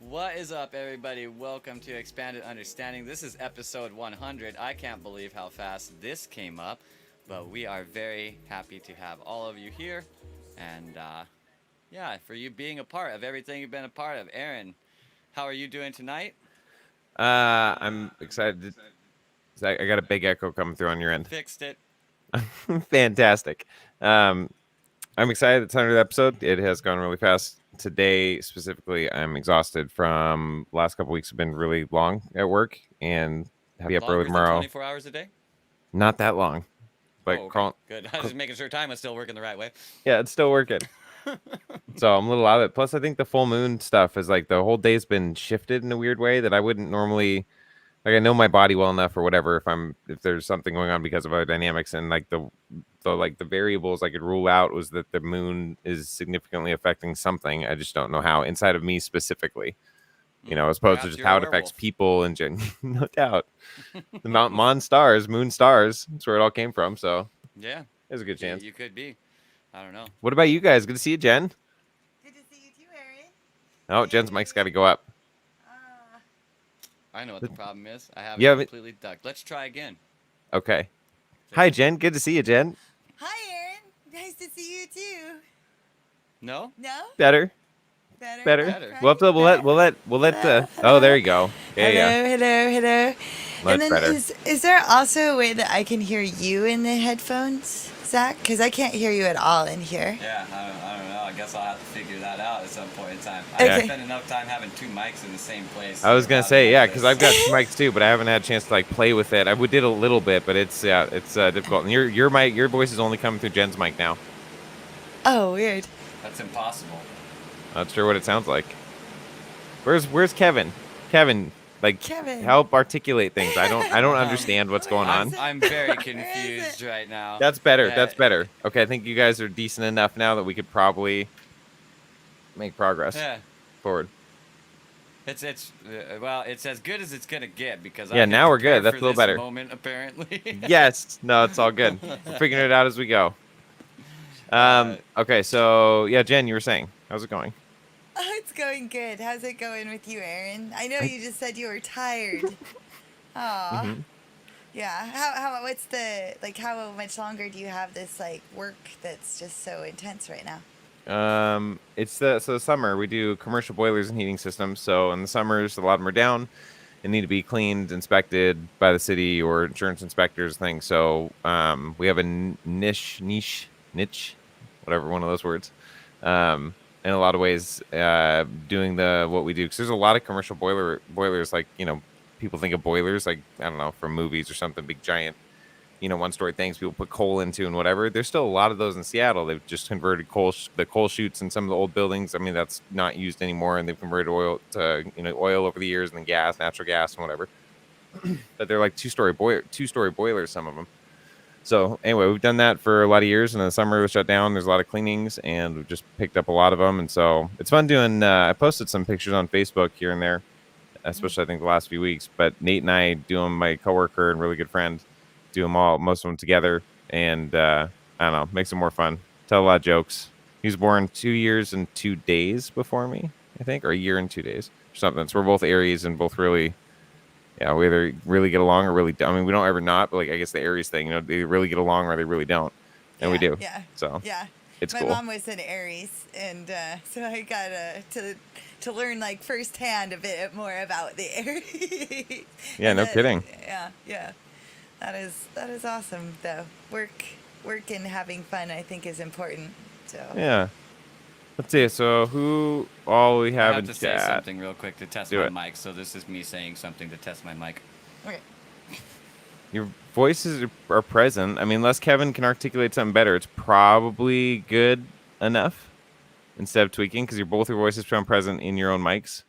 What is up, everybody? Welcome to Expanded Understanding. This is episode 100. I can't believe how fast this came up, but we are very happy to have all of you here. And for you being a part of everything you've been a part of. Aaron, how are you doing tonight? I'm excited. I got a big echo coming through on your end. Fixed it. Fantastic. Um, I'm excited. It's 100th episode. It has gone really fast. Today, specifically, I'm exhausted from last couple weeks have been really long at work and have to be up early Longer than tomorrow. 24 hours a day? Not that long. But Oh, okay. Good. I was just making sure time was still working the right way. yeah, it's still working. So I'm a little out of it. Plus, I think the full moon stuff is like the whole day's been shifted in a weird way that I wouldn't normally. Like I know my body well enough or whatever if there's something going on because of our dynamics and like the variables I could rule out was that the moon is significantly affecting something. I just don't know how inside of me specifically. As opposed to Perhaps just you're a how it affects werewolf. people and no doubt. The Mon stars, moon stars, that's where it all came from. So Yeah, there's a good chance. you could be. I don't know. What about you guys? Good to see you, Jen. Good to see you too, Aaron. Oh, Jen's mic's got to go up. Uh, I know what the problem is. I have You it have it. completely ducked. Let's try again. Okay. Hi, Jen. Good to see you, Jen. Hi, Aaron. Nice to see you too. No? No? Better. Better? Better. Better. Right? We'll have to. We'll let. Oh, there you go. Yeah, yeah. Hello. Much And then better. is there also a way that I can hear you in the headphones, Zach? Because I can't hear you at all in here. Yeah, I don't know. I guess I'll have to figure that out at some point in time. I Okay. haven't spent enough time having two mics in the same place. I was gonna without say, it yeah, like because this. I've got two mics too, but I haven't had a chance to like play with it. Did a little bit, but it's difficult. And your mic, your voice is only coming through Jen's mic now. Oh, weird. That's impossible. Not sure what it sounds like. Where's Kevin? Kevin, like Kevin. help articulate things. I don't understand what's going on. I'm very confused right now. That's better. Yeah. That's better. Okay, I think you guys are decent enough now that we could probably make progress Yeah. forward. It's as good as it's gonna get because I Yeah, can now we're prepare good. That's for a little this better. Moment apparently. Yes. No, it's all good. We're figuring it out as we go. Okay, so yeah, Jen, you were saying, how's it going? Oh, it's going good. How's it going with you, Aaron? I know you just said you were tired. Aw. Mm-hmm. Yeah. How much longer do you have this like work that's just so intense right now? It's the summer. We do commercial boilers and heating systems. So in the summers, a lot of them are down and need to be cleaned, inspected by the city or insurance inspectors. Things. So we have a niche, whatever one of those words. In a lot of ways, doing what we do because there's a lot of commercial boilers. Like people think of boilers like I don't know from movies or something, big giant. One-story things people put coal into and whatever. There's still a lot of those in Seattle. They've just converted the coal chutes in some of the old buildings. I mean, that's not used anymore, and they've converted oil to oil over the years, and then gas, natural gas, and whatever. But they're like two-story boilers, some of them. So anyway, we've done that for a lot of years, and in the summer it was shut down. There's a lot of cleanings, and we've just picked up a lot of them, and so it's fun doing. I posted some pictures on Facebook here and there, especially I think the last few weeks. But Nate and I do them, my coworker and really good friend. Do them all, most of them together, and I don't know, makes it more fun. Tell a lot of jokes. He was born 2 years and 2 days before me, I think, or a year and 2 days, or something. So we're both Aries and both really, we either really get along or really don't. I mean, we don't ever not, but like I guess the Aries thing, they really get along or they really don't, and we do. Yeah. So Yeah. it's My cool. mom was an Aries, and so I got to learn like firsthand a bit more about the Aries. Yeah, And no kidding. Yeah. That is awesome though. Work and having fun I think is important. So Yeah. Let's see. So who all we I have have in to say chat? something real quick to test Do my it. mic. So this is me saying something to test my mic. okay. Your voices are present. I mean, unless Kevin can articulate something better, it's probably good enough instead of tweaking because both your voices sound present in your own mics.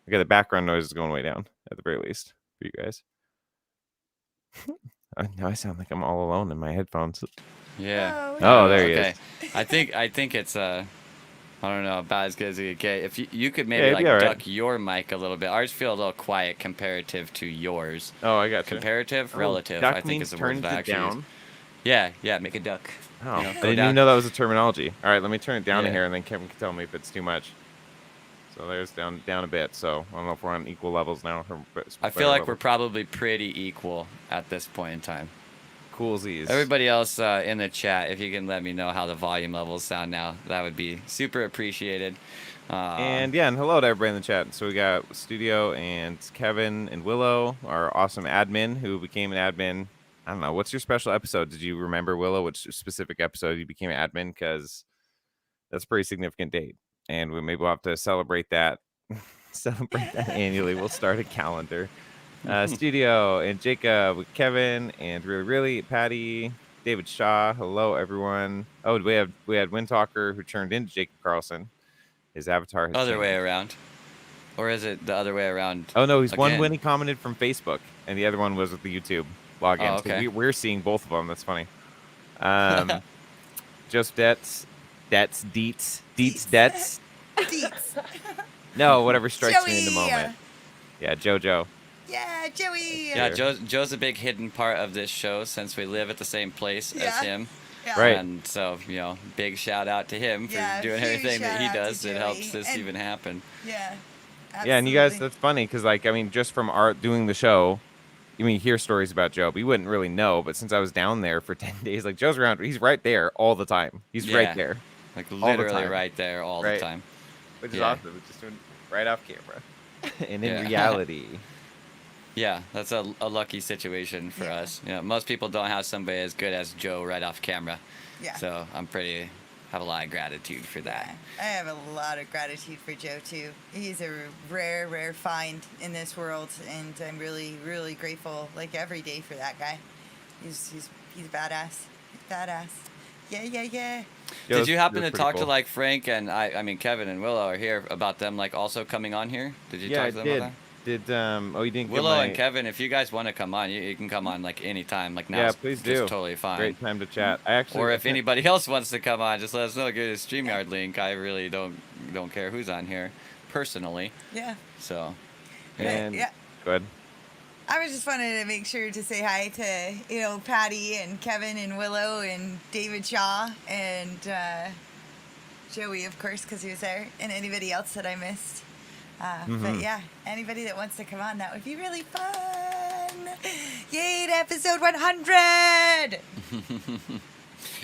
Okay, the background noise is going way down at the very least for you guys. Now I sound like I'm all alone in my headphones. Yeah. Oh, there he Okay. is. I think it's I don't know, about as good as it could get. If you could maybe Yeah, it'd like be all right. duck your mic a little bit. Ours feel a little quiet comparative to yours. Oh, I got you. Comparative, Oh, relative. duck I think means is the turn word that I it actually use. down. Yeah, make a duck. Oh, You know, I go didn't down. even know that was a terminology. All right, let me turn it down Yeah. here, and then Kevin can tell me if it's too much. So there's down a bit. So I don't know if we're on equal levels now. I feel like we're probably pretty equal at this point in time. Coolsies. Everybody else in the chat, if you can let me know how the volume levels sound now, that would be super appreciated. And hello to everybody in the chat. So we got Studio and Kevin and Willow, our awesome admin who became an admin. I don't know. What's your special episode? Did you remember, Willow, which specific episode you became an admin? Because that's a pretty significant date. And maybe we'll have to celebrate that. Celebrate that annually. We'll start a calendar. Studio and Jacob, Kevin, and really Patty, David Shaw. Hello, everyone. Oh, we had Windtalker who turned into Jacob Carlson. His avatar has other changed. way around, or is it the other way around? Oh no, he's again? one when he commented from Facebook, and the other one was with the YouTube login. Oh, okay. So we're seeing both of them. That's funny. Just Deets. No, whatever strikes me in the moment. Yeah, JoJo. Yeah, Joey. Yeah, Joe's a big hidden part of this show since we live at the some place as him. Yeah. Right. And so, big shout out to him for doing everything that he does that helps this even happen. Yeah. Absolutely. Yeah, and you guys, that's funny because, just from doing the show, you hear stories about Joe, but you wouldn't really know. But since I was down there for 10 days, Joe's around, he's right there all the time. He's right there. Literally right there all the time. Which is awesome. We're just doing right off camera. And in reality. Yeah, that's a lucky situation for us. Most people don't have somebody as good as Joe right off camera. Yeah. So have a lot of gratitude for that. I have a lot of gratitude for Joe too. He's a rare find in this world, and I'm really, really grateful every day for that guy. He's badass. Badass. Yeah. Did you happen to talk to Frank and I mean Kevin and Willow are here about them also coming on here? Did you talk to them about that? You didn't Willow and Kevin, if you guys want to come on, you can come on anytime. Now, yeah, please do. It's totally fine. Great time to chat. Or if anybody else wants to come on, just let us know. Get a StreamYard link. I really don't care who's on here, personally. Yeah. So. And go ahead. I was just wanted to make sure to say hi to Patty and Kevin and Willow and David Shaw and Joey, of course, because he was there, and anybody else that I missed. But yeah, anybody that wants to come on, that would be really fun. Yay, to episode 100!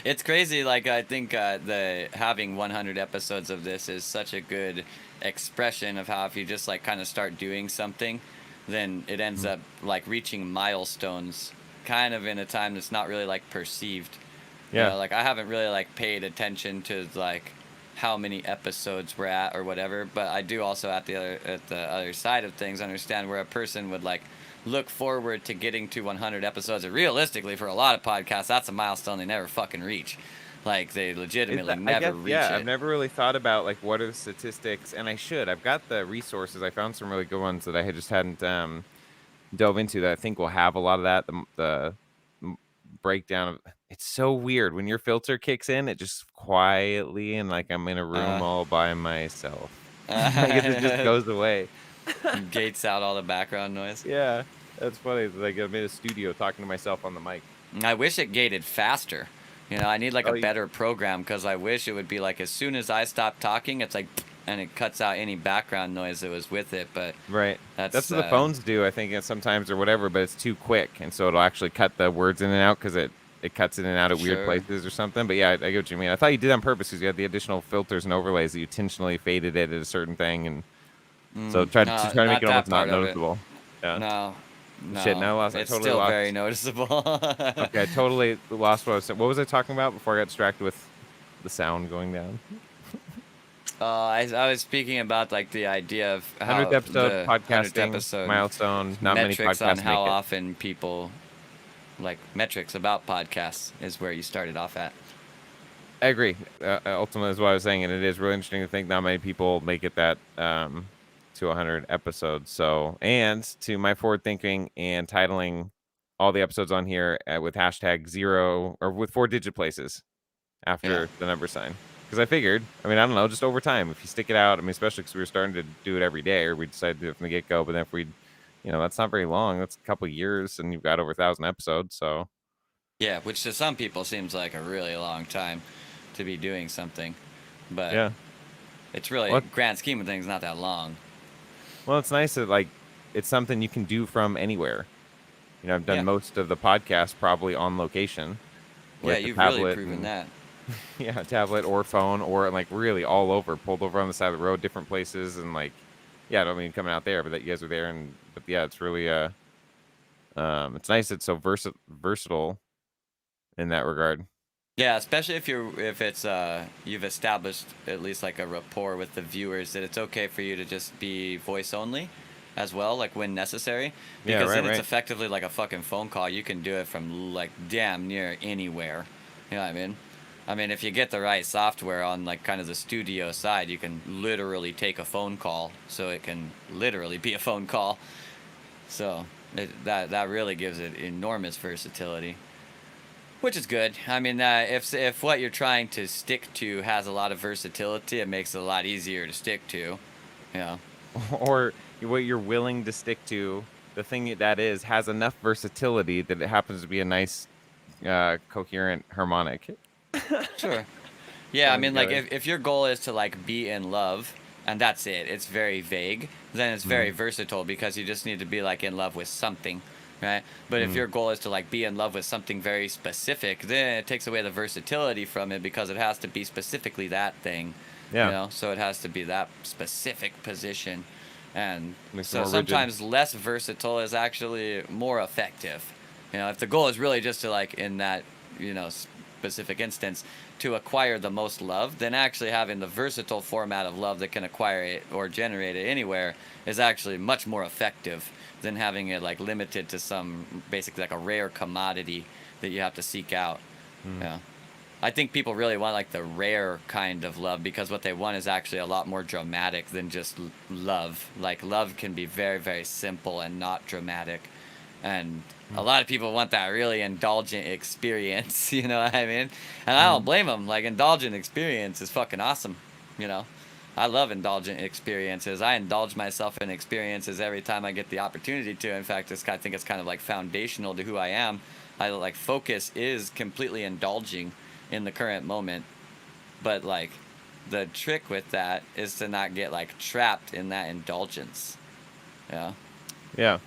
It's crazy. I think the having 100 episodes of this is such a good expression of how if you just kind of start doing something, then it ends up reaching milestones kind of in a time that's not really perceived. Yeah. I haven't really paid attention to how many episodes we're at or whatever, but I do also at the other side of things understand where a person would look forward to getting to 100 episodes. And realistically, for a lot of podcasts, that's a milestone they never fucking reach. They legitimately never reach it. Yeah, I've never really thought about what are the statistics, and I should. I've got the resources. I found some really good ones that I just hadn't dove into that I think will have a lot of that. The breakdown of it's so weird when your filter kicks in, it just quietly and I'm in a room all by myself. It just goes away. Gates out all the background noise. Yeah, that's funny. I'm in a studio talking to myself on the mic. I wish it gated faster. I need a better program because I wish it would be as soon as I stop talking, it's and it cuts out any background noise that was with it. But right, that's what the phones do, I think, sometimes or whatever. But it's too quick, and so it'll actually cut the words in and out because it cuts in and out at weird places or something. But yeah, I get what you mean. I thought you did on purpose because you had the additional filters and overlays that you intentionally faded it at a certain thing, and so try to make it almost not noticeable. Yeah. No. Shit, now I lost. It's totally still lost. very noticeable. Okay, I totally lost what I was saying. What was I talking about before I got distracted with the sound going down? I was speaking about the idea of how 100th episode podcasting 100th episode milestone. Not many metrics podcasts on how make it. often people metrics about podcasts is where you started off at. I agree. Ultimately, is what I was saying, and it is really interesting to think not many people make it that to 100 episodes. So, and to my forward thinking and titling all the episodes on here with hashtag 0 or with 4-digit places after the number sign. Because I figured, I don't know, just over time, if you stick it out, especially because we were starting to do it every day, or we decided to do it from the get-go, but then if we, that's not very long. That's a couple of years, and you've got over 1,000 episodes, so. Yeah, which to some people seems like a really long time to be doing something. But yeah. it's really, What? grand scheme of things, not that long. Well, it's nice that like it's something you can do from anywhere. You know, I've done Yeah. most of the podcast probably on location Yeah, with the you've really tablet proven and that. yeah, tablet or phone or like really all over, pulled over on the side of the road, different places, and like, yeah, I don't mean coming out there, but that you guys were there, and but yeah, it's really it's nice. It's so versatile in that regard. Yeah, especially if it's you've established at least like a rapport with the viewers that it's okay for you to just be voice only as well, like when necessary, Yeah, because right, then it's right. effectively like a fucking phone call. You can do it from like damn near anywhere. You know what I mean? I mean, if you get the right software on like kind of the studio side, you can literally take a phone call, so it can literally be a phone call. So that really gives it enormous versatility. Which is good. I mean, if what you're trying to stick to has a lot of versatility, it makes it a lot easier to stick to. You know. Or what you're willing to stick to, the thing that is has enough versatility that it happens to be a nice, coherent harmonic. Sure. Yeah, I Coming mean, like together. if your goal is to like be in love, and that's it, it's very vague. Then it's very Mhm. versatile because you just need to be like in love with something, right? But if Mhm. your goal is to like be in love with something very specific, then it takes away the versatility from it because it has to be specifically that thing, you Yeah, know. So it has to be that specific position, and makes it so more rigid. sometimes less versatile is actually more effective. You know, if the goal is really just to like in that, you know, specific instance to acquire the most love, then actually having the versatile format of love that can acquire it or generate it anywhere is actually much more effective than having it like limited to some basically like a rare commodity that you have to seek out. Mhm. Yeah. I think people really want like the rare kind of love because what they want is actually a lot more dramatic than just love. Like love can be very, very simple and not dramatic. And a lot of people want that really indulgent experience, you know what I mean? And I don't Mhm. blame them. Like indulgent experience is fucking awesome, you know. I love indulgent experiences. I indulge myself in experiences every time I get the opportunity to. In fact, I think it's kind of like foundational to who I am. I like focus is completely indulging in the current moment, but like the trick with that is to not get like trapped in that indulgence. Yeah. Yeah.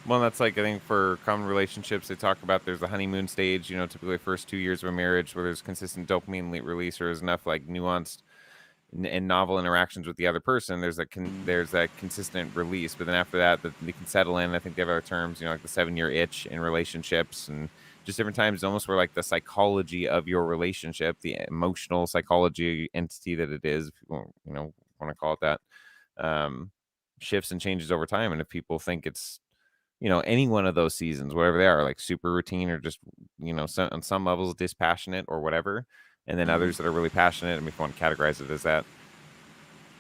Well, that's like I think for common relationships, they talk about there's the honeymoon stage. You know, typically the first 2 years of a marriage where there's consistent dopamine release, or there's enough like nuanced and novel interactions with the other person. There's that consistent release, but then after that, they can settle in. I think they have other terms, you know, like the 7 year itch in relationships, and just different times, almost where like the psychology of your relationship, the emotional psychology entity that it is, if you know, want to call it that, um, shifts and changes over time. And if people think it's any one of those seasons, whatever they are, like super routine or just, on some levels dispassionate or whatever. And then Mm-hmm. others that are really passionate. And if you want to categorize it as that,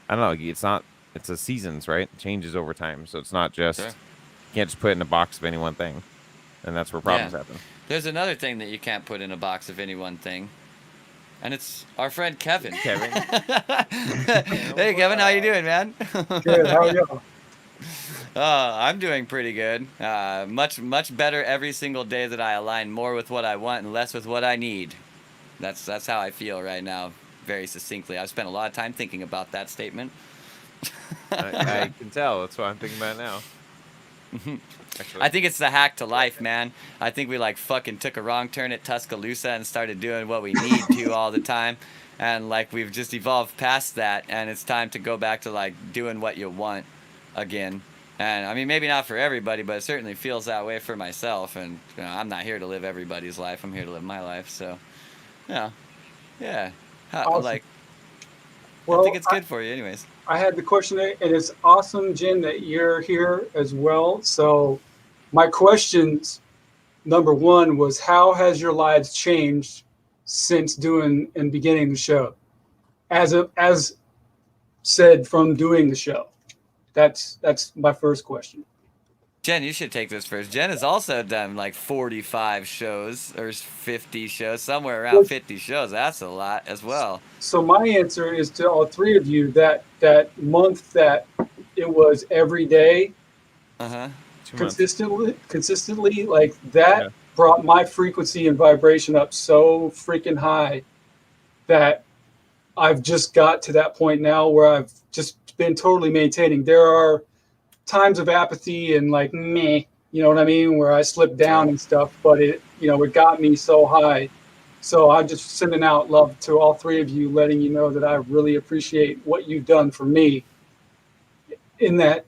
I don't know. It's a seasons, right? It changes over time. So it's not Sure. just, you can't just put it in a box of any one thing. And that's where Yeah. problems happen. There's another thing that you can't put in a box of any one thing, and it's our friend Kevin. Kevin. Hey Kevin, how you doing, man? Good. How are you? I'm doing pretty good. Much better every single day that I align more with what I want and less with what I need. That's how I feel right now, very succinctly. I've spent a lot of time thinking about that statement. I can tell. That's what I'm thinking about now. Actually. I think it's the hack to life, man. I think we like fucking took a wrong turn at Tuscaloosa and started doing what we need to all the time. And like we've just evolved past that, and it's time to go back to like doing what you want again. And I mean, maybe not for everybody, but it certainly feels that way for myself. And I'm not here to live everybody's life. I'm here to live my life. So, yeah, yeah. Awesome. Like, I Well, think it's good for you, anyways. I had the question, and it's awesome, Jen, that you're here as well. So, my questions, number one, was how has your lives changed since doing and beginning the show? As said from doing the show. That's my first question. Jen, you should take this first. Jen has also done like 45 shows or 50 shows, somewhere around Well, 50 shows. That's a lot as well. so my answer is to all three of you that month that it was every day Uh huh. 2 months. consistently like that Yeah. brought my frequency and vibration up so freaking high that I've just got to that point now where I've just been totally maintaining. There are times of apathy and like meh, you know what I mean, where I slip Sure. down and stuff, but it got me so high. So I'm just sending out love to all three of you, letting you know that I really appreciate what you've done for me in that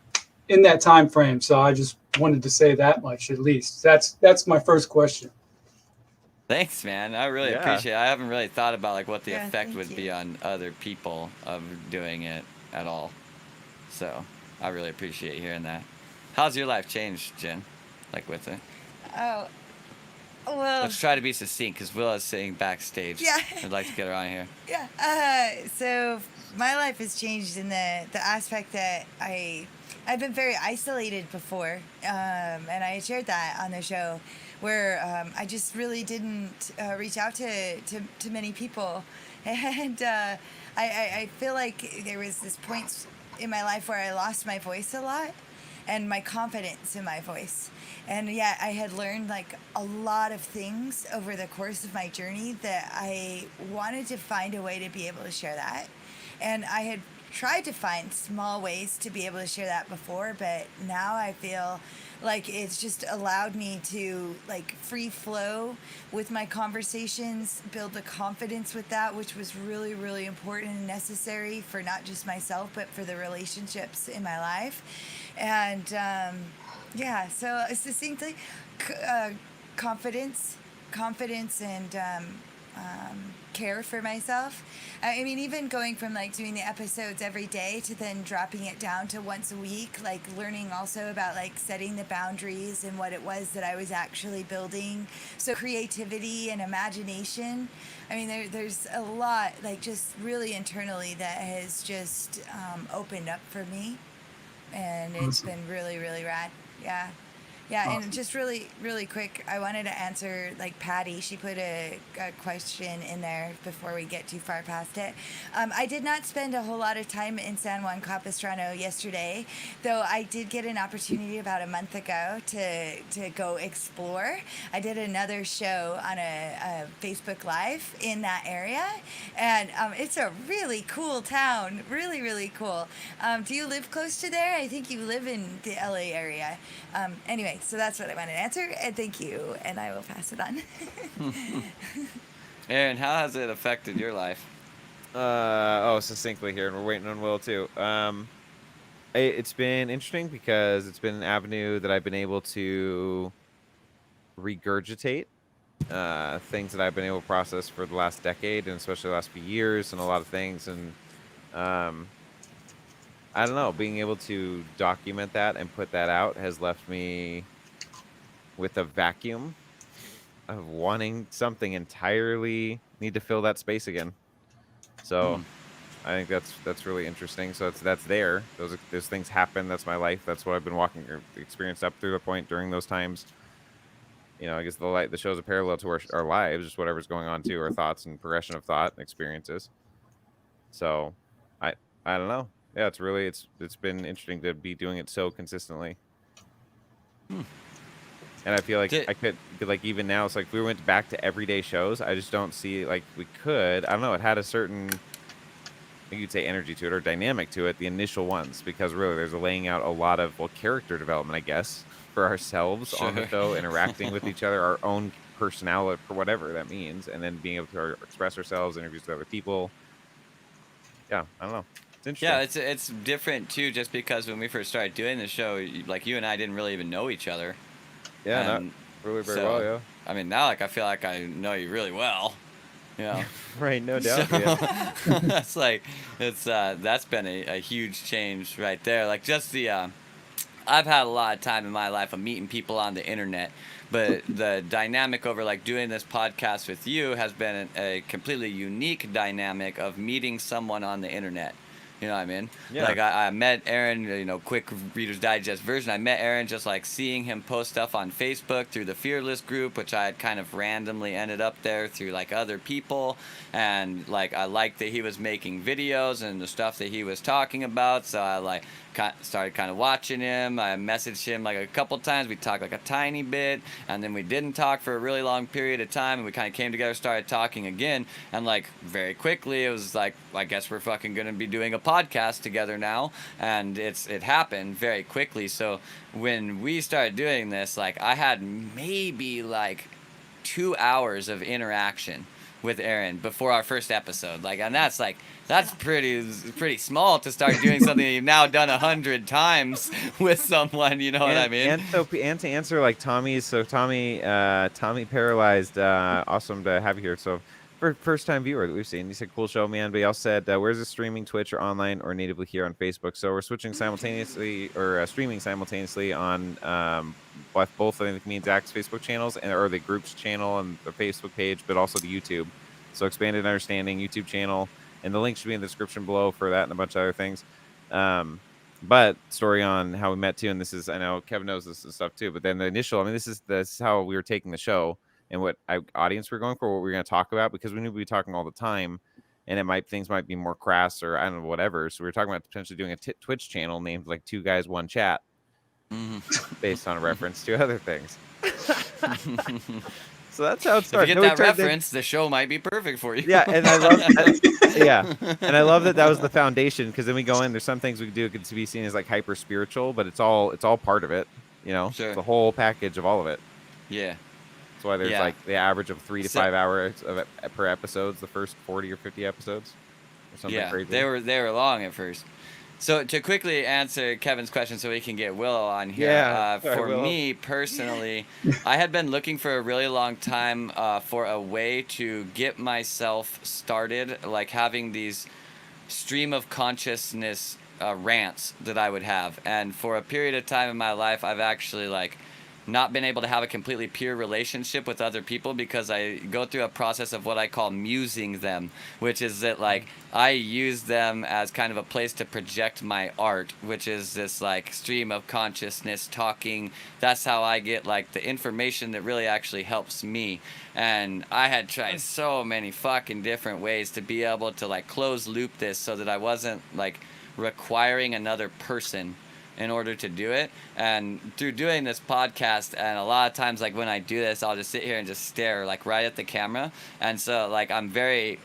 time frame. So I just wanted to say that much at least. That's my first question. Thanks, man. I really Yeah. appreciate it. I haven't really thought about like what the Yeah, effect thank would you. be on other people of doing it at all. So I really appreciate hearing that. How's your life changed, Jen? Like with it? Oh, well, Let's try to be succinct because Willa's sitting backstage. yeah. I'd like to get her on here. Yeah. So my life has changed in the aspect that I've been very isolated before, and I shared that on the show, where I just really didn't reach out to many people, and I feel like there was this point in my life where I lost my voice a lot, and my confidence in my voice. And yet I had learned like a lot of things over the course of my journey that I wanted to find a way to be able to share that. And I had tried to find small ways to be able to share that before, but now I feel like it's just allowed me to like free flow with my conversations, build the confidence with that, which was really, really important and necessary for not just myself, but for the relationships in my life. And yeah, so succinctly, confidence, confidence, and care for myself. I mean, even going from like doing the episodes every day to then dropping it down to once a week, like learning also about like setting the boundaries and what it was that I was actually building. So creativity and imagination. I mean, there's a lot like just really internally that has just opened up for me, and it's Awesome. been really, really rad. Yeah. Yeah, and Awesome. just really, really quick, I wanted to answer like Patty. She put a question in there before we get too far past it. I did not spend a whole lot of time in San Juan Capistrano yesterday, though I did get an opportunity about a month ago to go explore. I did another show on a Facebook Live in that area, and it's a really cool town. Really, really cool. Do you live close to there? I think you live in the LA area. Anyway, so that's what I wanted to answer, and thank you, and I will pass it on. Aaron, how has it affected your life? Succinctly here, and we're waiting on Will too. It's been interesting because it's been an avenue that I've been able to regurgitate things that I've been able to process for the last decade, and especially the last few years, and a lot of things. And um, I don't know, being able to document that and put that out has left me with a vacuum of wanting something entirely, need to fill that space again. So I think that's really interesting. So that's there. Those things happen. That's my life. That's what I've been walking or experienced up through the point during those times. I guess the show's a parallel to our lives, just whatever's going on too, our thoughts and progression of thought and experiences. So I I don't know. Yeah, it's been interesting to be doing it so consistently. And I feel like Did, I could like even now it's like if we went back to everyday shows, I just don't see like we could. I don't know, it had a certain, I think you'd say, energy to it or dynamic to it, the initial ones, because really there's a laying out a lot of character development, I guess, for ourselves on the sure. show, interacting with each other, our own personality for whatever that means, and then being able to express ourselves, interviews with other people. Yeah, I don't know. It's Yeah, interesting. it's different too, just because when we first started doing the show, like you and I didn't really even know each other, Yeah, not and really very well, so yeah. I mean now like I feel like I know you really well, you know. Right, no So doubt, yeah. that's like it's that's been a huge change right there. Like just the I've had a lot of time in my life of meeting people on the internet, but the dynamic over like doing this podcast with you has been a completely unique dynamic of meeting someone on the internet. You know what I mean? Yeah. Like I met Aaron, quick Reader's Digest version. I met Aaron just like seeing him post stuff on Facebook through the Fearless group, which I had kind of randomly ended up there through like other people. And like I liked that he was making videos and the stuff that he was talking about. So I like started kind of watching him. I messaged him like a couple times. We talked like a tiny bit, and then we didn't talk for a really long period of time, and we kind of came together, started talking again, and like very quickly it was like, I guess we're fucking gonna be doing a podcast together now. And it happened very quickly. So when we started doing this, like I had maybe like 2 hours of interaction with Aaron before our first episode, like, and that's pretty small to start doing something that you've now done 100 times with someone. You know what I mean? And to answer like Tommy's, so Tommy Paralyzed, awesome to have you here. So first time viewer that we've seen, he said cool show, man. But he also said where's the streaming, Twitch or online or natively here on Facebook? So we're switching simultaneously or streaming simultaneously on both I think me and Zach's Facebook channels or the group's channel and the Facebook page, but also the YouTube. So Expanded Understanding YouTube channel, and the link should be in the description below for that and a bunch of other things. But story on how we met too, and this is, I know Kevin knows this stuff too, but then the initial, I mean, this is how we were taking the show and what audience we're going for, what we're going to talk about, because we knew we'd be talking all the time, and things might be more crass or I don't know, whatever. So we were talking about potentially doing a Twitch channel named like Two Guys One Chat, based on a reference to other things. So that's how it started. If you get that reference, the show might be perfect for you. Yeah, and I love that. Yeah, and I love that was the foundation, because then we go in. There's some things we do could be seen as like hyper spiritual, but it's all part of it. Sure. It's the whole package of all of it. Yeah. That's why there's like the average of 3 to 5 hours per episodes, the first 40 or 50 episodes, or something crazy. they were long at first. So to quickly answer Kevin's question so we can get Willow on here, for me personally, I had been looking for a really long time for a way to get myself started, like having these stream of consciousness rants that I would have. And for a period of time in my life, I've actually like not been able to have a completely pure relationship with other people, because I go through a process of what I call musing them, which is that like I use them as kind of a place to project my art, which is this like stream of consciousness talking. That's how I get like the information that really actually helps me. And I had tried so many fucking different ways to be able to like close loop this so that I wasn't like requiring another person in order to do it. And through doing this podcast, and a lot of times like when I do this, I'll just sit here and just stare like right at the camera, and so like I'm very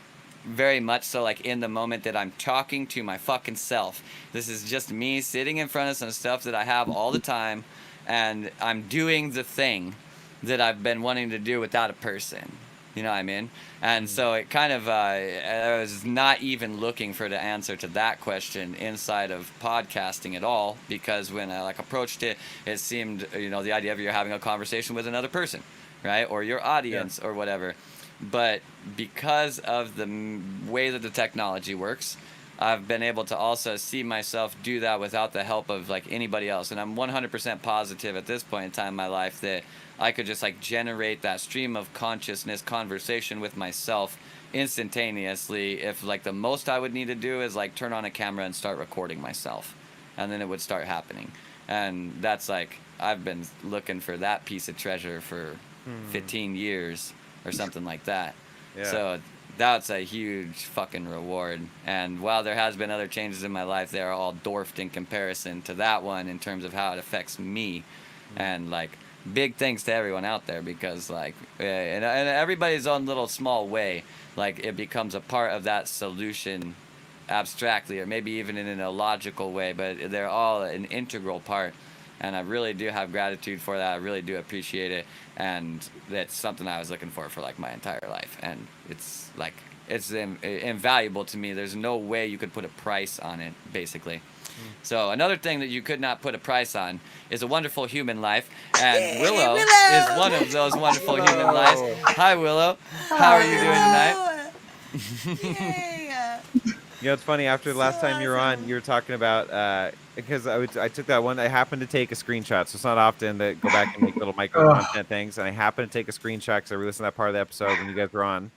much so like in the moment that I'm talking to my fucking self. This is just me sitting in front of some stuff that I have all the time, and I'm doing the thing that I've been wanting to do without a person. You know what I mean? And so it kind of, I was not even looking for the answer to that question inside of podcasting at all, because when I like approached it, it seemed, the idea of you're having a conversation with another person, right? Or your audience or whatever. But because of the way that the technology works, I've been able to also see myself do that without the help of like anybody else. And I'm 100% positive at this point in time in my life that I could just like generate that stream of consciousness conversation with myself instantaneously if like the most I would need to do is like turn on a camera and start recording myself, and then it would start happening. And that's like, I've been looking for that piece of treasure for 15 years or something like that. So that's a huge fucking reward. And while there has been other changes in my life, they're all dwarfed in comparison to that one in terms of how it affects me. And like, big thanks to everyone out there, because like in everybody's own little small way, like it becomes a part of that solution abstractly, or maybe even in an illogical way, but they're all an integral part. And I really do have gratitude for that. I really do appreciate it, and that's something I was looking for like my entire life. And it's like, it's invaluable to me. There's no way you could put a price on it, basically. So another thing that you could not put a price on is a wonderful human life, and Willow is one of those wonderful human lives. Hi, Willow. How are you doing tonight? It's funny. After the last time you were on, you were talking about because I took that one. I happened to take a screenshot, so it's not often that go back and make little micro content things. And I happened to take a screenshot because I listened to that part of the episode when you guys were on.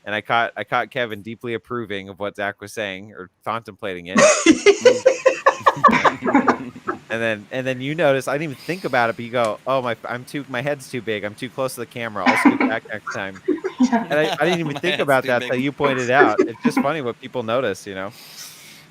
and I caught Kevin deeply approving of what Zach was saying or contemplating it. and then you notice I didn't even think about it, but you go, "Oh, my head's too big. I'm too close to the camera. I'll scoot back next time." And I didn't even My think head's about too that big. till you pointed out. It's just funny what people notice, you know.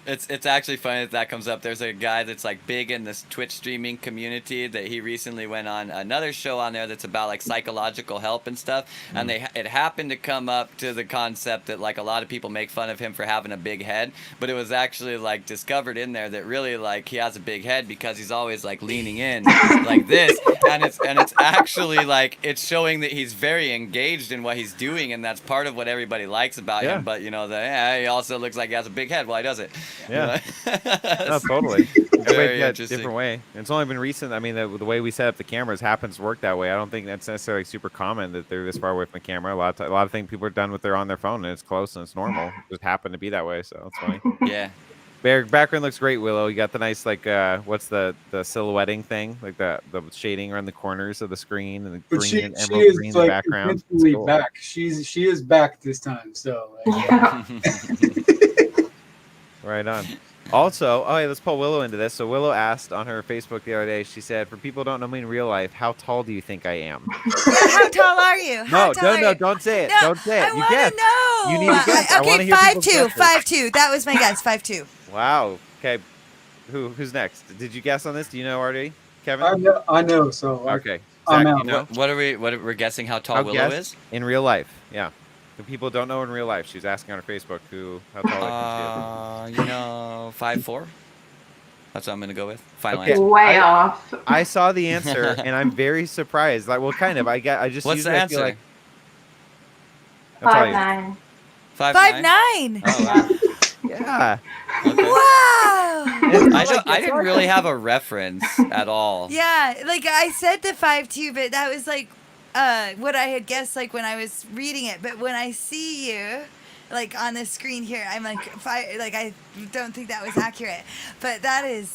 It's actually funny that comes up. There's a guy that's like big in this Twitch streaming community that he recently went on another show on there that's about like psychological help and stuff. And it happened to come up to the concept that like a lot of people make fun of him for having a big head, but it was actually like discovered in there that really like he has a big head because he's always like leaning in like this, and it's actually like it's showing that he's very engaged in what he's doing, and that's part of what everybody likes about Yeah. him. But you know, he also looks like he has a big head. Well, he doesn't. Yeah. You know? No, totally. Everybody Very got a interesting. different way. It's only been recent. I mean, the way we set up the cameras happens to work that way. I don't think that's necessarily super common that they're this far away from the camera. A lot of things people are done with on their phone and it's close and it's normal. It just happened to be that way, so it's funny. Yeah. Background looks great, Willow. You got the nice like what's the silhouetting thing, like the shading around the corners of the screen and the But green and she emerald green is in the like background. It's eventually cool. back. She is back this time. So like, Yeah. Right on. Also, oh yeah, let's pull Willow into this. So Willow asked on her Facebook the other day. She said, "For people who don't know me in real life, how tall do you think I am?" Yeah, how tall are you? How No, tall no, are no, you? don't say it. No, Don't say it. I You want guess. to know. You need to guess. I wanna Okay, hear people's 5'2", guesses. 5'2". That was my guess, 5'2". Wow. Okay. Who's next? Did you guess on this? Do you know already, Kevin? I know. So Okay. I'm Zach, out. you know? What are we're guessing how tall I'll Willow guess is? in real life. Yeah. The people don't know in real life. She was asking on her Facebook how tall they think You know, 5'4". That's what I'm gonna go with. Final Okay. answer. Way off. she is. I saw the answer and I'm very surprised. Like, well, kind of. I just What's the usually I feel answer? like I'll tell you. 5'9". 5'9". Oh wow. Yeah. Okay. Wow. I didn't really have a reference at all. Yeah, like I said the 5'2", but that was like what I had guessed like when I was reading it. But when I see you like on the screen here, I'm like I don't think that was accurate. But that is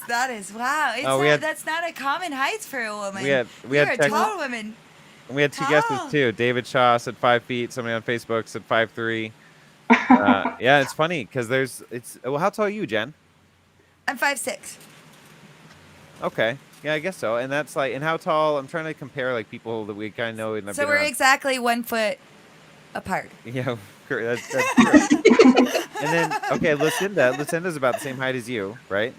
wow. It's Oh, that's not a common height for a woman. we had You're a text- tall woman. We had two Tall. guesses too. David Shaw said 5 feet. Somebody on Facebook said 5'3". Yeah, it's funny because well, how tall are you, Jen? I'm 5'6". Okay. Yeah, I guess so. And that's like, and how tall? I'm trying to compare like people that we kind of know. And have So been we're around. exactly 1 foot apart. Yeah, that's true. And then, okay, Lucinda's about the same height as you, right?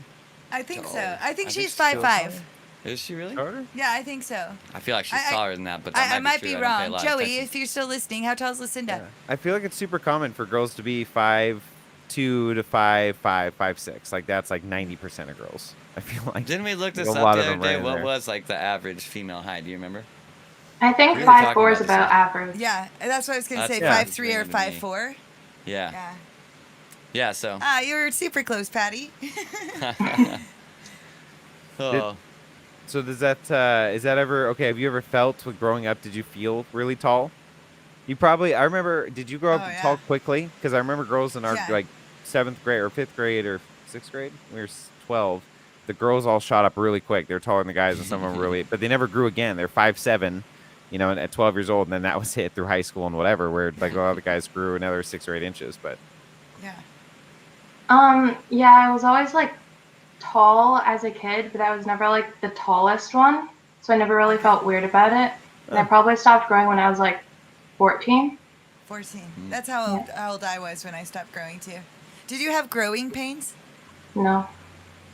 I think Oh, so. I think I she's think she's 5'5". Is she really? Shorter? Yeah, I think so. I feel like she's I- taller than that, but that I might true. be I don't pay a wrong. lot of Joey, attention. if you're still listening, how tall's Lucinda? Yeah. I feel like it's super common for girls to be 5'2" to 5'5", 5'6". Like that's like 90% of girls. I feel like. Didn't we look this A up lot the of other them right day? in What there. was like the average female height? Do you remember? I think We were talking 5'4" is about this about average. Yeah, that's what I was gonna That's say. yeah. 5'3" or Ringing to me. 5'4". Yeah. Yeah. Yeah. So. Ah, you're super close, Patty. Oh. So does that is that ever okay? Have you ever felt with growing up? Did you feel really tall? You probably. I remember. Did you grow up Oh, yeah. tall quickly? Because I remember girls in our Yeah. like 7th grade or 5th grade or 6th grade. We were 12. The girls all shot up really quick. They're taller than the guys, and some of them really. But they never grew again. They're 5'7", you know, and at 12 years old, and then that was it through high school and whatever. Where like a lot of the guys grew another 6 or 8 inches. But Yeah. Yeah, I was always like tall as a kid, but I was never like the tallest one. So I never really felt weird about it. And I probably stopped growing when I was like 14. 14. That's how old I was when I stopped growing too. Did you have growing pains? No.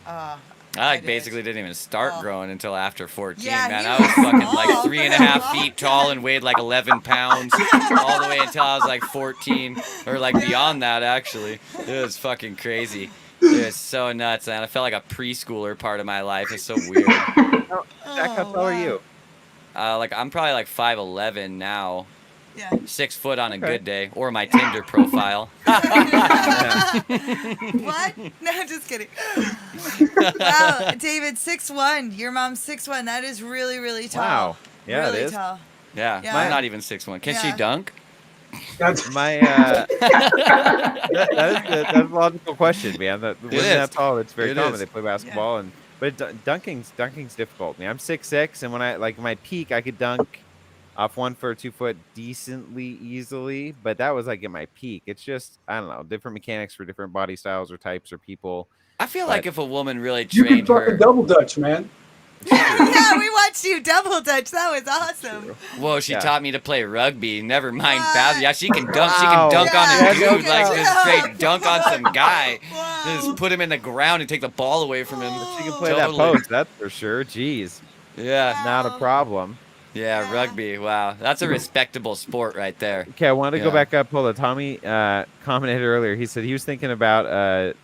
I I did. basically didn't even start Oh. growing until after 14, Yeah, man. you I was were fucking small like for 3.5 a feet tall and weighed like 11 pounds all the way until I was like 14 or like beyond that, actually. It was fucking crazy. It was so nuts, man. I felt like a preschooler part of my life. It's so weird. Zach, how tall are wow. you? Like I'm probably like 5'11 now. Yeah. 6 foot on a Okay. good day, or my Tinder profile. What? No, just kidding. Wow, David, 6'1". Your mom's 6'1". That is really, really tall. Wow. Yeah, really it is. tall. Yeah, Yeah. I'm not even 6'1". Can she Yeah. dunk? That's My that's a logical question, man. The women is. that tall, it's very It common. is. They play basketball, but dunking's difficult. Man, I'm 6'6", and when I like my peak, I could dunk off 1 foot or 2 foot decently easily, but that was like at my peak. It's just, I don't know, different mechanics for different body styles or types or people. I feel But like if a woman really You can trained fucking her, double dutch, man. Yeah, we watched you double dutch. That was awesome. whoa, she Yeah. taught me to play rugby. Never mind What? basketball. Yeah, she can dunk. She Wow. can dunk on Yeah, a good dude, like just job. straight dunk on some guy. Wow. Just put him in the ground and take the ball away from him. She can play Totally. that post, that's for sure. Jeez, Yeah, not a Wow. problem. yeah, rugby. Wow, that's a respectable sport right there. Okay, I wanted to go Yeah. back up. Hold on. Tommy commented earlier. He said he was thinking about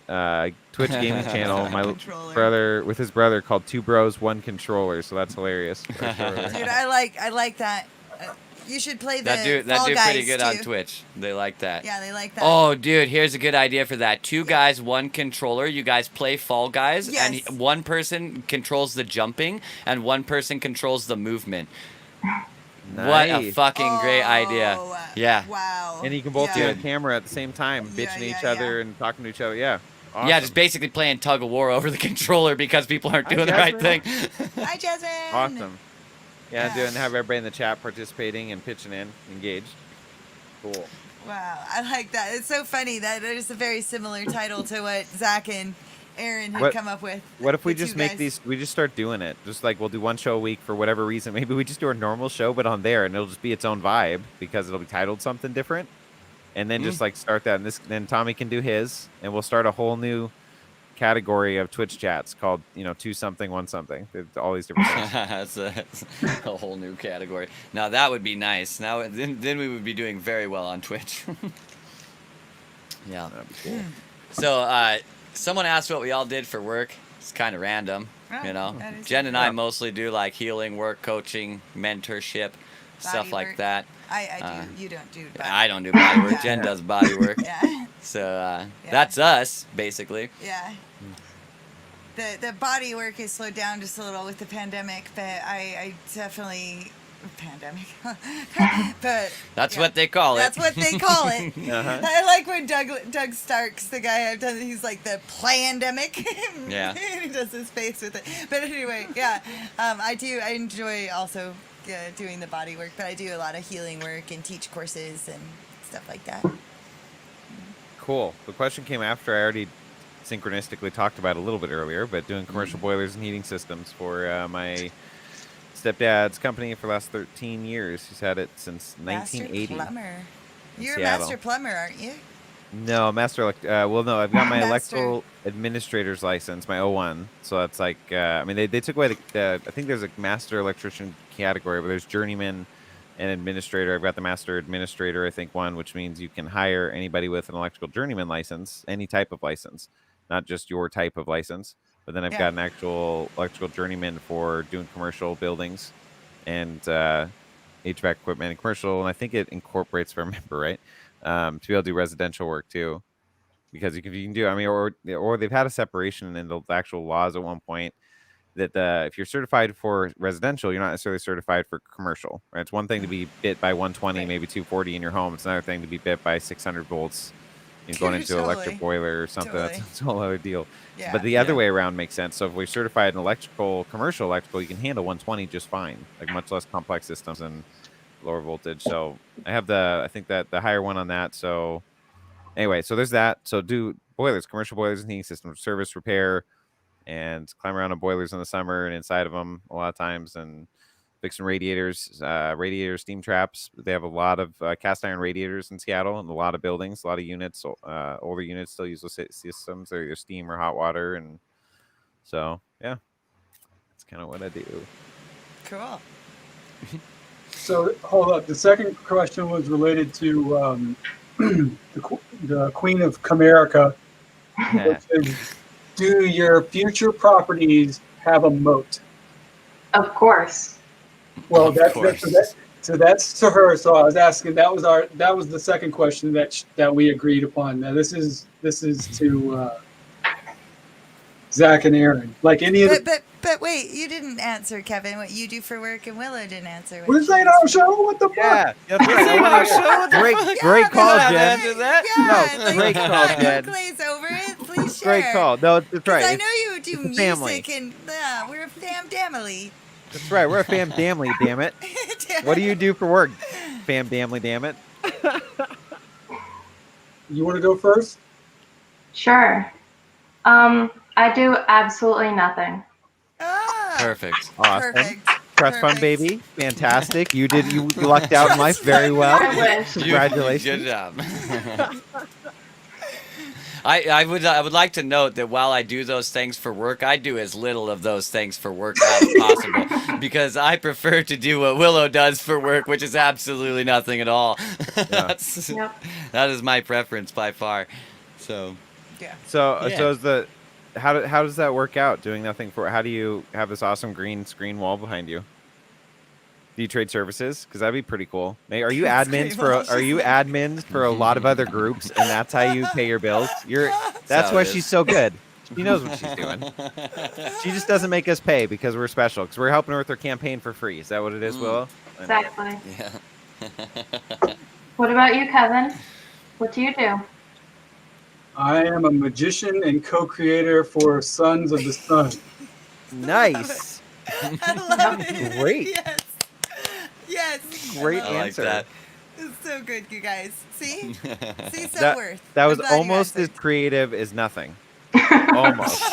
Twitch gaming channel. My Controller. brother with his brother called Two Bros One Controller. So that's hilarious. For sure. Dude, I like that. You should play the That dude Fall pretty Guys, good too. on Twitch. They like that. Yeah, they like that. Oh, dude, here's a good idea for that. 2 guys, 1 controller. You guys play Fall Guys, and Yes. one person controls the jumping, and one person controls the movement. What a Nice. fucking great idea. Oh, Yeah. Wow. And you can both yeah. be on camera at the same time, Yeah, bitching at each yeah, other yeah. and talking to each other. Yeah. Awesome. Yeah, just basically playing tug of war over the controller because people aren't Hi, doing the right Jasmine. thing. Hi, Jasmine. Awesome. Yeah, Yeah. doing have everybody in the chat participating and pitching in, engaged. Cool. Wow, I like that. It's so funny that there's a very similar title to what Zach and Aaron had What- come up with. What if we the just two make guys. these? We just start doing it. Just like we'll do one show a week for whatever reason. Maybe we just do a normal show, but on there, and it'll just be its own vibe because it'll be titled something different. And then just like start that, and then Tommy can do his, and we'll start a whole new category of Twitch chats called 2 something 1 something. There's all these different things. That's a whole new category. Now that would be nice. Now then we would be doing very well on Twitch. Yeah. That'd be cool. So someone asked what we all did for work. It's kind of random, Oh, you know. that is Jen and I Yeah. mostly do like healing work, coaching, mentorship, stuff Body like work. that. I do. You don't do. Body. I don't do body work. Yeah. Jen does body work. Yeah. So Yeah. that's us basically. Yeah. The body work is slowed down just a little with the pandemic, but I definitely pandemic. But That's yeah. what they call it. That's what they call it. Uh-huh. I like when Doug Starks, the guy I've done, he's like the plandemic. Yeah. He does his face with it. But anyway, yeah, I enjoy also doing the body work, but I do a lot of healing work and teach courses and stuff like that. Cool. The question came after I already synchronistically talked about it a little bit earlier, but doing commercial boilers and heating systems for my stepdad's company for the last 13 years. He's had it since 1980. Master plumber. You're a Seattle. master plumber, aren't you? No, well, no, I've got my Master. electrical administrator's license, my O1. So that's like, I mean, they took away I think there's a master electrician category, but there's journeyman and administrator. I've got the master administrator, I think, one, which means you can hire anybody with an electrical journeyman license, any type of license, not just your type of license. But then I've Yeah. got an actual electrical journeyman for doing commercial buildings and HVAC equipment and commercial. And I think it incorporates, if I remember right, to be able to do residential work too. Because you can do, I mean, or they've had a separation in the actual laws at one point that if you're certified for residential, you're not necessarily certified for commercial. Right? It's one thing to be bit by 120, Right. maybe 240 in your home. It's another thing to be bit by 600 volts. Going into an electric Totally. boiler or something. Totally. That's a whole other deal. Yeah. But the other Yeah. way around makes sense. So if we're certified in commercial electrical, you can handle 120 just fine, like much less complex systems and lower voltage. So I have I think that the higher one on that. So anyway, so there's that. So do boilers, commercial boilers and heating systems, service, repair, and climb around on boilers in the summer and inside of them a lot of times, and fixing radiators, steam traps. They have a lot of cast iron radiators in Seattle and a lot of buildings, a lot of units. Older units still use those systems. They're either steam or hot water, and so yeah, that's kind of what I do. Cool. So hold up. The second question was related to the Queen of Comerica, which is, do your future properties have a moat? Of course. Well, Of that's course. so that's to her. So I was asking. That was the second question that we agreed upon. Now this is to Zach and Aaron. Like any of the. But wait, you didn't answer, Kevin, what you do for work, and Willow didn't answer. What is that our show? What the fuck? Yeah, that's right. I wanna hear- great call, Yeah, Jen. answer that. Yeah, No, great call, Jen. Don't glaze over it. Please share. Great call. No, that's 'Cause right. I know you do it's a family. music, and we're a family. That's right. We're a family, damn it. What do you do for work? Family, damn it. You want to go first? Sure. I do absolutely nothing. Ah, Perfect. Awesome. perfect. Trust fund Perfect. baby. Fantastic. You lucked out in life very well. I wish. Congratulations. Good job. I would like to note that while I do those things for work, I do as little of those things for work as possible because I prefer to do what Willow does for work, which is absolutely nothing at all. That's, Yep. that is my preference by far. So Yeah. So Yeah. is the how does that work out? Doing nothing for how do you have this awesome green screen wall behind you? Do you trade services? Because that'd be pretty cool. Are you admins for wall, are you admins for a lot of other groups, and that's how you pay your bills? That's how why it she's is. so good. She knows what she's doing. She just doesn't make us pay because we're special. Because we're helping her with her campaign for free. Is that what it is, Willow? I know. Exactly. Yeah. What about you, Kevin? What do you do? I am a magician and co-creator for Sons of the Sun. Nice. I love it. Great. Yes. Yes. Great I I love like answer. that. it. It's so good, you guys. See? See, so That, worth. that I'm was glad you almost as answered. creative as nothing. Almost.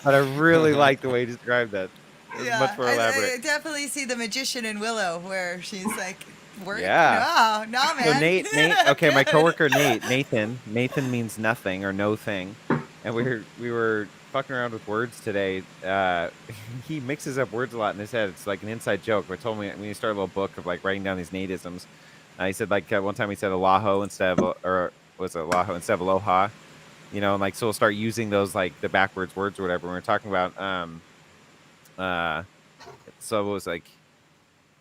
But I really like the way you described that. It was Yeah, much more I elaborate. definitely see the magician in Willow where she's like, work? Yeah. No, man. So Nate, okay, my Good. coworker Nathan means nothing or no thing, and we were fucking around with words today. He mixes up words a lot in his head. It's like an inside joke. I told me when he started a little book of like writing down these Nateisms. He said like one time he said Alaho instead of or was it Alaho instead of aloha, you know, and like so we'll start using those like the backwards words or whatever. When we're talking about so it was like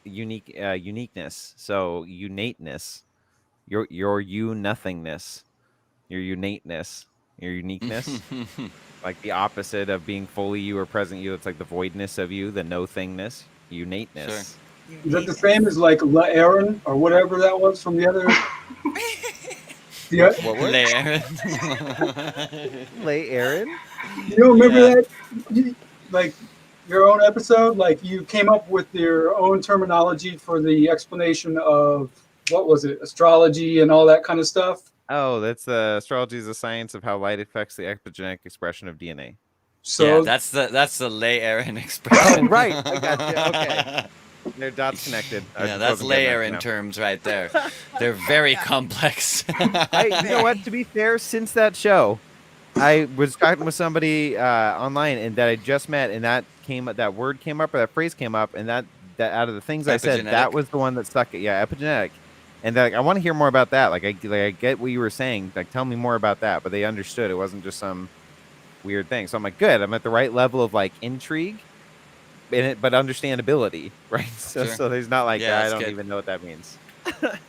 uniqueness, so unateness, your you nothingness, your unateness, your uniqueness, like the opposite of being fully you or present you. It's like the voidness of you, the no thingness, unateness. Is that the same as like La Aaron or whatever that was from the other? Yeah. What word? Layer. Lay Aaron? You don't remember Yeah. that? Like your own episode, like you came up with your own terminology for the explanation of what was it, astrology and all that kind of stuff. Oh, that's astrology is the science of how light affects the epigenetic expression of DNA. Yeah, So that's the lay Aaron expression. Oh, right. I got you. Okay. Their dots connected. I Yeah, just that's wasn't getting lay that, Aaron no. terms right there. They're very complex. You know what? To be fair, since that show, I was talking with somebody online and that I just met, and that word came up or that phrase came up, and that out of the things I said, Epigenetic? that was the one that stuck. Yeah, epigenetic, and like I want to hear more about that. Like I get what you were saying. Like tell me more about that. But they understood it wasn't just some weird thing. So I'm like, good. I'm at the right level of like intrigue, in it, but understandability, right? So Sure. so there's not like Yeah, I that's don't good. even know what that means.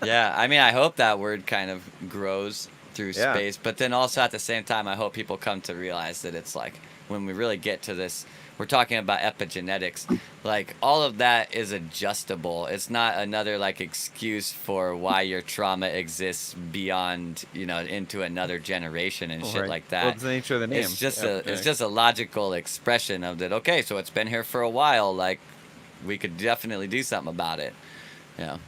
Yeah, I mean, I hope that word kind of grows through Yeah. space, but then also at the same time, I hope people come to realize that it's like when we really get to this, we're talking about epigenetics, like all of that is adjustable. It's not another like excuse for why your trauma exists beyond, you know, into another generation and shit Right. like Well, that. it's the nature of the name. It's just Epigenetic. it's just a logical expression of that. Okay, so it's been here for a while. Like we could definitely do something about it. You know.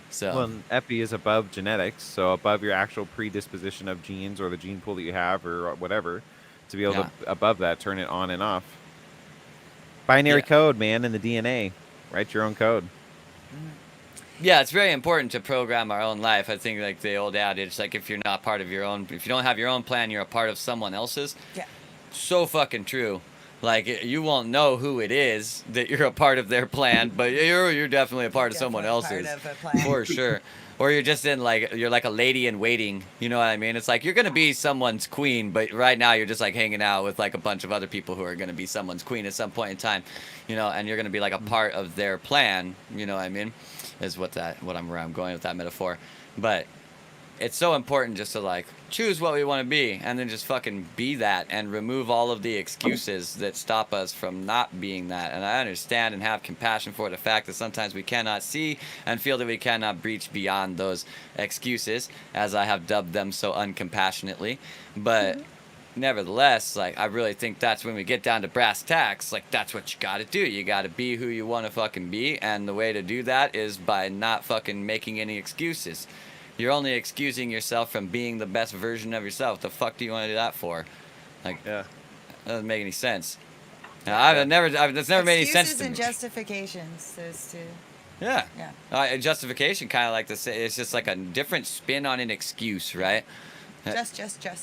So Well, and epi is above genetics, so above your actual predisposition of genes or the gene pool that you have or whatever, to be able Yeah. to above that turn it on and off. Binary Yeah. code, man, in the DNA. Write your own code. yeah, it's very important to program our own life. I think like the old adage, like if you're not part of your own, if you don't have your own plan, you're a part of someone else's. Yeah. So fucking true. Like you won't know who it is that you're a part of their plan, but you're definitely a part of someone Definitely else's part of a plan. for sure. Or you're just in like you're like a lady in waiting. You know what I mean? It's like you're gonna be someone's queen, but right now you're just like hanging out with like a bunch of other people who are gonna be someone's queen at some point in time. You know, and you're gonna be like a part of their plan. You know what I mean? Is where I'm going with that metaphor. But it's so important just to like choose what we want to be and then just fucking be that and remove all of the excuses that stop us from not being that. And I understand and have compassion for the fact that sometimes we cannot see and feel that we cannot reach beyond those excuses, as I have dubbed them so uncompassionately. But nevertheless, like I really think that's when we get down to brass tacks. Like that's what you got to do. You got to be who you want to fucking be, and the way to do that is by not fucking making any excuses. You're only excusing yourself from being the best version of yourself. The fuck do you want to do that for? Like, Yeah. that doesn't make any sense. That's never made any sense Excuses to and me. justifications. Those two. Yeah. Yeah. Justification, kind of like to say, it's just like a different spin on an excuse, right? Just. Yeah.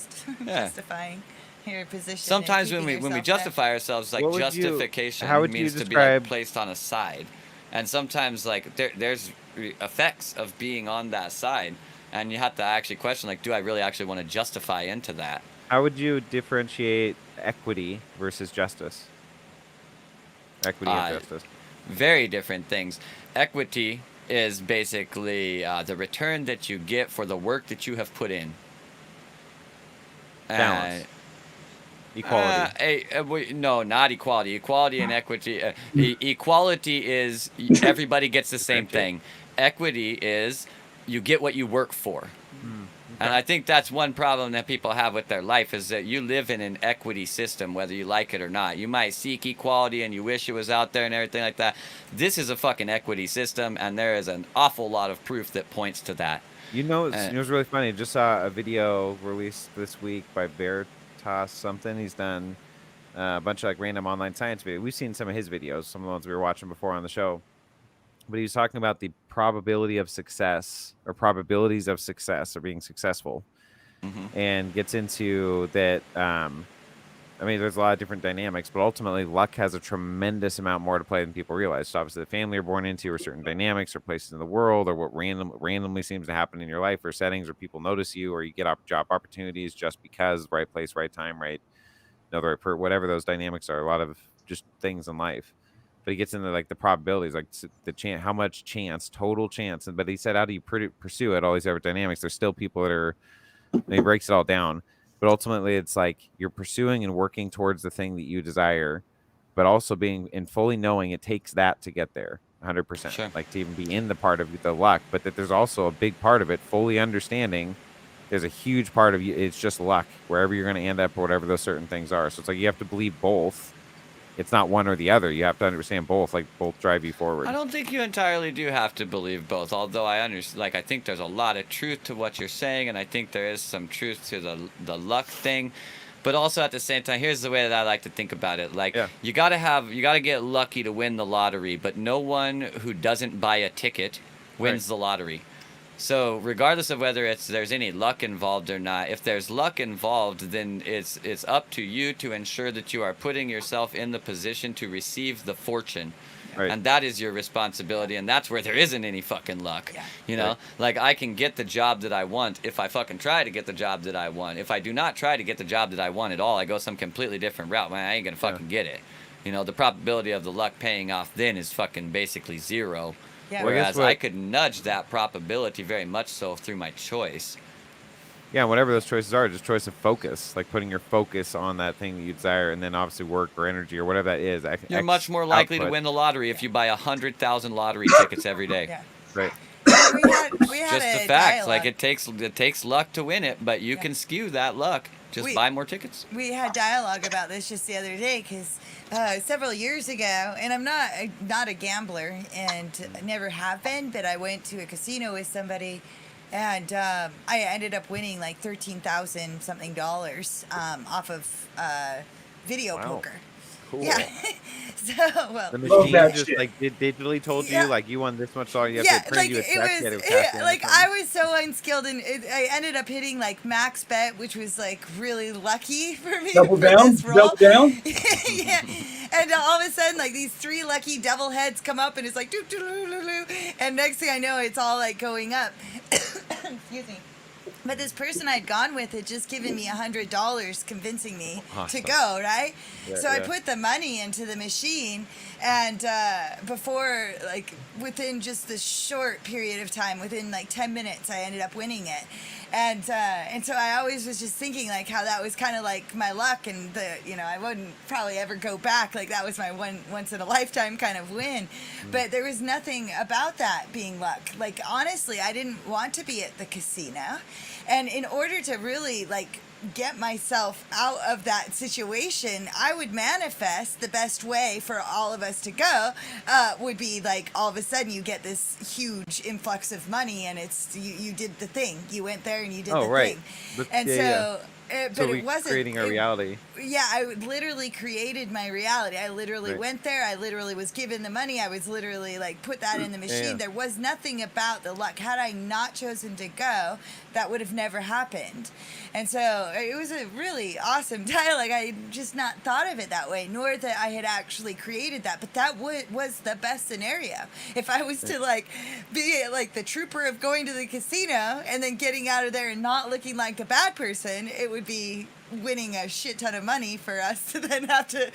Justifying your position. and Sometimes when keeping we yourself justify ourselves, like What would you- justification how would you means to be like describe- placed on a side, and sometimes like there's effects of being on that side, and you have to actually question like, do I really actually want to justify into that? How would you differentiate equity versus justice? Equity and justice. Very different things. Equity is basically the return that you get for the work that you have put in. Balance. Equality. No, not equality. Equality and equity. Equality is everybody gets the same thing. Equity is you get what you work for. And I think that's one problem that people have with their life is that you live in an equity system, whether you like it or not. You might seek equality and you wish it was out there and everything like that. This is a fucking equity system, and there is an awful lot of proof that points to that. You know, it was really funny. Just saw a video released this week by Veritas something. He's done a bunch of like random online science videos. We've seen some of his videos, some of the ones we were watching before on the show. But he was talking about the probability of success or probabilities of success or being successful, and gets into that. I mean, there's a lot of different dynamics, but ultimately, luck has a tremendous amount more to play than people realize. So obviously, the family you're born into, or certain dynamics, or places in the world, or what randomly seems to happen in your life, or settings, or people notice you, or you get job opportunities just because right place, right time, right, whatever those dynamics are. A lot of just things in life. But he gets into like the probabilities, like the chance, how much chance, total chance. But he said, how do you pursue it? All these other dynamics. There's still people that are. And he breaks it all down. But ultimately, it's like you're pursuing and working towards the thing that you desire, but also being and fully knowing it takes that to get there, 100%. Sure. Like to even be in the part of the luck, but that there's also a big part of it, fully understanding. There's a huge part of you. It's just luck, wherever you're going to end up, or whatever those certain things are. So it's like you have to believe both. It's not one or the other. You have to understand both. Like both drive you forward. I don't think you entirely do have to believe both. Although I understand, like I think there's a lot of truth to what you're saying, and I think there is some truth to the luck thing. But also at the same time, here's the way that I like to think about it. Like you gotta get lucky to win the lottery, but no one who doesn't buy a ticket wins the lottery. So regardless of whether there's any luck involved or not, if there's luck involved, then it's up to you to ensure that you are putting yourself in the position to receive the fortune. Right. And that is your responsibility, and that's where there isn't any fucking luck. Yeah. You know? Right. Like, I can get the job that I want if I fucking try to get the job that I want. If I do not try to get the job that I want at all, I go some completely different route, man, I ain't gonna fucking get it. You know, the probability of the luck paying off then is fucking basically zero. Yeah. Whereas I could nudge that probability very much so through my choice. Yeah, whatever those choices are, just choice of focus, like putting your focus on that thing that you desire, and then obviously work or energy or whatever that is. You're much more likely to win the lottery if you buy 100,000 lottery tickets every day. Yeah. Right. We had just the fact, like it takes luck to win it, but you can skew that luck. Just buy more tickets. We had dialogue about this just the other day because several years ago, and I'm not a gambler and never have been, but I went to a casino with somebody, and I ended up winning like $13,000 something off of video poker. Cool. Yeah. So, well, the machine just like digitally told you like you won this much dollar. You have to print you a check. Like I was so unskilled, and I ended up hitting like max bet, which was like really lucky for me. Double down. Yeah. And all of a sudden, like these 3 lucky devil heads come up, and it's like doo, doo, doo, doo, doo, and next thing I know, it's all like going up. Excuse me. But this person I'd gone with had just given me $100, convincing me to go, right? Yeah, so I put the money into the machine, and within just this short period of time, within like 10 minutes, I ended up winning it. And so I always was just thinking like how that was kind of like my luck, and I wouldn't probably ever go back. Like that was my once in a lifetime kind of win. But there was nothing about that being luck. Like honestly, I didn't want to be at the casino. And in order to really like get myself out of that situation, I would manifest the best way for all of us to go would be like all of a sudden you get this huge influx of money and it's you did the thing. You went there and you did Oh, the right. thing. But, And yeah, so So but we it wasn't creating our reality. Yeah, I literally created my reality. I literally Right. went there. I literally was given the money. I was literally like put that in the machine. yeah. There was nothing about the luck. Had I not chosen to go, that would have never happened. And so it was a really awesome dialogue. I had just not thought of it that way, nor that I had actually created that. But that was the best scenario. If I was to like be like the trooper of going to the casino and then getting out of there and not looking like a bad person, it would be winning a shit ton of money for us to then have to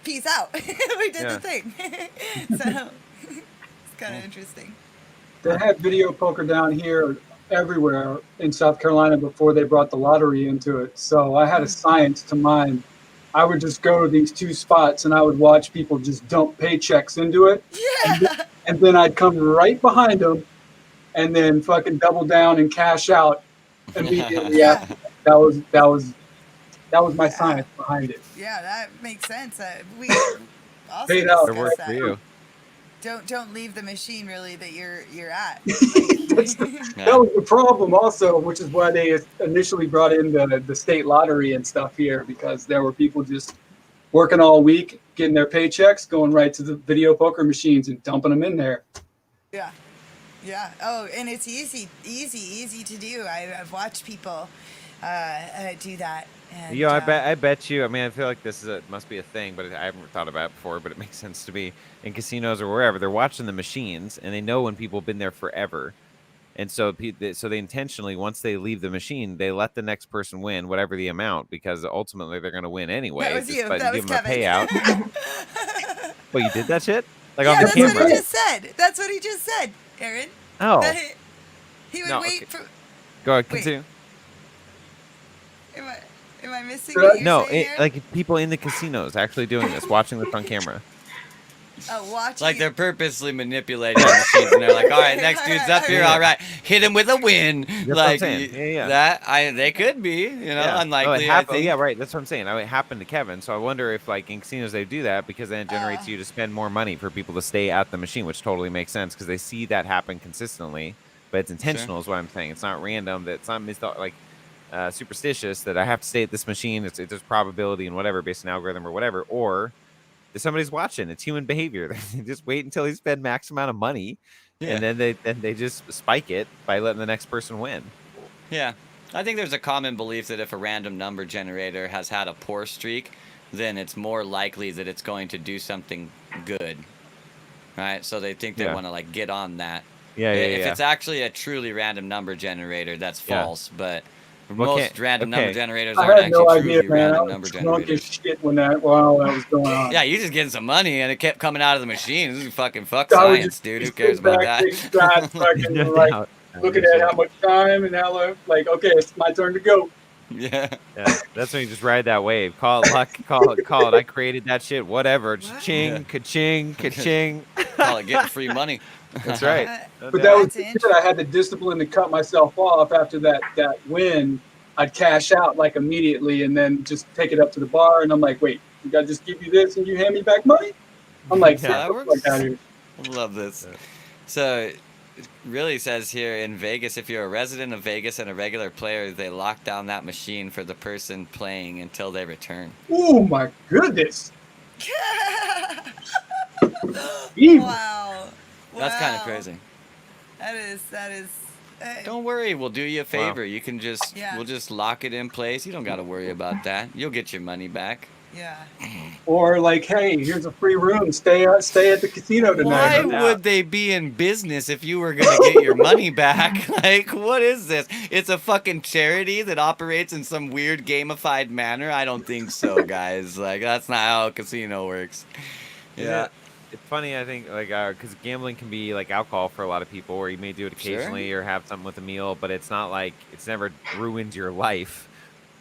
peace out. We did the thing. So it's kind of interesting. They had video poker down here everywhere in South Carolina before they brought the lottery into it. So I had a science to mine. I would just go to these two spots and I would watch people just dump paychecks into it. Yeah. And then I'd come right behind them and then fucking double down and cash out immediately after. That was my science behind it. Yeah, that makes sense. We also Paid out. It discussed worked that. for you. Don't leave the machine really that you're at. That was the problem also, which is why they initially brought in the state lottery and stuff here, because there were people just working all week, getting their paychecks, going right to the video poker machines and dumping them in there. Yeah. Yeah. Oh, and it's easy to do. I've watched people do that. And, I bet you. I mean, I feel like must be a thing, but I haven't thought about it before. But it makes sense to me in casinos or wherever they're watching the machines, and they know when people have been there forever, and so they intentionally, once they leave the machine, they let the next person win whatever the amount, because ultimately they're going to win anyway. That was you. But That give was them Kevin. a payout. Well, you did that shit? Like Yeah, on the that's camera? what he just said. That's what he just said, Aaron. Oh. That he would No, wait okay. for. Go ahead, Wait. continue. Am I missing what you're No, saying, Aaron? like people in the casinos actually doing this, watching this on camera. Oh, watching. Like they're purposely manipulating the machines, and they're like, "All right, next dude's up here. All right, hit him with a win." what I'm Like saying. Yeah. they could be, Yeah. unlikely. Oh, I think. yeah, right. That's what I'm saying. It happened to Kevin, so I wonder if, like, in casinos they do that because then it generates you to spend more money for people to stay at the machine, which totally makes sense because they see that happen consistently. But it's intentional, is what I'm saying. It's not random. It's not superstitious that I have to stay at this machine. There's probability and whatever based on algorithm or whatever, or if somebody's watching, it's human behavior. They just wait until they spend max amount of money, and then they just spike it by letting the next person win. Yeah. I think there's a common belief that if a random number generator has had a poor streak, then it's more likely that it's going to do something good. Right? So they think they want to like get on that. If it's actually a truly random number generator, that's false, but most random number generators aren't actually truly random number generators. Shit while that was going on. Yeah, you just getting some money and it kept coming out of the machine. This is fuck science, dude. Who cares about that? Looking at how much time and how like, okay, it's my turn to go. Yeah. That's when you just ride that wave. Call it luck. Call it. I created that shit. Whatever. Ching, ka-ching, ka-ching. Call it getting free money. That's right. But that was it. I had the discipline to cut myself off after that win. I'd cash out like immediately and then just take it up to the bar. And I'm like, wait, you got to just give you this and you hand me back money? I'm like, that works. Like out here. I love this. So it really says here in Vegas, if you're a resident of Vegas and a regular player, they lock down that machine for the person playing until they return. Oh my goodness. Wow. That's kind of crazy. That is. Don't worry, we'll do you a favor. You can we'll just lock it in place. You don't got to worry about that. You'll get your money back. Yeah. Or like, hey, here's a free room. Stay at the casino tonight. Why would they be in business if you were going to get your money back? Like, what is this? It's a fucking charity that operates in some weird gamified manner? I don't think so, guys. Like, that's not how a casino works. Yeah. It's funny, I think, like, because gambling can be like alcohol for a lot of people, or you may do it occasionally or have something with a meal, but it's not like it's never ruined your life.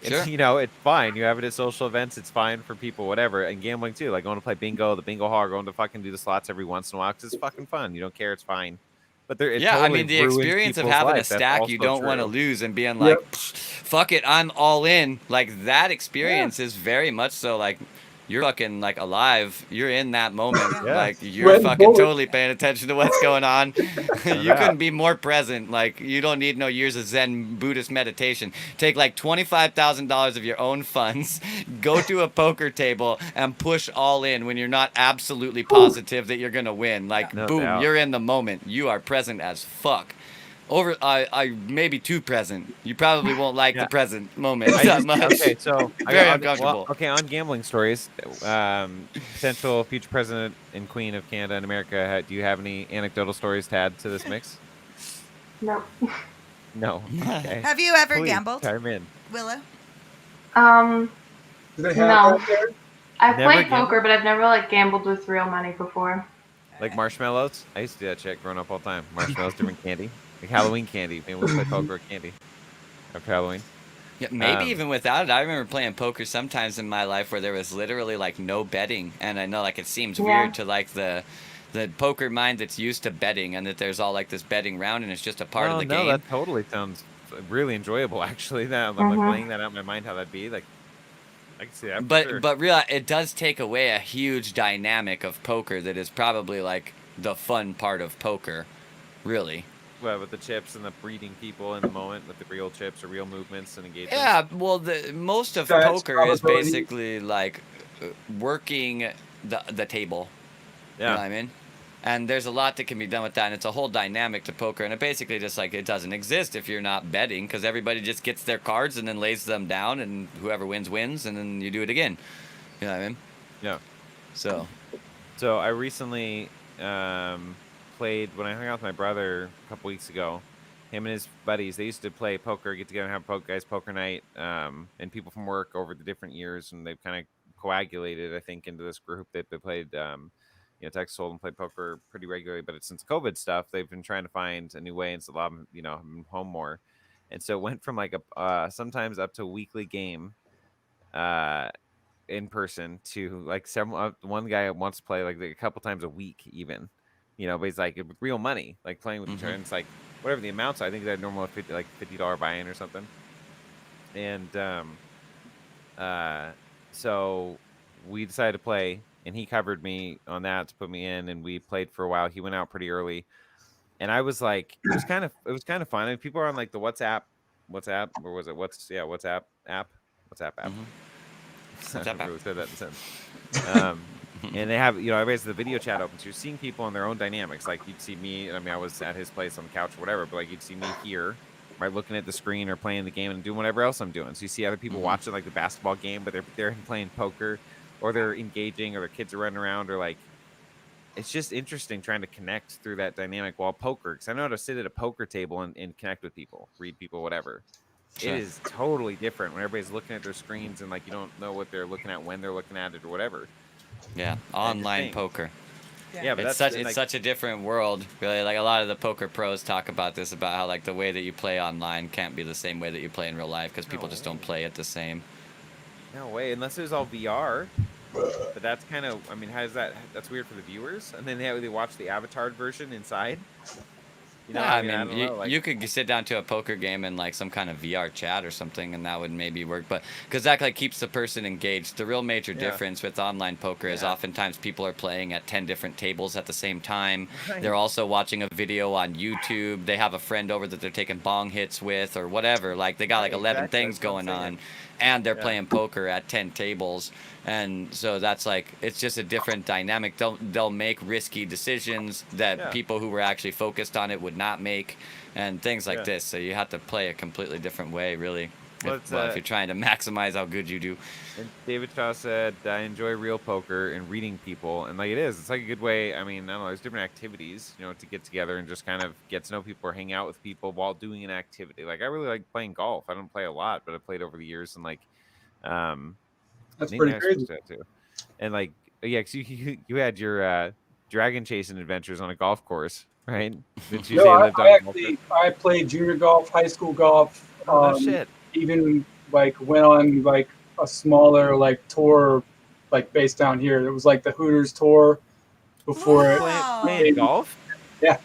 It's, it's fine. You have it at social events. It's fine for people, whatever. And gambling too, like going to play bingo, the bingo hall, going to fucking do the slots every once in a while because it's fucking fun. You don't care. It's fine. But it Yeah, I totally mean the ruins experience of people's having a life. That's stack you also don't want to true. lose and being like, Yep. fuck it, I'm all in. Like that experience is very much so like you're fucking like alive. You're in that moment. Yeah. Like you're Sweating fucking bullets. totally paying attention to what's going on. No You doubt. couldn't be more present. Like you don't need no years of Zen Buddhist meditation. Take like $25,000 of your own funds, go to a poker table and push all in when you're not absolutely positive that you're gonna win. Like No boom, doubt. you're in the moment. You are present as fuck. I maybe too present. You probably won't like Yeah. the present moment I that just, much. okay, so Very Well, uncomfortable. okay, on gambling stories, potential future president and queen of Canada and America. Do you have any anecdotal stories to add to this mix? Nope. No. Okay. Have you ever Please, gambled, chime in. Willow? Um, Do they have No. that there? I've Never played gambled? poker, but I've never like gambled with real money before. Like marshmallows? I used to do that shit growing up all the time. Marshmallows, different candy. Like Halloween candy. Maybe we'll play poker with candy after Halloween. Yeah, maybe Um, even without it. I remember playing poker sometimes in my life where there was literally like no betting, and I know like it seems Yeah. weird to like the poker mind that's used to betting, and that there's all like this betting round, and it's just a part of the game. That totally sounds really enjoyable, actually. That I'm like Mhm. playing that out in my mind, how that'd be. Like, I can see that for But sure. real, it does take away a huge dynamic of poker that is probably like the fun part of poker, really. Well, with the chips and the breeding people in the moment with the real chips or real movements and engagements. Yeah, well, the most of That's poker is probability. basically like working the table. You know what Yeah. I mean? And there's a lot that can be done with that, and it's a whole dynamic to poker, and it basically just like it doesn't exist if you're not betting, because everybody just gets their cards and then lays them down, and whoever wins wins, and then you do it again. You know what I mean? Yeah. So So I recently played when I hung out with my brother a couple weeks ago. Him and his buddies, they used to play poker, get together and have guys poker night, and people from work over the different years, and they've kind of coagulated, I think, into this group that they played. Texas Hold'em played poker pretty regularly, but it's since COVID stuff, they've been trying to find a new way, and it's a lot of them, have been home more, and so it went from like a sometimes up to a weekly game. In person to like several one guy wants to play like a couple times a week even, but he's like with real money, like playing with each other, and it's like whatever the amounts are, I think they're normal $50 buy-in or something. And so we decided to play, and he covered me on that to put me in, and we played for a while. He went out pretty early, and I was like, it was kind of fun. And people are on like the WhatsApp, or was it WhatsApp app? I WhatsApp app. really said that in a sentence. And they have, everybody's the video chat open, so you're seeing people in their own dynamics. Like you'd see me, I mean, I was at his place on the couch or whatever, but like you'd see me here, right, looking at the screen or playing the game and doing whatever else I'm doing. So you see other people watching like the basketball game, but they're playing poker, or they're engaging, or their kids are running around, or like, it's just interesting trying to connect through that dynamic while poker. Because I know how to sit at a poker table and connect with people, read people, whatever. Sure. It is totally different when everybody's looking at their screens and like you don't know what they're looking at when they're looking at it or whatever. Yeah, online poker. Yeah, but it's such a different world, really. Like a lot of the poker pros talk about this, about how like the way that you play online can't be the same way that you play in real life, because people just don't play it the same. No way, unless it was all VR. But that's kind of, I mean, how is that? That's weird for the viewers. And then they watch the avatar version inside. Yeah, I don't know, you could sit down to a poker game in like some kind of VR chat or something, and that would maybe work. But because that like keeps the person engaged. The real major difference with online poker is oftentimes people are playing at 10 different tables at the same time. Right. They're also watching a video on YouTube. They have a friend over that they're taking bong hits with or whatever. Like they got like 11 things going on, and they're playing poker at 10 tables. And so that's like, it's just a different dynamic. They'll make risky decisions that people who were actually focused on it would not make, and things like this. So you have to play a completely different way, really. If you're trying to maximize how good you do. And David Shaw said, I enjoy real poker and reading people. And like it's like a good way. I mean, I don't know, there's different activities, to get together and just kind of get to know people or hang out with people while doing an activity. Like I really like playing golf. I don't play a lot, but I played over the years, and like, that's pretty crazy. Too. And like, yeah, cause you had your dragon chasing adventures on a golf course, right? Did you I played junior golf, high school golf. Oh shit! Even like went on like a smaller like tour, like based down here. It was like the Hooters tour before playing golf. Yeah.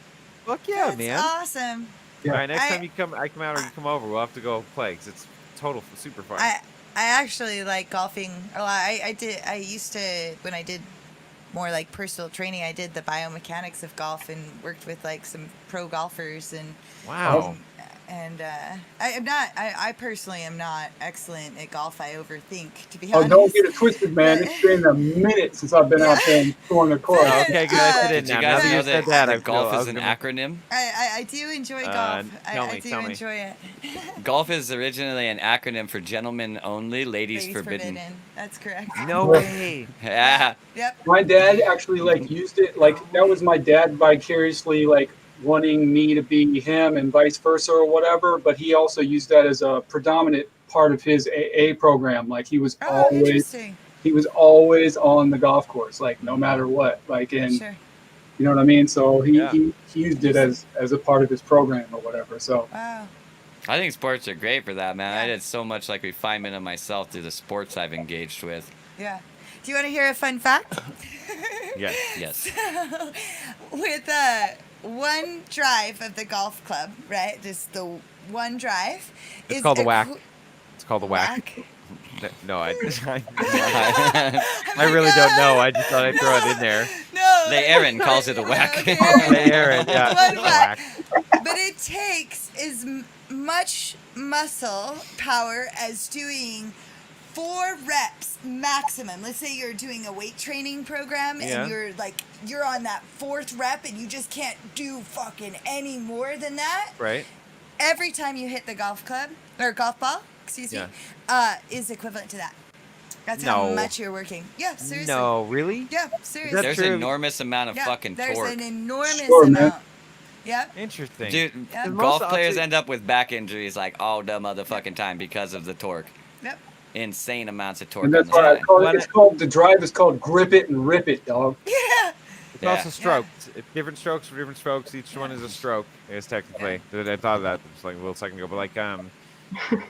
Fuck yeah, That's man. awesome. Yeah. All right, next I- time I come out or you come over, we'll have to go play because it's total super fun. I actually like golfing a lot. I used to, when I did more like personal training, I did the biomechanics of golf and worked with like some pro golfers and Wow. and I personally am not excellent at golf. I overthink, to be Oh, honest. don't get it twisted, man. It's been a minute since I've been out there and scoring a course. But, Okay, good. I fit in Did you now. guys Now that know you said that, I that golf feel- I is was an gonna- acronym? I do enjoy golf. tell I me, do tell me. enjoy it. Golf is originally an acronym for gentlemen only, ladies, Ladies forbidden. That's correct. No way. Yeah. Yep. My dad actually like used it, like that was my dad vicariously like wanting me to be him and vice versa or whatever, but he also used that as a predominant part of his AA program. Like he was Oh, interesting. always on the golf course, like no matter what, like, and Sure. you know what I mean? So he, Yeah. he used it as a part of his program or whatever. So Wow. I think sports are great for that, man. I Yeah. did so much like refinement of myself through the sports I've engaged with. Yeah. Do you want to hear a fun fact? Yes. Yes. With one drive of the golf club, right? Just the one drive. It's called the whack. equi- It's called the whack. No, I Oh my really don't God. know. I just thought I'd throw it in there. No. The Aaron calls it a whack. The Aaron. Hey, Aaron, yeah. One the whack. whack. But it takes as much muscle power as doing 4 reps maximum. Let's say you're doing a weight training program Yeah. and you're on that 4th rep and you just can't do fucking any more than that. Right? Every time you hit the golf club or golf ball, excuse me, is equivalent to that. That's how No. much you're working. Yeah, seriously. No, really? Yeah, seriously. There's true? an enormous amount of Yeah, fucking there's torque. an enormous Sure, man. amount. Yep. Interesting. Dude, Yeah. golf Most- players end up with back injuries like all the motherfucking time because of the torque. Yep. Insane amounts of torque. and on that's the why I spine. call Why it. It's called the drive is called grip it and rip it, dog. Yeah. It's Yeah. also strokes. It's different strokes for different strokes. Each one is a stroke. I guess technically. I thought of that just like a little second ago. But like,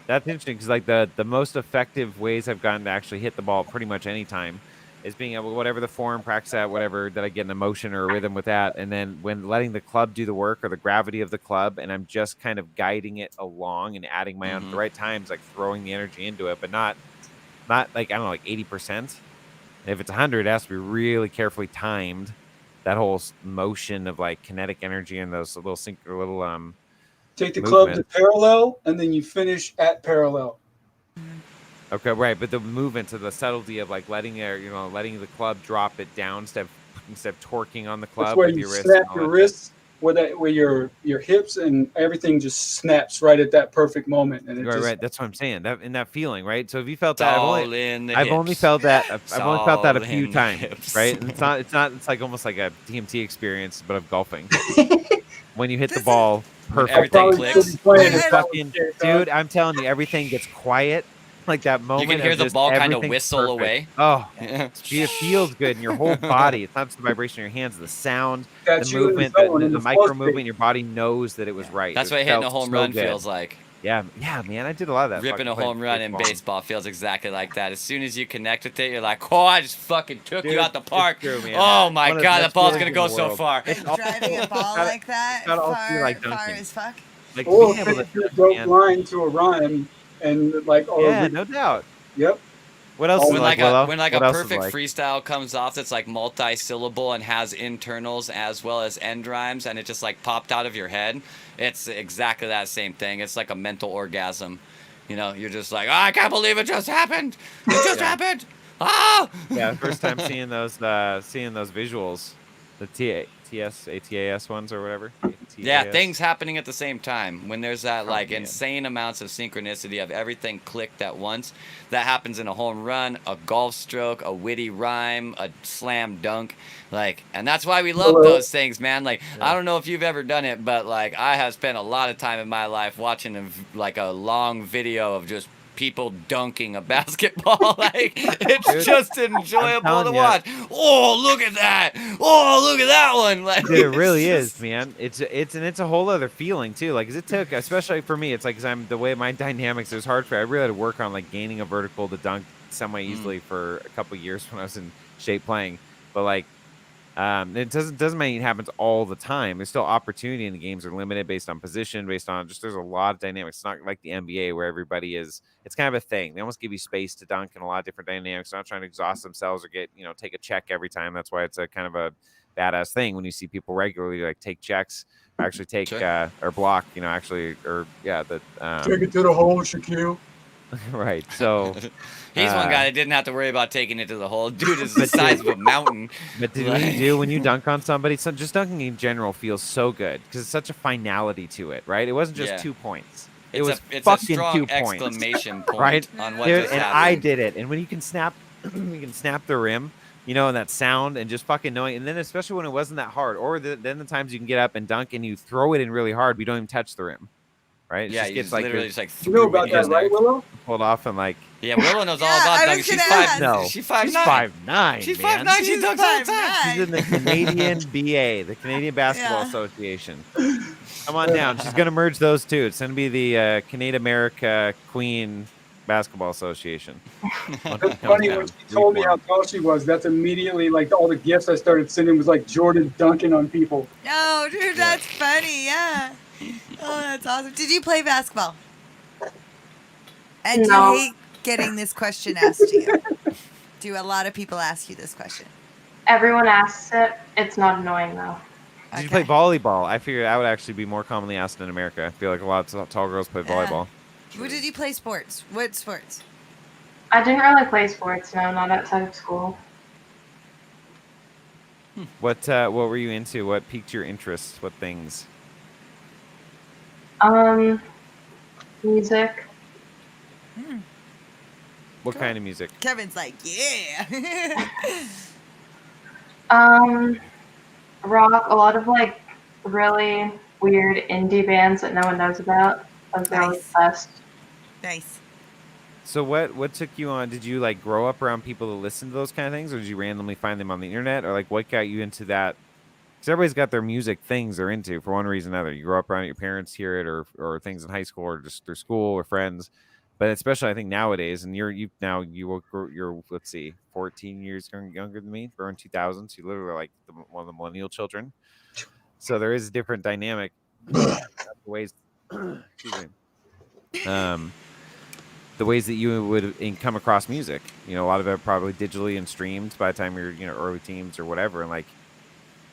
that's interesting because like the most effective ways I've gotten to actually hit the ball pretty much any time is being able, whatever the form, practice at, whatever, that I get an emotion or a rhythm with that. And then when letting the club do the work or the gravity of the club, and I'm just kind of guiding it along and adding my own at the right times, like throwing the energy into it, but not like, I don't know, like 80%. If it's 100, it has to be really carefully timed. That whole motion of like kinetic energy and those little Take the club to Movement. parallel, and then you finish at parallel. okay, right, but the movement to the subtlety of like letting the club drop it down instead of torquing on the club That's where with you your wrist. snap and all your that. wrists, where your hips and everything just snaps right at that perfect moment, and it Right, just right. That's what I'm saying. That feeling, right? So have you felt It's that? all in the I've only hips. felt that. I've It's only felt that a all few in times, hips. right? And it's like almost like a DMT experience, but of golfing. When you hit the This is- ball perfect, everything probably clicks. should be playing Wait, this I- fucking shit, dog. dude, I'm telling you, everything gets quiet. Like that moment. You can hear of the just ball kind of everything's whistle perfect. away. Oh, Yeah. it feels good in your whole body. It's not just the vibration in your hands, the sound, Got the you in the movement, zone the in the micro flow movement. state. Your body knows that it was right. That's It what hitting a felt home so run good. feels like. Yeah, man, I did a lot of that. Ripping a fucking home run in baseball. baseball feels exactly like that. As soon as you connect with it, you're like, oh, I just fucking took Dude, you out the it's park. true, man. Oh my One of the god, that best ball's feelings gonna in go the so world. far. It's Driving a ball gotta- like that gotta also feel like far dunking. as fuck. Like Or being able finish to your dunk, dope man. line to a rhyme, and like, Yeah, no doubt. yep. What else? Oh, is When like, like Willow? a when like What a else is perfect like? freestyle comes off that's like multi-syllable and has internals as well as end rhymes and it just like popped out of your head, it's exactly that same thing. It's like a mental orgasm. You know, you're just like, oh, I can't believe it just happened. It just Yeah. happened. Ah! Yeah, first time seeing those visuals, the ATAS ones or whatever. Yeah, TAS. things happening at the same time. When there's that Oh, like man. insane amounts of synchronicity of everything clicked at once, that happens in a home run, a golf stroke, a witty rhyme, a slam dunk, like, and that's why we love those things, man. Like, I don't know if you've ever done it, but like, I have spent a lot of time in my life watching like a long video of just people dunking a basketball. Like, it's Dude, just enjoyable telling to ya. watch. Oh, look at that! Oh, look at that one! Like, Dude, it really it's is, man. It's a whole other feeling too. Like, 'cause it took, especially for me, it's like, 'cause I'm the way my dynamics. It was hard for. I really had to work on like gaining a vertical to dunk semi easily for a couple years when I was in shape playing. But like, It doesn't mean it happens all the time. There's still opportunity, and the games are limited based on position, based on just there's a lot of dynamics. It's not like the NBA where everybody is. It's kind of a thing. They almost give you space to dunk and a lot of different dynamics. They're not trying to exhaust themselves or get take a check every time. That's why it's a kind of a badass thing when you see people regularly like take checks or actually take Sure. or block. Actually or yeah the Take it to the hole, Shaquille. right. So He's one guy that didn't have to worry about taking it to the hole. Dude is the size of a mountain. But when you do, when you dunk on somebody, just dunking in general feels so good because it's such a finality to it, right? It wasn't just 2 points. It was it's fucking a strong 2 points, exclamation point right? on what Dude, just and happened. I did it. And when you can snap, the rim, and that sound, and just fucking knowing, and then especially when it wasn't that hard, or then the times you can get up and dunk and you throw it in really hard, but you don't even touch the rim, right? It Yeah, just you gets just like literally just like You know threw about it that, in right, there. Willow? pulled off and like. Yeah, Willow knows all Yeah, about I dunking. was She's gonna 5'9". ask. No, She's 5'9". She's 5'9". She's man. 5'9". She She's dunks all the time. 5'9". She's in the Canadian BA, the Canadian Basketball Yeah. Association. Come on down. She's going to merge those two. It's going to be the Canadian America Queen Basketball Association. It's funny when she told me how tall she was. That's immediately like all the gifts I started sending was like Jordan dunking on people. Oh, dude, that's funny. Yeah. Oh, that's awesome. Did you play basketball? And do No. you hate getting this question asked to you? Do a lot of people ask you this question? Everyone asks it. It's not annoying though. Did you play volleyball? I figured that would actually be more commonly asked in America. I feel like a lot of tall girls play volleyball. What did you play sports? What sports? I didn't really play sports, no, not outside of school. What were you into? What piqued your interest? What things? Music. What kind of music? Kevin's like, yeah. Rock, a lot of like really weird indie bands that no one knows about. Those are always Nice. the best. Nice. So what took you on? Did you like grow up around people that listen to those kind of things, or did you randomly find them on the internet, or like what got you into that? Because everybody's got their music things they're into for one reason or another. You grow up around it, your parents hear it, or things in high school, or just through school or friends. But especially I think nowadays, and you're let's see, 14 years younger than me. We're in 2000s. You literally are like one of the millennial children. So there is a different dynamic. Ways, excuse me. The ways that you would come across music, a lot of it probably digitally and streamed by the time you're early teens or whatever, and like,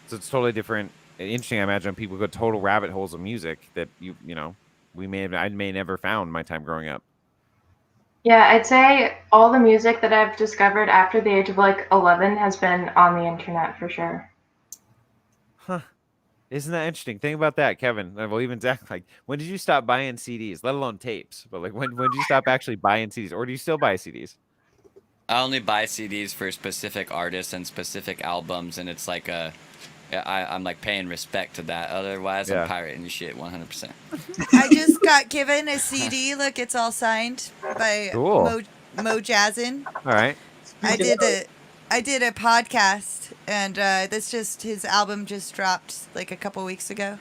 so it's totally different. Interesting. I imagine people go total rabbit holes of music that I may never found my time growing up. Yeah, I'd say all the music that I've discovered after the age of like 11 has been on the internet for sure. Huh. Isn't that interesting? Think about that, Kevin. Well, even Zach, like, when did you stop buying CDs, let alone tapes? But like, when did you stop actually buying CDs, or do you still buy CDs? I only buy CDs for specific artists and specific albums, and it's like I'm like paying respect to that. Otherwise, Yeah. I'm pirating shit 100%. I just got given a CD. Look, it's all signed by Cool. Mo Jazzin. All right. I did a podcast, and his album just dropped like a couple weeks ago.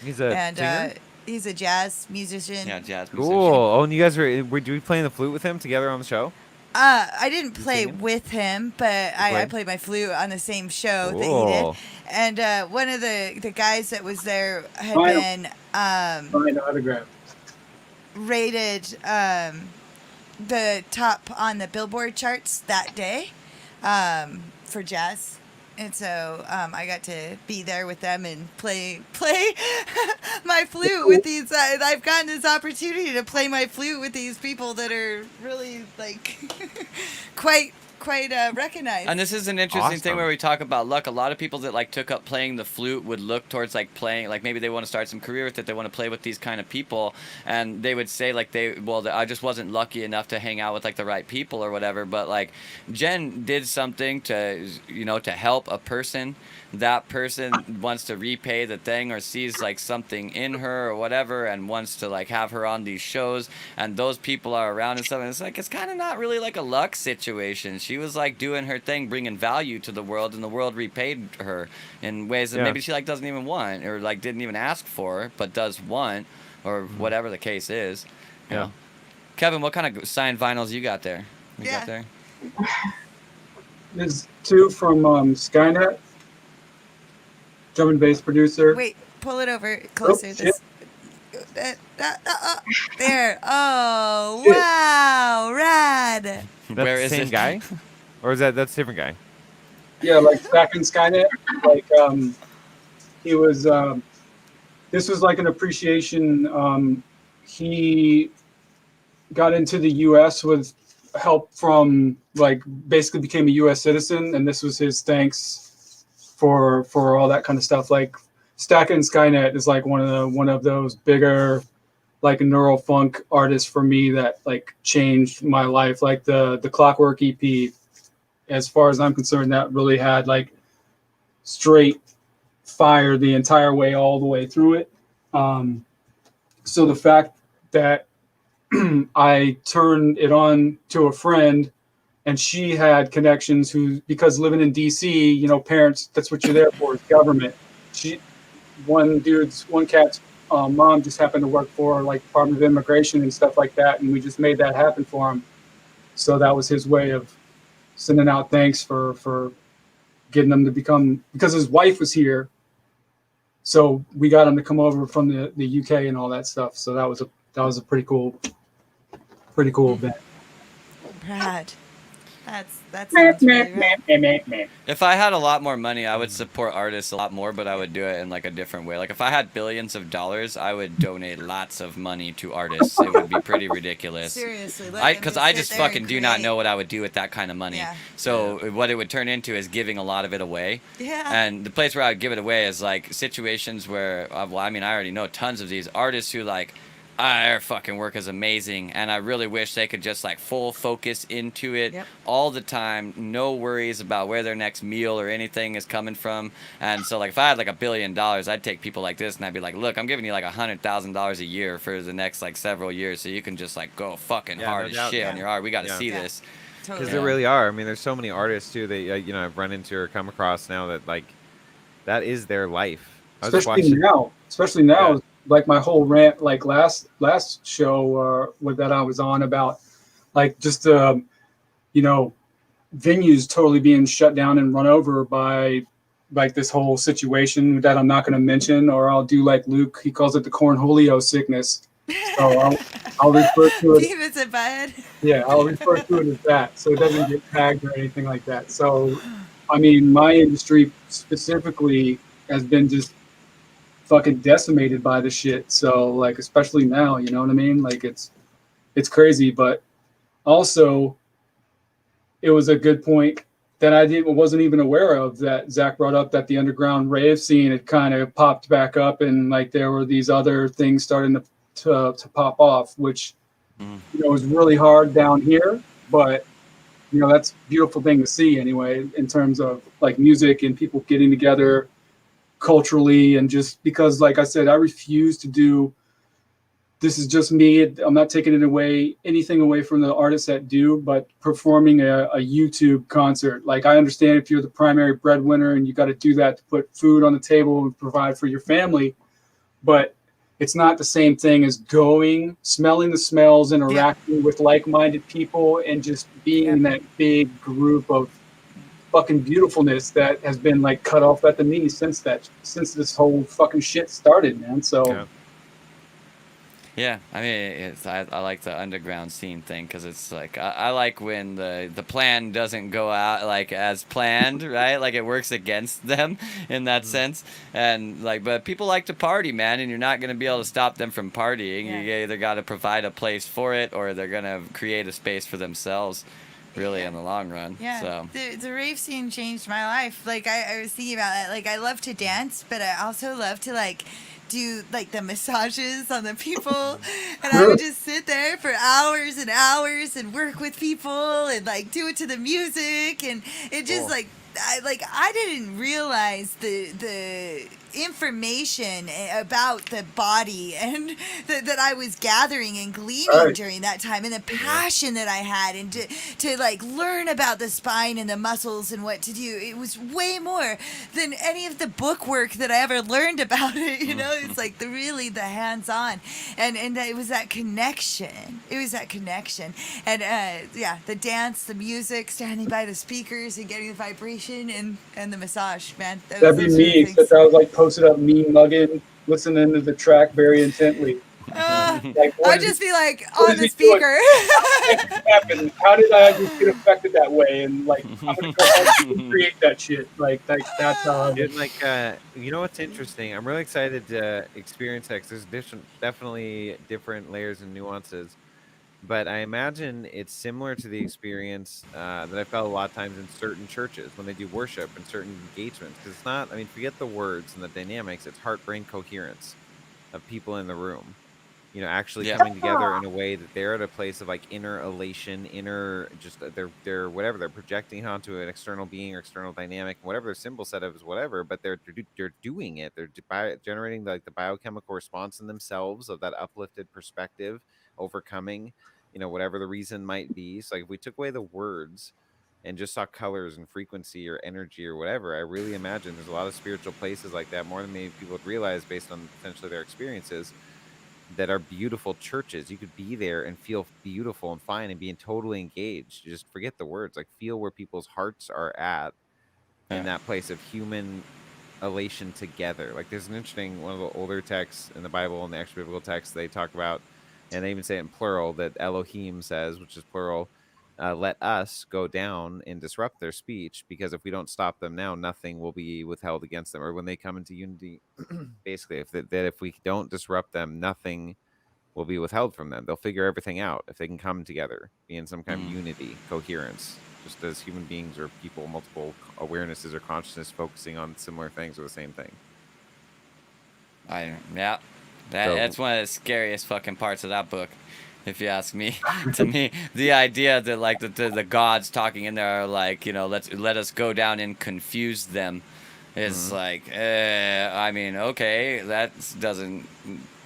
He's a singer? He's a jazz musician. Yeah, jazz Cool. musician. Oh, and you guys were you playing the flute with him together on the show? I didn't play singing? with him, but I played? played my flute on the same show that he Cool. did. And one of the guys that was there had Vinyl. been Signed autograph. rated the top on the Billboard charts that day for jazz. And so I got to be there with them and play my flute with these. I've gotten this opportunity to play my flute with these people that are really like quite recognized. And this is an interesting thing Awesome. where we talk about luck. A lot of people that like took up playing the flute would look towards like playing, like maybe they want to start some career with it. They want to play with these kind of people, and they would say like I just wasn't lucky enough to hang out with like the right people or whatever. But like Jen did something to to help a person. That person wants to repay the thing or sees like something in her or whatever and wants to like have her on these shows, and those people are around and stuff, and it's kind of not really like a luck situation. She was like doing her thing, bringing value to the world, and the world repaid her in ways that maybe she like doesn't even want or like didn't even ask for but does want, or whatever the case is. You know? Kevin, what kind of signed vinyls you got there? Yeah. Got there? There's two from Skynet. drum and bass producer. Wait, pull it over Oh, closer. shit. There. Oh, Shit. wow, rad. That's Where the is same it? guy, or is that's a different guy? Yeah, like back in Skynet, like he was. This was like an appreciation. He got into the U.S. with help from like basically became a U.S. citizen, and this was his thanks for all that kind of stuff. Like Stack and Skynet is like one of those bigger like neurofunk artists for me that like changed my life. Like the Clockwork EP, as far as I'm concerned, that really had like straight fire the entire way, all the way through it. So the fact that I turned it on to a friend and she had connections who, because living in DC, you know, parents, that's what you're there for, is government. One cat's mom just happened to work for like Department of Immigration and stuff like that. And we just made that happen for him. So that was his way of sending out thanks for getting him to become, because his wife was here. So we got him to come over from the UK and all that stuff. So that was a pretty cool event. Rad. That sounds really rad. If I had a lot more money, I would support artists a lot more, but I would do it in like a different way. Like if I had billions of dollars, I would donate lots of money to artists. It would be pretty ridiculous. Seriously, Because I just fucking do not know what I would do with that kind of money. Yeah. So what it would turn into is giving a lot of it away. Yeah. And the place where I would give it away is like situations where, well, I mean, I already know tons of these artists who like, their fucking work is amazing, and I really wish they could just like full focus into it all the time, no worries about where their next meal or anything is coming from. And so like if I had like $1 billion, I'd take people like this and I'd be like, look, I'm giving you like $100,000 a year for the next like several years, so you can just like go fucking hard as shit on your art. We got to see this. Totally. Because there really are. I mean, there's so many artists too that you know I've run into or come across now that like that is their life. Especially now, like my whole rant, like last show that I was on about, like just you know, venues totally being shut down and run over by like this whole situation that I'm not going to mention, or I'll do like Luke, he calls it the cornholio sickness. So I'll refer to it. David's a bud. Yeah, I'll refer to it as that, so it doesn't get tagged or anything like that. So, I mean, my industry specifically has been just fucking decimated by the shit. So, like, especially now, you know what I mean? Like, it's crazy. But also, it was a good point that I wasn't even aware of, that Zach brought up, that the underground rave scene had kind of popped back up, and like there were these other things starting to pop off, which you know is really hard down here, but you know that's a beautiful thing to see anyway, in terms of like music and people getting together culturally. And just because, like I said, I refuse to do, this is just me, I'm not taking anything away from the artists that do, but performing a YouTube concert, like I understand if you're the primary breadwinner and you got to do that to put food on the table and provide for your family, but it's not the same thing as going, smelling the smells, interacting with like-minded people, and just being in that big group of fucking beautifulness that has been like cut off at the knees since this whole fucking shit started, man. So Yeah, I mean, I like the underground scene thing, because it's like I like when the plan doesn't go out like as planned, right? Like it works against them in that sense. And like, but people like to party, man, and you're not gonna be able to stop them from partying. You either got to provide a place for it, or they're gonna create a space for themselves, really, in the long run. Yeah, So the rave scene changed my life. Like I was thinking about that. Like I love to dance, but I also love to like do like the massages on the people, and I would just sit there for hours and hours and work with people and like do it to the music, and it just I didn't realize the information about the body and that I was gathering and gleaning during that time, and the passion that I had, and to like learn about the spine and the muscles and what to do. It was way more than any of the book work that I ever learned about it. You know, it's like the hands-on, and it was that connection. And the dance, the music, standing by the speakers and getting the vibration meditation and the massage, man. That'd be Those are the me, things. except I was like posted up, mean mugging, listening to the track very intently. Like, what I'd is just he, be like what on is the he doing? speaker. What happened? How did I just get affected that way? And like, I'm gonna go home and create that shit. Like that's how I Dude, was. like, you know what's interesting? I'm really excited to experience that 'cause there's definitely different layers and nuances. But I imagine it's similar to the experience that I felt a lot of times in certain churches when they do worship and certain engagements. Because it's not, I mean, forget the words and the dynamics, it's heart brain coherence of people in the room. Actually Yeah. coming together in a way that they're at a place of like inner elation, inner just they're whatever they're projecting onto an external being or external dynamic, whatever their symbol set of is, whatever. But they're doing it. They're generating like the biochemical response in themselves of that uplifted perspective, overcoming, whatever the reason might be. So like if we took away the words and just saw colors and frequency or energy or whatever, I really imagine there's a lot of spiritual places like that, more than maybe people would realize based on potentially their experiences, that are beautiful churches. You could be there and feel beautiful and fine and being totally engaged. You just forget the words, like feel where people's hearts are at in Yeah. that place of human elation together. Like there's an interesting one of the older texts in the Bible and the extra biblical texts they talk about, and they even say it in plural that Elohim says, which is plural, let us go down and disrupt their speech, because if we don't stop them now, nothing will be withheld against them. Or when they come into unity, basically, if we don't disrupt them, nothing will be withheld from them. They'll figure everything out if they can come together, be in some kind of unity, coherence, just as human beings or people, multiple awarenesses or consciousness focusing on similar things or the same thing. Yeah. That's one of the scariest fucking parts of that book, if you ask me. To me, the idea that like the gods talking in there are like, let us go down and confuse them. It's like, I mean, okay, that doesn't.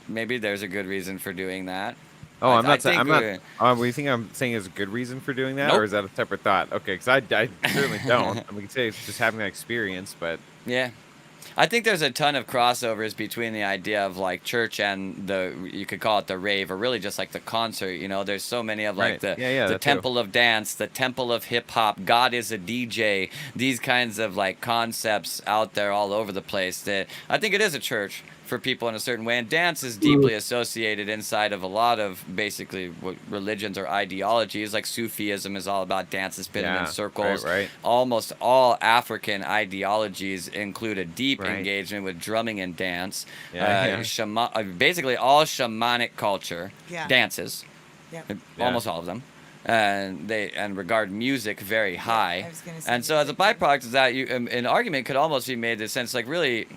Maybe there's a good reason for doing that. Oh, I'm not. think I'm not. What do you think I'm saying is a good reason for doing that, Nope. or is that a separate thought? Okay, because I certainly don't. I mean, we could say it's just having that experience, but Yeah. I think there's a ton of crossovers between the idea of like church and you could call it the rave, or really just like the concert. There's so many of like right, yeah, the that too. temple of dance, the temple of hip hop, God is a DJ, these kinds of like concepts out there all over the place that I think it is a church for people in a certain way. And dance is deeply associated inside of a lot of basically what religions or ideologies. Like Sufism is all about dance and spinning in circles. Right. Almost all African ideologies include a deep Right. engagement with drumming and dance. Yeah. Basically all shamanic culture dances. Yeah. Almost all of them. And regard music very high. I was gonna say And so as a byproduct of that, an argument could almost be made in the sense like really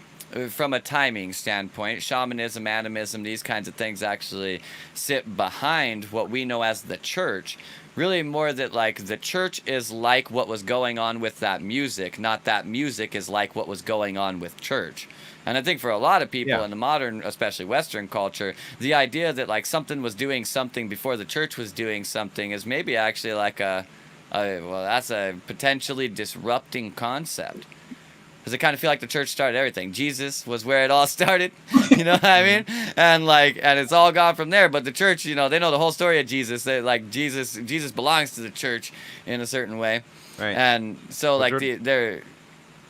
from a timing standpoint, shamanism, animism, these kinds of things actually sit behind what we know as the church. Really more that like the church is like what was going on with that music, not that music is like what was going on with church. And I think for a lot of people in the modern, especially Western culture, the idea that like something was doing something before the church was doing something is maybe actually like well, that's a potentially disrupting concept. Because I kind of feel like the church started everything. Jesus was where it all started, you know what I mean? And it's all gone from there. But the church, they know the whole story of Jesus. They like Jesus belongs to the church in a certain way. Right. And so Well, they're,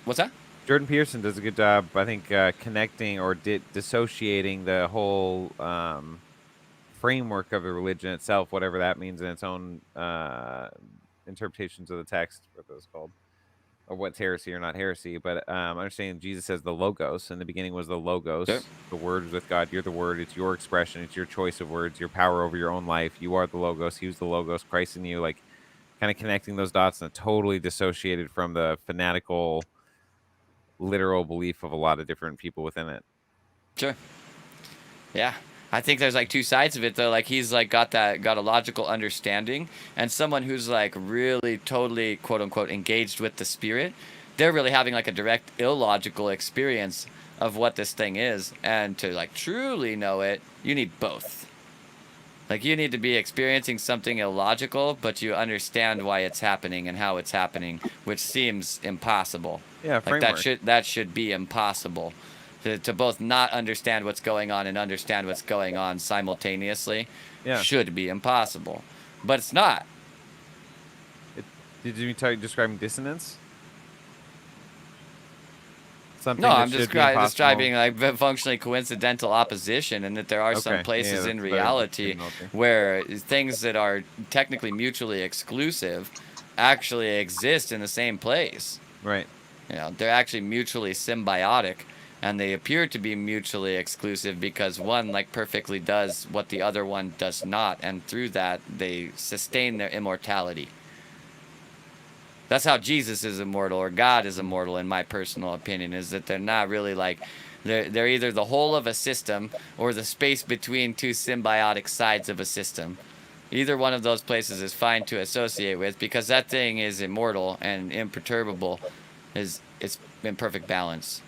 what's that? Jordan Peterson does a good job, I think, connecting or dissociating the whole framework of the religion itself, whatever that means in its own interpretations of the text, what those called, or what's heresy or not heresy. But understanding Jesus says the Logos. In the beginning was the Logos. Sure. The Word was with God. You're the Word. It's your expression. It's your choice of words. Your power over your own life. You are the Logos. He was the Logos. Christ in you. Like, kind of connecting those dots and totally dissociated from the fanatical, literal belief of a lot of different people within it. Sure. Yeah. I think there's like two sides of it though. Like he's like got a logical understanding, and someone who's like really totally quote unquote engaged with the spirit, they're really having like a direct illogical experience of what this thing is. And to like truly know it, you need both. Like you need to be experiencing something illogical, but you understand why it's happening and how it's happening, which seems impossible. Yeah, like that should be impossible. To both not understand what's going on and understand what's going on simultaneously should be impossible. But it's not. Did you try describing dissonance? something No, that I'm should just be impossible? describing like functionally coincidental opposition, and that there are some Okay, places yeah, in that's what I reality didn't know there. where things that are technically mutually exclusive actually exist in the same place. Right. You know, they're actually mutually symbiotic, and they appear to be mutually exclusive because one like perfectly does what the other one does not, and through that they sustain their immortality. That's how Jesus is immortal, or God is immortal, in my personal opinion, is that they're not really like, they're either the whole of a system or the space between two symbiotic sides of a system. Either one of those places is fine to associate with, because that thing is immortal and imperturbable. It's in perfect balance.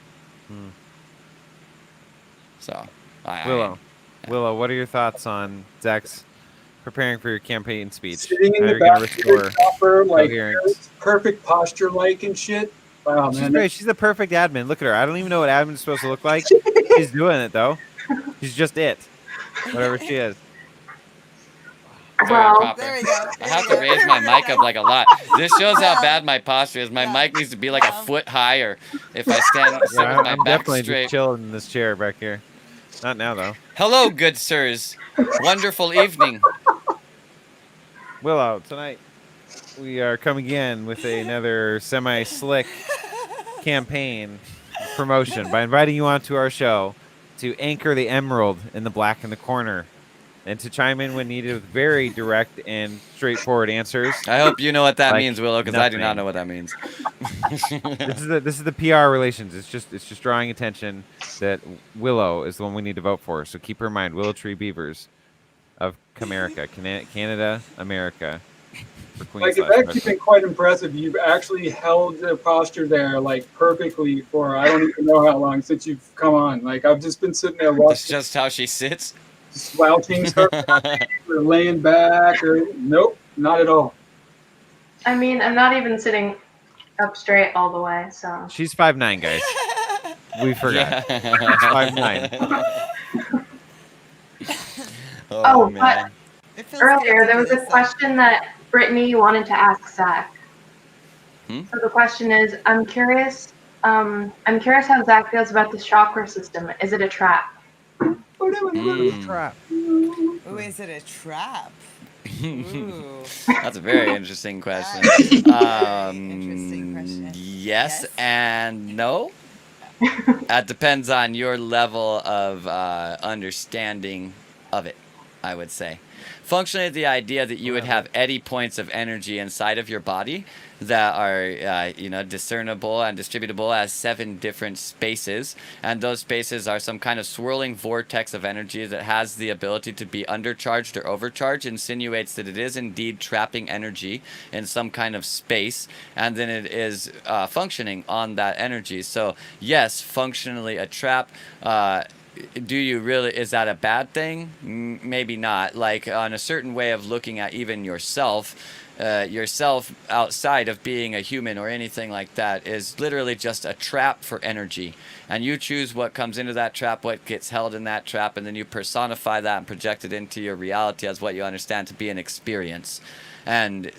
Hmm. So, Willow, what are your thoughts on Zach's preparing for your campaign speech? Sitting in How the you're going to back of the restore chopper, like coherence? perfect posture, like and shit. Wow, She's man. great. She's the perfect admin. Look at her. I don't even know what admin's supposed to look like. She's doing it though. She's just it. Whatever she is. sorry, Well, Copper. There we go. I have to raise my mic up like a lot. This shows how bad my posture is. My mic needs to be like a foot higher if I sit Yeah, with my I'm back definitely straight. just chilling in this chair back here. Not now though. Hello, good sirs. Wonderful evening. Willow, tonight we are coming in with another semi-slick campaign promotion by inviting you onto our show to anchor the emerald in the black in the corner and to chime in when needed with very direct and straightforward answers. I hope you know what that Like means, Willow, because I do not nothing. know what that means. This is the PR relations. It's just drawing attention that Willow is the one we need to vote for. So keep her in mind, Willow Tree Beavers of Comerica, Canada, America. For Queen Like, it's slash actually president. been quite impressive. You've actually held the posture there, like, perfectly for I don't even know how long since you've come on. Like, I've just been sitting there That's watching, just how she sits. slouching, or laying back, or nope, not at all. I mean, I'm not even sitting up straight all the way, so. She's 5'9", guys. We forgot. Yeah. She's 5'9". Oh, man. It feels good Earlier, to there do was a this, though. question that Brittany wanted to ask Zach. Hmm? So the question is, I'm curious how Zach feels about the chakra system. Is it a trap? Trap. Ooh, is it a trap? Ooh. That's a very interesting question. Interesting question. Yes Yes? and no. That depends on your level of understanding of it, I would say. Functionally, the idea that you would have eddy points of energy inside of your body that are, discernible and distributable as 7 different spaces, and those spaces are some kind of swirling vortex of energy that has the ability to be undercharged or overcharged, insinuates that it is indeed trapping energy in some kind of space, and then it is functioning on that energy. So yes, functionally a trap. Do you really, is that a bad thing? Maybe not. Like, on a certain way of looking at even yourself outside of being a human or anything like that is literally just a trap for energy, and you choose what comes into that trap, what gets held in that trap, and then you personify that and project it into your reality as what you understand to be an experience. And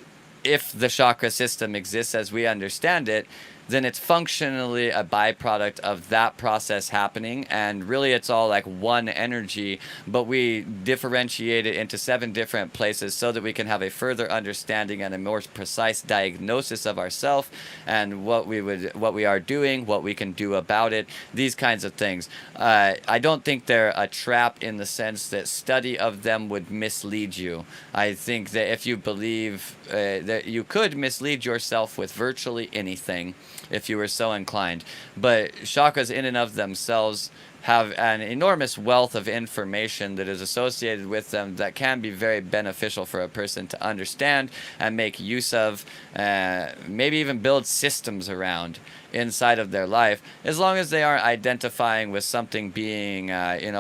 if the chakra system exists as we understand it, then it's functionally a byproduct of that process happening, and really it's all like one energy, but we differentiate it into 7 different places so that we can have a further understanding and a more precise diagnosis of ourselves and what we are doing, what we can do about it, these kinds of things. I don't think they're a trap in the sense that study of them would mislead you. I think that if you believe that you could mislead yourself with virtually anything, if you were so inclined. But chakras in and of themselves have an enormous wealth of information that is associated with them that can be very beneficial for a person to understand and make use of, maybe even build systems around inside of their life, as long as they aren't identifying with something being,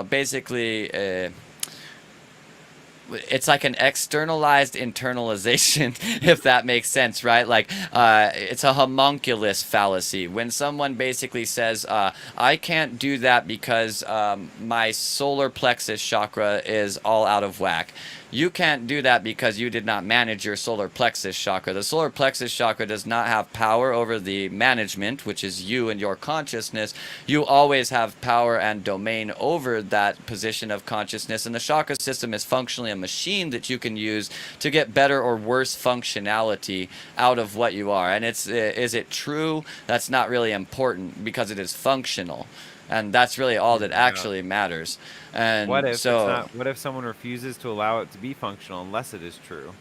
basically it's like an externalized internalization, if that makes sense, right? Like, it's a homunculus fallacy. When someone basically says, I can't do that because my solar plexus chakra is all out of whack. You can't do that because you did not manage your solar plexus chakra. The solar plexus chakra does not have power over the management, which is you and your consciousness. You always have power and domain over that position of consciousness, and the chakra system is functionally a machine that you can use to get better or worse functionality out of what you are. And is it true? That's not really important because it is functional. And that's really all that actually matters. And What if so, it's not, what if someone refuses to allow it to be functional unless it is true?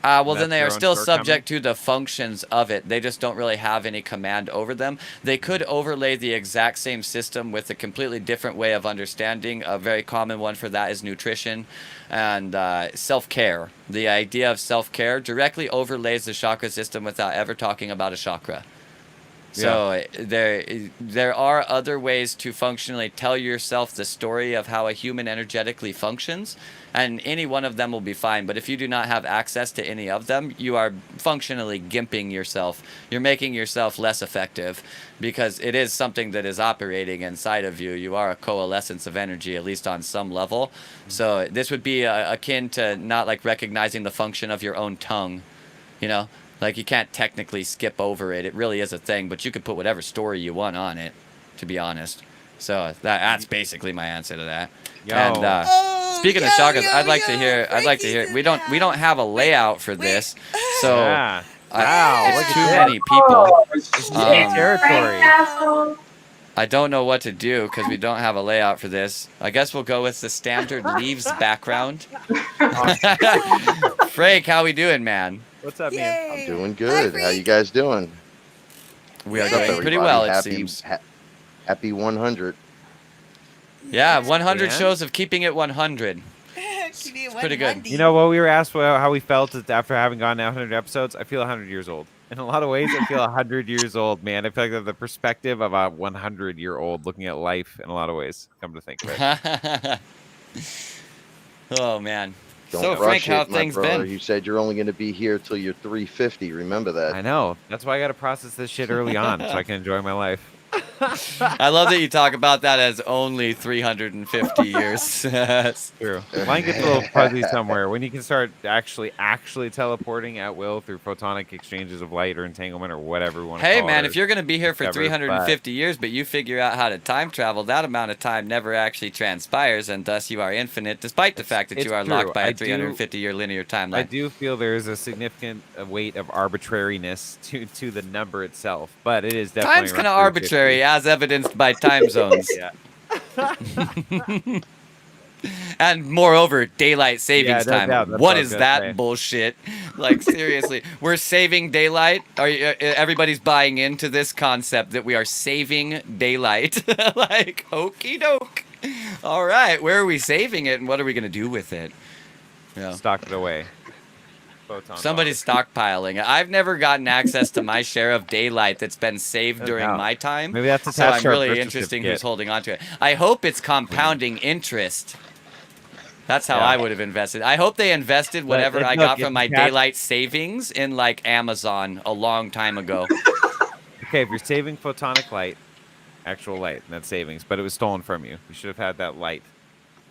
well, then That's they their are own still shortcoming? subject to the functions of it. They just don't really have any command over them. They could overlay the exact same system with a completely different way of understanding. A very common one for that is nutrition and self-care. The idea of self-care directly overlays the chakra system without ever talking about a chakra. So there are other ways to functionally tell yourself the story of how a human energetically functions, and any one of them will be fine. But if you do not have access to any of them, you are functionally gimping yourself. You're making yourself less effective because it is something that is operating inside of you. You are a coalescence of energy, at least on some level. So this would be akin to not like recognizing the function of your own tongue, you know? Like, you can't technically skip over it. It really is a thing, but you could put whatever story you want on it, to be honest. So that's basically my answer to that. Yo. And speaking of chakras, I'd like to hear. We don't have a layout for this, so Yeah. Wow, it's look at too that. many people. This is new territory. Castle. I don't know what to do because we don't have a layout for this. I guess we'll go with the standard leaves background. Frank, how we doing, man? What's up, man? I'm doing good. How you guys doing? We are What's up, doing pretty everybody? well, it happy, seems. Happy 100. Yeah, 100 Yeah. shows of keeping it 100. It's pretty good. You know what we were asked how we felt after having gone now 100 episodes? I feel 100 years old. In a lot of ways, I feel 100 years old, man. I feel like I have the perspective of a 100-year-old looking at life in a lot of ways, come to think of it. Oh, man. Don't So, rush Frank, how it, my things brother. been? You said you're only going to be here till you're 350. Remember that. I know. That's why I got to process this shit early on so I can enjoy my life. I love that you talk about that as only 350 years. True. Mine gets a little fuzzy somewhere. When you can start actually teleporting at will through photonic exchanges of light or entanglement or whatever you want to Hey, call man, it. if you're going to be here for Discover, 350 years, but you figure out how to time travel, that amount of time never actually transpires, and thus you are infinite, despite the fact that it's you are true. locked by I a do- 350-year linear timeline. I do feel there is a significant weight of arbitrariness to the number itself, but it is definitely Time's kind around of arbitrary, 350. as evidenced by time zones. Yeah. And moreover, daylight savings no time. doubt. That's What what I was is gonna that say. bullshit? Like, seriously, we're saving daylight. Everybody's buying into this concept that we are saving daylight. Like, okie doke. All right, where are we saving it, and what are we gonna do with it? Yeah. Stock it away. Photon Somebody's stockpiling. I've never gotten access to my share of daylight that's been saved No during doubt. my time. Maybe that's So attached I'm to our really birth interested certificate. who's holding on to it. I hope it's compounding interest. That's how Yeah. I would have invested. I hope they invested whatever I look, got if from my you catch- daylight savings in like Amazon a long time ago. Okay, if you're saving photonic light, actual light, and that's savings, but it was stolen from you, you should have had that light.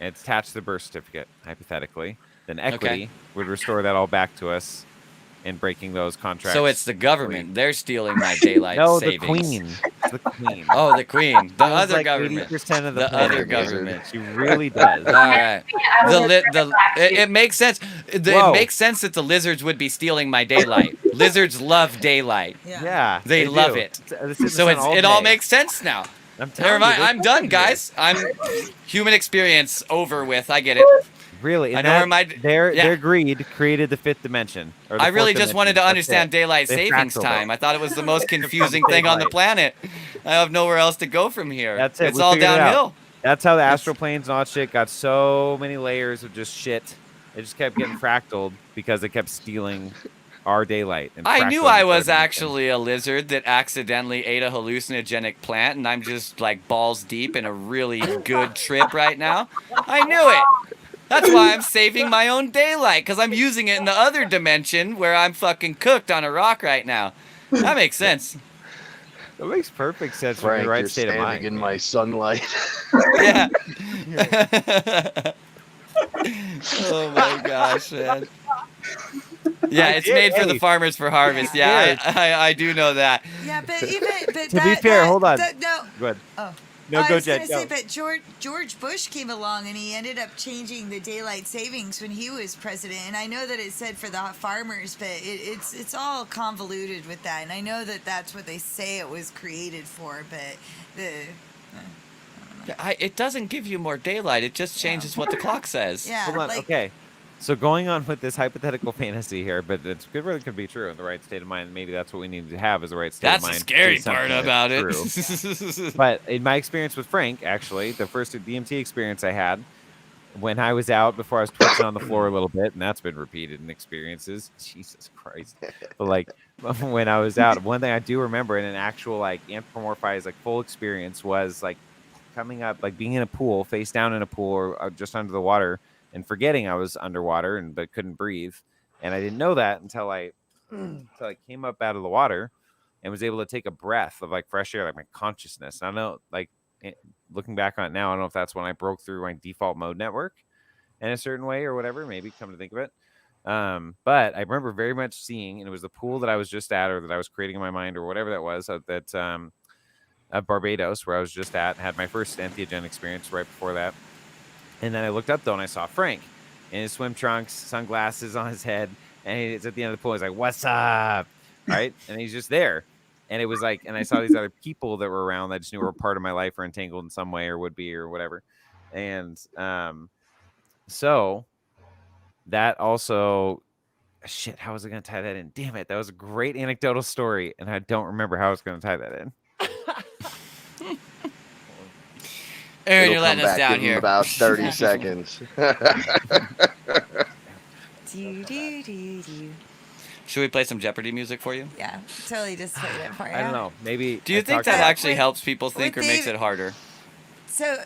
And it's attached to the birth certificate, hypothetically. Then equity would restore that all back to us in breaking those contracts. So it's the government. They're stealing my daylight No, savings. the queen. It's the queen. Oh, the queen. The Owns other like government. 80% of the, The planet, other Wizard. government. She really does. All right. I would have given it back to you. It makes sense. It Whoa. makes sense that the lizards would be stealing my daylight. Lizards love daylight. Yeah, They love do. it. This is So on all it all day. makes sense now. I'm telling Never mind. you, there's I'm done, something here. guys. I'm human experience over with. I get it. Really, I and know where my- their yeah. greed created the fifth dimension. Or the I really fourth just wanted to dimension. understand That's it. daylight They savings fractaled time. it. I thought it was the most confusing thing on the planet. I have nowhere else to go from here. That's it. It's We all figured it out. downhill. That's how the astral planes and all that shit got so many layers of just shit. It just kept getting fractaled because they kept stealing our daylight. And I knew fractaling I the was third dimension. actually a lizard that accidentally ate a hallucinogenic plant, and I'm just like balls deep in a really good trip right now. I knew it. That's why I'm saving my own daylight, because I'm using it in the other dimension where I'm fucking cooked on a rock right now. That makes sense. That makes perfect sense from your Frank, right you're state of standing mind. in my sunlight. Yeah. Oh my gosh, man. Yeah, I it's did, made for the hey. farmers for harvest. Yeah. Yeah, I do know that. Yeah, but even but To be fair, hold on. no. Go ahead. Oh. No, I go, was Jen. gonna say, Go. but George Bush came along and he ended up changing the daylight savings when he was president. And I know that it said for the farmers, but it's all convoluted with that. And I know that that's what they say it was created for, but It doesn't give you more daylight. It just changes what the clock says. yeah, Hold on. like, Okay. So going on with this hypothetical fantasy here, but it's good, really could be true in the right state of mind. Maybe that's what we need to have is the right state That's of the mind. scary to do part something about it. true. But in my experience with Frank, actually, the first DMT experience I had when I was out before I was twitching on the floor a little bit, and that's been repeated in experiences. Jesus Christ. But like when I was out, one thing I do remember in an actual like anthropomorphized like full experience was like coming up, like being in a pool, face down in a pool or just under the water and forgetting I was underwater and but couldn't breathe. And I didn't know that until I came up out of the water and was able to take a breath of like fresh air, like my consciousness. And I know like looking back on it now, I don't know if that's when I broke through my default mode network in a certain way or whatever, maybe come to think of it. But I remember very much seeing, and it was the pool that I was just at or that I was creating in my mind or whatever that was at Barbados where I was just at and had my first entheogen experience right before that. And then I looked up though and I saw Frank in his swim trunks, sunglasses on his head, and he's at the end of the pool. He's like, "What's up?" Right? And he's just there. And it was like, and I saw these other people that were around that I just knew were part of my life or entangled in some way or would be or whatever. And so that also, shit, how was I going to tie that in? Damn it. That was a great anecdotal story. And I don't remember how I was going to tie that in. Aaron, It'll you're come letting us back down in here. about 30 seconds. Should we play some Jeopardy music for you? yeah, totally just played it for you. I don't know. Maybe. Do you I think talked that about- actually helps people think or with makes Dave- it harder? So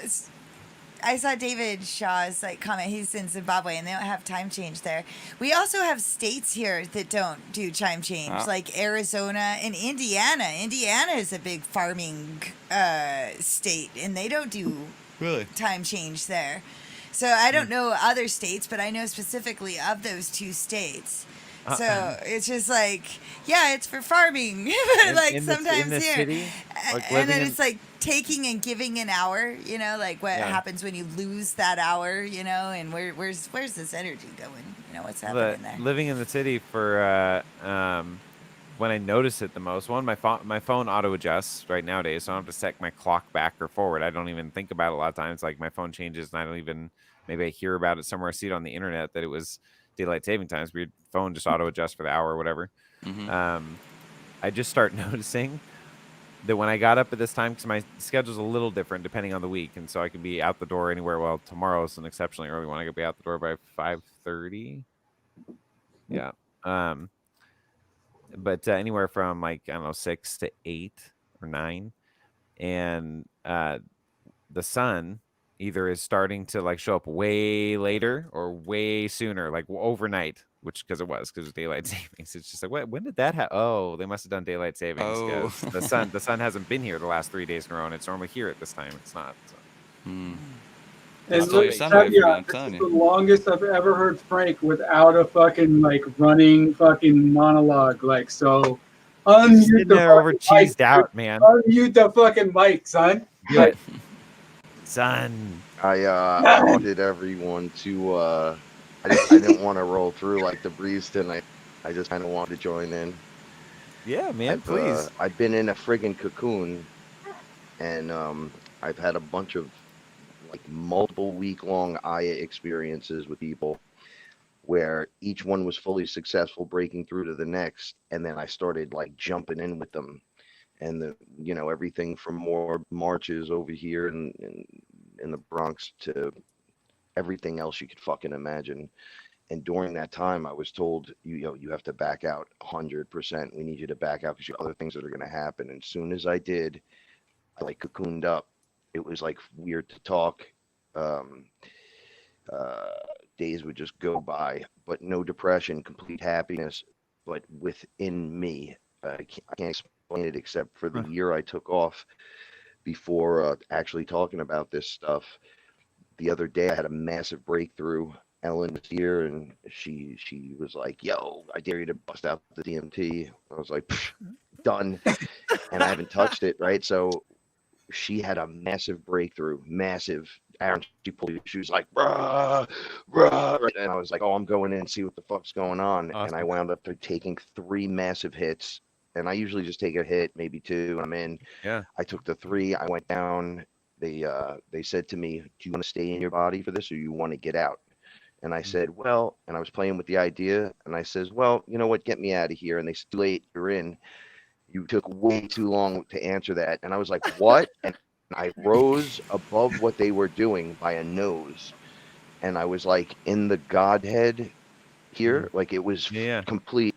I saw David Shaw's like comment. He's in Zimbabwe and they don't have time change there. We also have states here that don't do time change, Oh. like Arizona and Indiana. Indiana is a big farming state, and they don't do Really? time change there. So I don't know other states, but I know specifically of those two states. So it's just like, yeah, it's for farming. Like in the sometimes here. city, like And living then in- it's like taking and giving an hour, you know, like what Yeah. happens when you lose that hour, you know, and where's this energy going? You know, what's happening there? living in the city for when I notice it the most. One, my phone auto adjusts right nowadays, so I don't have to set my clock back or forward. I don't even think about it a lot of times. Like my phone changes, and I don't even maybe I hear about it somewhere. I see it on the internet that it was daylight saving times. But your phone just auto adjusts for the hour or whatever. Mm-hmm. I just start noticing that when I got up at this time, because my schedule's a little different depending on the week, and so I can be out the door anywhere. Well, tomorrow's an exceptionally early one. I could be out the door by 5:30. Yeah. But anywhere from like I don't know 6 to 8 or 9, and the sun either is starting to like show up way later or way sooner, like overnight. Which because it was daylight savings. It's just like when did that happen? Oh, they must have done daylight savings. Oh. 'Cause the sun hasn't been here the last 3 days in a row, and it's normally here at this time. It's not. So. Hmm. And Still your look, sun wave, yeah, I'm this telling is you. the longest I've ever heard Frank without a fucking like running fucking monologue. Like so, unmute Sitting the there over fucking mic, cheesed out, man. Unmute the fucking mic, son. Do it, son. I wanted everyone to. I didn't want to roll through like the breeze tonight. I just kind of wanted to join in. Yeah, man. I've, Please. I've been in a friggin' cocoon, and I've had a bunch of like multiple week-long Aya experiences with people, where each one was fully successful breaking through to the next, and then I started like jumping in with them, and everything from more marches over here in the Bronx to everything else you could fucking imagine. And during that time, I was told, you have to back out 100%. We need you to back out because you have other things that are going to happen. And as soon as I did, I like cocooned up. It was like weird to talk. days would just go by, but no depression, complete happiness. But within me, I can't explain it except for the Huh. year I took off before actually talking about this stuff. The other day, I had a massive breakthrough. Ellen was here, and she was like, "Yo, I dare you to bust out the DMT." I was like, "Psh, done," and I haven't touched it. Right, so she had a massive breakthrough, massive. Aaron, she was like, "Bruh, bruh," right? And I was like, "Oh, I'm going in and see what the fuck's going on." And I Awesome. wound up taking 3 massive hits. And I usually just take a hit, maybe two, and I'm in. Yeah. I took the three. I went down. They said to me, "Do you want to stay in your body for this, or you want to get out?" And I said, "Well," and I was playing with the idea, and I says, "Well, you know what? Get me out of here." And they said, "Too late. You're in. You took way too long to answer that." And I was like, "What?" And I rose above what they were doing by a nose, and I was like in the Godhead here, like it was Yeah. Yeah. complete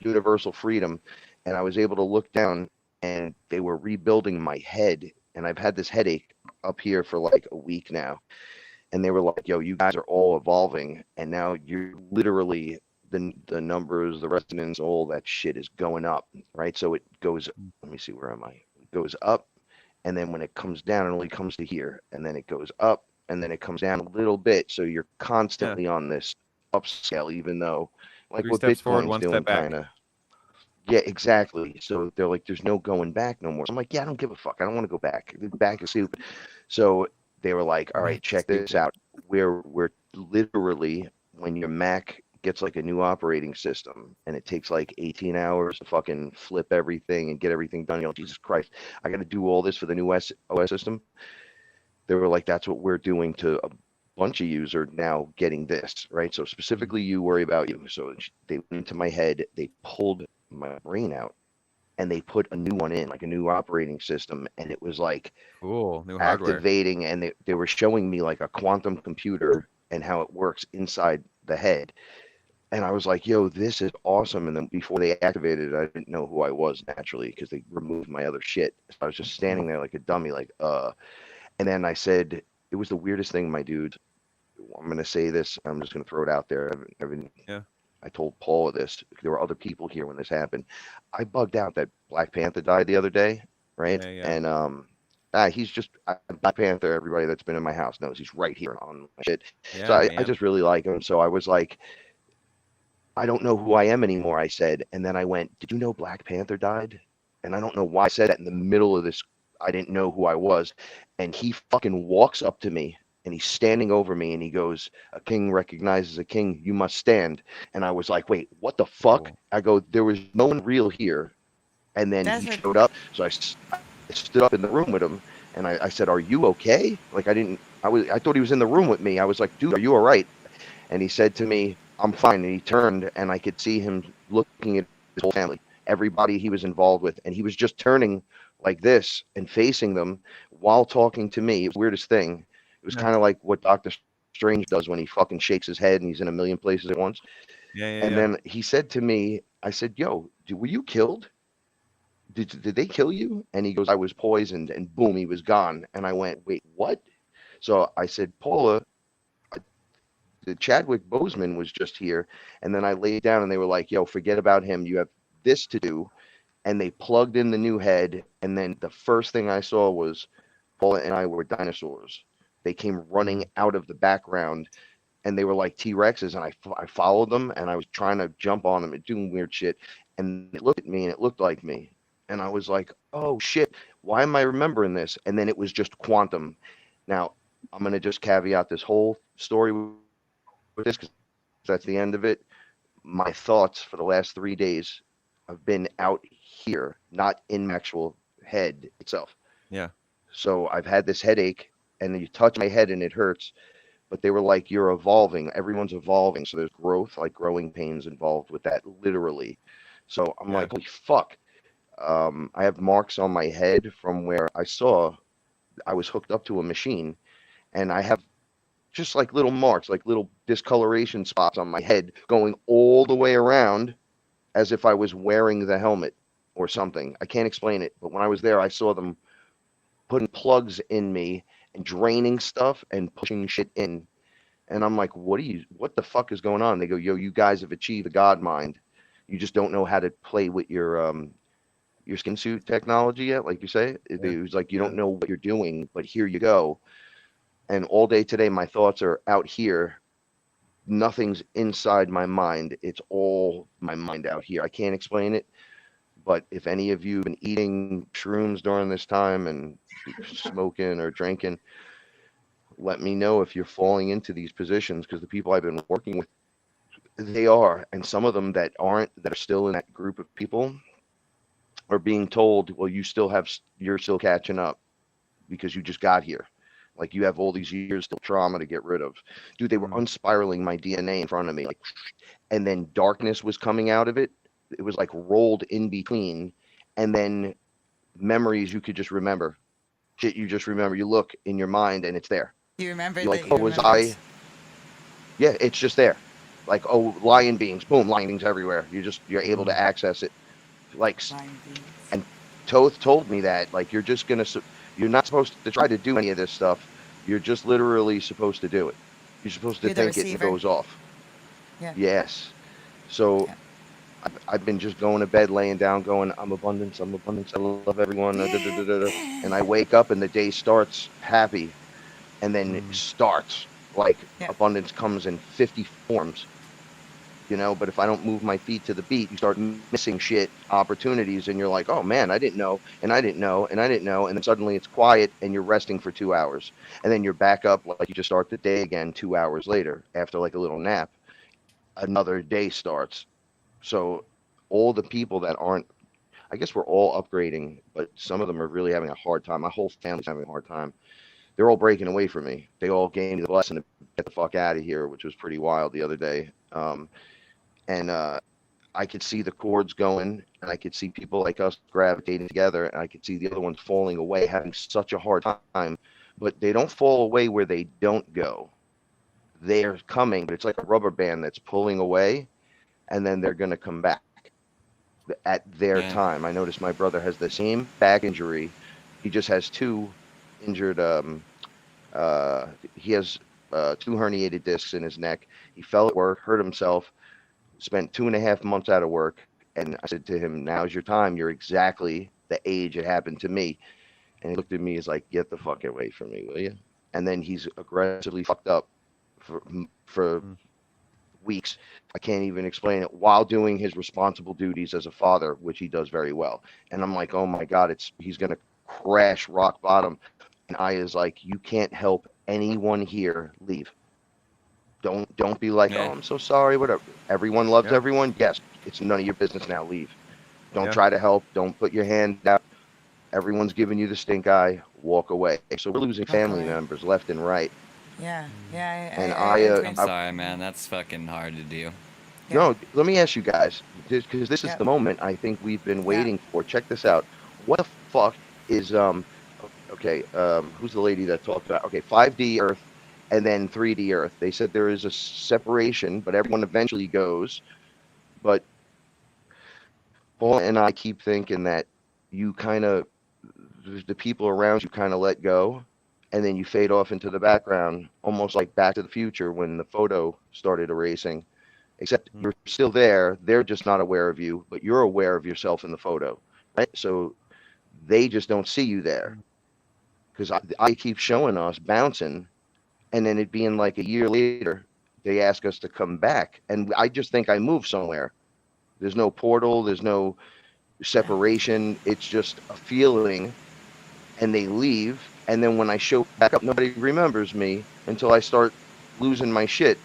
universal freedom. And I was able to look down, and they were rebuilding my head. And I've had this headache up here for like a week now. And they were like, "Yo, you guys are all evolving, and now you're literally the numbers, the resonance, all that shit is going up, right?" So it goes. Let me see, where am I? It goes up, and then when it comes down, it only comes to here, and then it goes up, and then it comes down a little bit. So you're Yeah. constantly on this upscale, even though, like 3 what steps forward, Bitcoin's 1 doing, step back. kind of. Yeah, exactly. So they're like, "There's no going back no more." So I'm like, "Yeah, I don't give a fuck. I don't want to go back. Back is stupid." So they were like, "All right, check this out. We're literally, when your Mac gets like a new operating system and it takes like 18 hours to fucking flip everything and get everything done. You know, Jesus Christ, I got to do all this for the new OS system." They were like, "That's what we're doing to a bunch of yous are now getting this, right? So specifically, you worry about you." So they went into my head, they pulled my brain out, and they put a new one in, like a new operating system, and it was like Cool. New hardware. activating, and they were showing me like a quantum computer and how it works inside the head. And I was like, "Yo, this is awesome." And then before they activated it, I didn't know who I was naturally because they removed my other shit. So I was just standing there like a dummy, like, And then I said, it was the weirdest thing, my dude. I'm gonna say this. I'm just gonna throw it out there. Yeah. I told Paula this. There were other people here when this happened. I bugged out that Black Panther died the other day, right? Yeah. Yeah. And he's just Black Panther. Everybody that's been in my house knows he's right here on my shit. So Yeah, I man. just really like him. So I was like, "I don't know who I am anymore," I said. And then I went, "Did you know Black Panther died?" And I don't know why I said that in the middle of this. I didn't know who I was. And he fucking walks up to me, and he's standing over me, and he goes, "A king recognizes a king. You must stand." And I was like, "Wait, what the fuck?" Cool. I go, "There was no one real here." And then That's he what. showed up. So I stood up in the room with him, and I said, "Are you okay?" Like I thought he was in the room with me. I was like, "Dude, are you all right?" And he said to me, "I'm fine." And he turned, and I could see him looking at his whole family, everybody he was involved with. And he was just turning like this and facing them while talking to me. It was the weirdest thing. It was Yeah. kind of like what Doctor Strange does when he fucking shakes his head and he's in a million places at once. Yeah. Yeah. And Yeah. then he said to me, I said, "Yo, were you killed? Did they kill you?" And he goes, "I was poisoned," and boom, he was gone. And I went, "Wait, what?" So I said, "Paula, the Chadwick Boseman was just here." And then I laid down, and they were like, "Yo, forget about him. You have this to do." And they plugged in the new head. And then the first thing I saw was Paula and I were dinosaurs. They came running out of the background, and they were like T-Rexes. And I followed them, and I was trying to jump on them and doing weird shit. And it looked at me, and it looked like me. And I was like, "Oh shit, why am I remembering this?" And then it was just quantum. Now, I'm going to just caveat this whole story with this, because that's the end of it. My thoughts for the last 3 days have been out here, not in my actual head itself. Yeah. So I've had this headache, and you touch my head and it hurts. But they were like, "You're evolving. Everyone's evolving." So there's growth, like growing pains involved with that, literally. So I'm Yeah. like, "Holy fuck." I have marks on my head from where I was hooked up to a machine, and I have just like little marks, like little discoloration spots on my head going all the way around as if I was wearing the helmet or something. I can't explain it, but when I was there, I saw them putting plugs in me and draining stuff and pushing shit in. And I'm like, what the fuck is going on? They go, yo, you guys have achieved the God mind. You just don't know how to play with your skin suit technology yet, like you say. Yeah. It was like, you Yeah. don't know what you're doing, but here you go. And all day today, my thoughts are out here. Nothing's inside my mind. It's all my mind out here. I can't explain it. But if any of you have been eating shrooms during this time and smoking or drinking, let me know if you're falling into these positions, because the people I've been working with, they are. And some of them that aren't, that are still in that group of people, are being told, well, you're still catching up because you just got here. Like, you have all these years still trauma to get rid of. Dude, they were unspiraling my DNA in front of me. Like, and then darkness was coming out of it. It was like rolled in between. And then memories you could just remember. Shit you just remember. You look in your mind and it's there. You remember You're like, that oh, you was remembered. I? Yeah, it's just there. Like, oh, lion beings. Boom, lion beings everywhere. You're able to access it. Like, Lion beings. and Toth told me that, like, you're not supposed to try to do any of this stuff. You're just literally supposed to do it. You're supposed to You're the think it and it receiver. goes off. Yeah. Yes. So Yeah. I've been just going to bed, laying down, going, I'm abundance, I love everyone. And I wake up and the day starts happy, and then it starts like Yeah. abundance comes in 50 forms. But if I don't move my feet to the beat, you start missing shit opportunities, and you're like, oh man, I didn't know, and I didn't know, and I didn't know, and then suddenly it's quiet and you're resting for 2 hours, and then you're back up like you just start the day again 2 hours later after like a little nap. Another day starts. So all the people that aren't, I guess we're all upgrading, but some of them are really having a hard time. My whole family's having a hard time. They're all breaking away from me. They all gave me the blessing to get the fuck out of here, which was pretty wild the other day. And I could see the chords going, and I could see people like us gravitating together, and I could see the other ones falling away, having such a hard time. But they don't fall away where they don't go. They're coming, but it's like a rubber band that's pulling away, and then they're going to come back at their Yeah. time. I noticed my brother has the same back injury. He just has two injured. He has two herniated discs in his neck. He fell at work, hurt himself, spent 2.5 months out of work. And I said to him, now's your time. You're exactly the age it happened to me. And he looked at me, he's like, get the fuck away from me, will you? And then he's aggressively fucked up for weeks. I can't even explain it, while doing his responsible duties as a father, which he does very well. And I'm like, oh my God, he's going to crash rock bottom. And I is like, you can't help anyone here. Leave. Don't be like, oh, Yeah. I'm so sorry, whatever. Everyone loves Yeah. everyone. Yes, it's none of your business now. Leave. Don't Yeah. try to help. Don't put your hand out. Everyone's giving you the stink eye. Walk away. So we're losing family away. members left and right. Yeah. Yeah. And I agree. I'm sorry, man. That's fucking hard to do. Yeah. No, let me ask you guys, because this is Yep. the moment I think we've been Yeah. waiting for. Check this out. What the fuck is okay, who's the lady that talked about, okay, 5D Earth and then 3D Earth? They said there is a separation, but everyone eventually goes. But Paul and I keep thinking that you kind of, the people around you kind of let go, and then you fade off into the background, almost like Back to the Future when the photo started erasing. Except you're still there. They're just not aware of you, but you're aware of yourself in the photo, right? So they just don't see you there, because I keep showing us bouncing, and then it being like a year later, they ask us to come back, and I just think I moved somewhere. There's no portal. There's no separation. It's just a feeling, and they leave. And then when I show back up, nobody remembers me until I start losing my shit.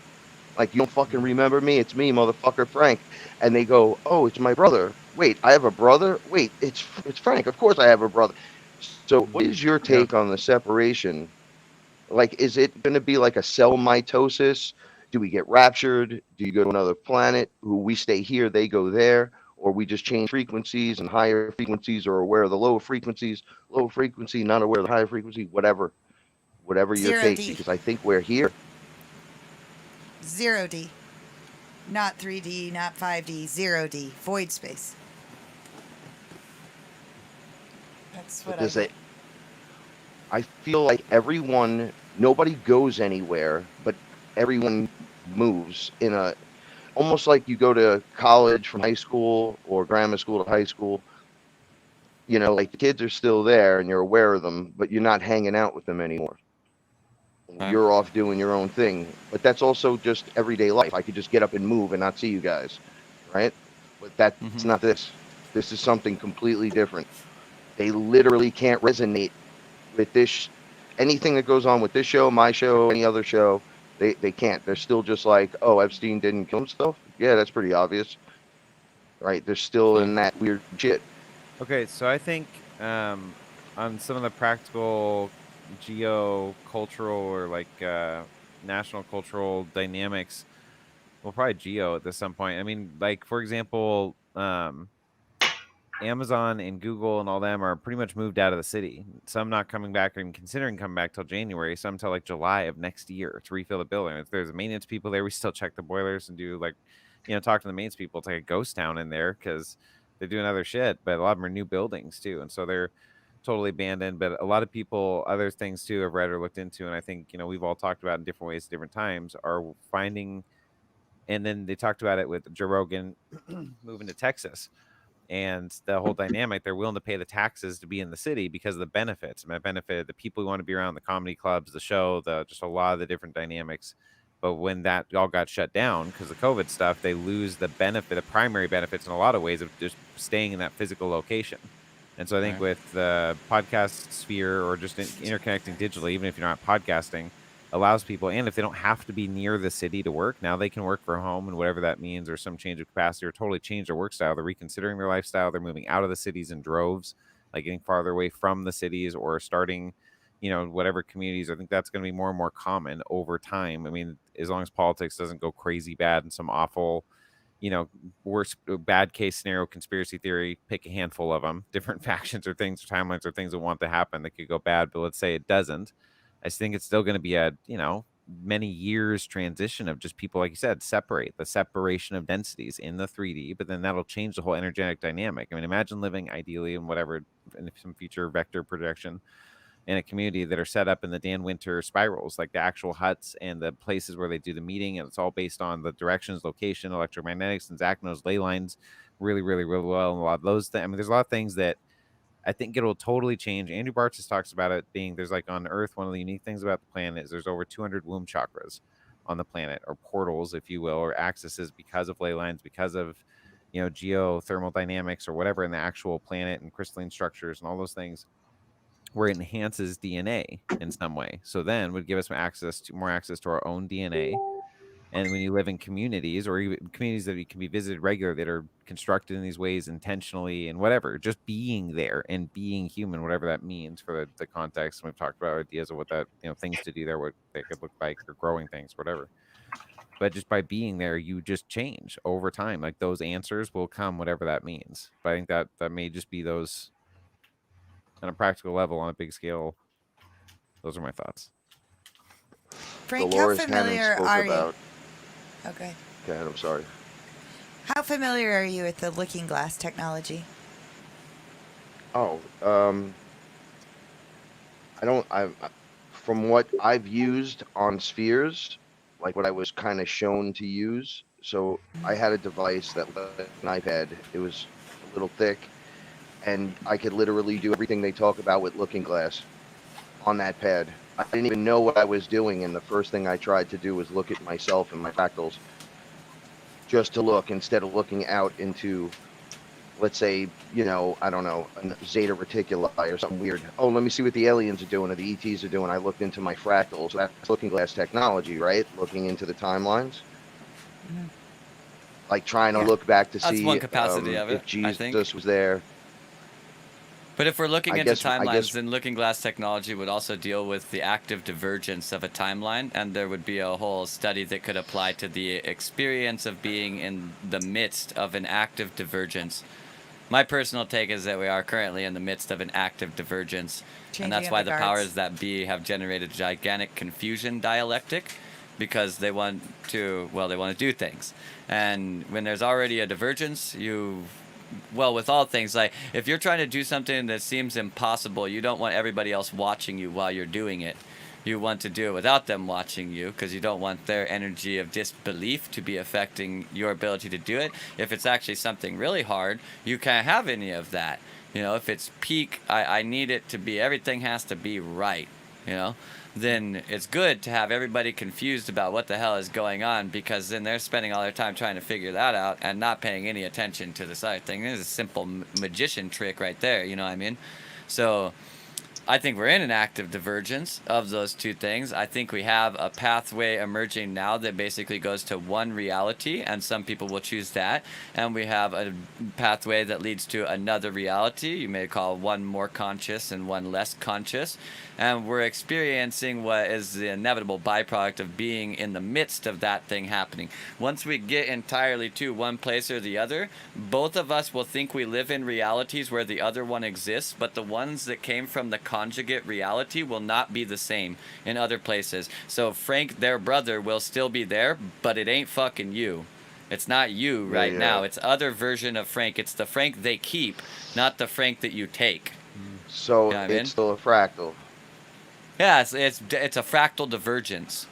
Like, you don't fucking remember me? It's me, motherfucker, Frank. And they go, oh, it's my brother. Wait, I have a brother? Wait, it's Frank. Of course I have a brother. So what is your Yeah. take on the separation? Like, is it going to be like a cell mitosis? Do we get raptured? Do you go to another planet? Who we stay here, they go there? Or we just change frequencies, and higher frequencies are aware of the lower frequencies, low frequency, not aware of the higher frequency, whatever your Zero take, D. because I think we're here. 0D. Not 3D, not 5D, 0D. Void space. That's what Does I it? I feel like nobody goes anywhere, but everyone moves in a almost like you go to college from high school or grammar school to high school. You know, like the kids are still there and you're aware of them, but you're not hanging out with them anymore. Right. You're off doing your own thing. But that's also just everyday life. I could just get up and move and not see you guys, right? But that's Mm-hmm. not this. This is something completely different. They literally can't resonate with this, anything that goes on with this show, my show, any other show. They can't. They're still just like, oh, Epstein didn't kill himself. Yeah, that's pretty obvious, right? They're still Fine. in that weird shit. Okay, so I think on some of the practical geo-cultural or like national cultural dynamics, well, probably geo at some point. I mean, like for example, Amazon and Google and all them are pretty much moved out of the city. Some not coming back or even considering coming back till January. Some till like July of next year to refill the building. If there's maintenance people there, we still check the boilers and do like, talk to the maintenance people. It's like a ghost town in there because they're doing other shit. But a lot of them are new buildings too, and so they're totally abandoned. But a lot of people, other things too, have read or looked into, and I think we've all talked about in different ways, at different times, are finding. And then they talked about it with Joe Rogan moving to Texas and the whole dynamic. They're willing to pay the taxes to be in the city because of the benefits. And that benefit the people who want to be around, the comedy clubs, the show, the just a lot of the different dynamics. But when that all got shut down because of COVID stuff, they lose the benefit, the primary benefits in a lot of ways of just staying in that physical location. And so I think Right. with the podcast sphere or just interconnecting digitally, even if you're not podcasting, allows people, and if they don't have to be near the city to work, now they can work from home and whatever that means, or some change of capacity, or totally change their work style. They're reconsidering their lifestyle. They're moving out of the cities in droves, like getting farther away from the cities or starting, whatever communities. I think that's going to be more and more common over time. I mean, as long as politics doesn't go crazy bad and some awful, worst bad case scenario conspiracy theory, pick a handful of them, different factions or things or timelines or things that want to happen that could go bad, but let's say it doesn't. I think it's still going to be a, many years transition of just people, like you said, the separation of densities in the 3D, but then that'll change the whole energetic dynamic. I mean, imagine living ideally in whatever, in some future vector projection in a community that are set up in the Dan Winter spirals, like the actual huts and the places where they do the meeting. And it's all based on the directions, location, electromagnetics, and Zach knows ley lines really, really, really well. And a lot of those things, I mean, there's a lot of things that I think it'll totally change. Andrew Bartz talks about it being there's like on Earth, one of the unique things about the planet is there's over 200 womb chakras on the planet, or portals, if you will, or accesses because of ley lines, because of geothermal dynamics or whatever in the actual planet and crystalline structures and all those things, where it enhances DNA in some way. So then would give us more access to our own DNA. And when you live in communities or even communities that can be visited regularly that are constructed in these ways intentionally and whatever, just being there and being human, whatever that means for the context. We've talked about ideas of what that, things to do there, what they could look like, or growing things, whatever. But just by being there, you just change over time. Like those answers will come, whatever that means. But I think that may just be those on a practical level, on a big scale. Those are my thoughts. Frank, how Dolores Cannon familiar spoke are you? about. Okay. Okay, I'm sorry. How familiar are you with the looking glass technology? Oh, I don't. From what I've used on spheres, like what I was kind of shown to use. So I had a device that was an iPad. It was a little thick, and I could literally do everything they talk about with looking glass on that pad. I didn't even know what I was doing, and the first thing I tried to do was look at myself and my fractals, just to look instead of looking out into, let's say, I don't know, a Zeta Reticuli or something weird. Oh, let me see what the aliens are doing or the ETs are doing. I looked into my fractals. That's looking glass technology, right? Looking into the timelines. Mhm. Like trying to Yeah. look back to That's see one capacity of it, if I think. Jesus was there. But if we're looking I into guess- I timelines, guess- then looking glass technology would also deal with the active divergence of a timeline, and there would be a whole study that could apply to the experience of being in the midst of an active divergence. My personal take is that we are currently in the midst of an active divergence, and that's Changing why of the the guards. powers that be have generated gigantic confusion dialectic, because they want to do things. And when there's already a divergence, with all things, like if you're trying to do something that seems impossible, you don't want everybody else watching you while you're doing it. You want to do it without them watching you because you don't want their energy of disbelief to be affecting your ability to do it. If it's actually something really hard, you can't have any of that. You know, if it's peak, I need it to be, everything has to be right, you know, then it's good to have everybody confused about what the hell is going on, because then they're spending all their time trying to figure that out and not paying any attention to this other thing. This is a simple magician trick right there, you know what I mean? So I think we're in an active divergence of those two things. I think we have a pathway emerging now that basically goes to one reality, and some people will choose that. And we have a pathway that leads to another reality. You may call one more conscious and one less conscious. And we're experiencing what is the inevitable byproduct of being in the midst of that thing happening. Once we get entirely to one place or the other, both of us will think we live in realities where the other one exists, but the ones that came from the conjugate reality will not be the same in other places. So Frank, their brother, will still be there, but it ain't fucking you. It's not you right now. It's other version of Frank. It's the Frank they keep, not the Frank that you take. So You know what I mean? it's still a fractal. Yeah, it's a fractal divergence.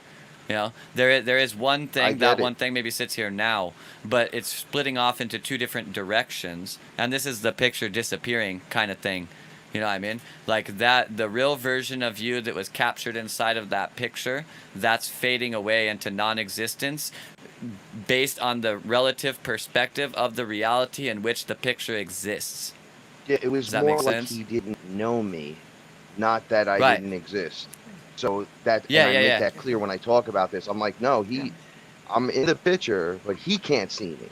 You know, there is one thing, that one thing maybe sits here now, but it's splitting off into two different directions, and this is the picture disappearing kind of thing. You know what I mean? Like that, the real version of you that was captured inside of that picture, that's fading away into non-existence based on the relative perspective of the reality in which the picture exists. Yeah, it was Does that more make like sense? he didn't know me, not that I Right. didn't exist. So that, Yeah, and I yeah, make yeah. that clear when I talk about this. I'm like, no, I'm in the picture, but he can't see me.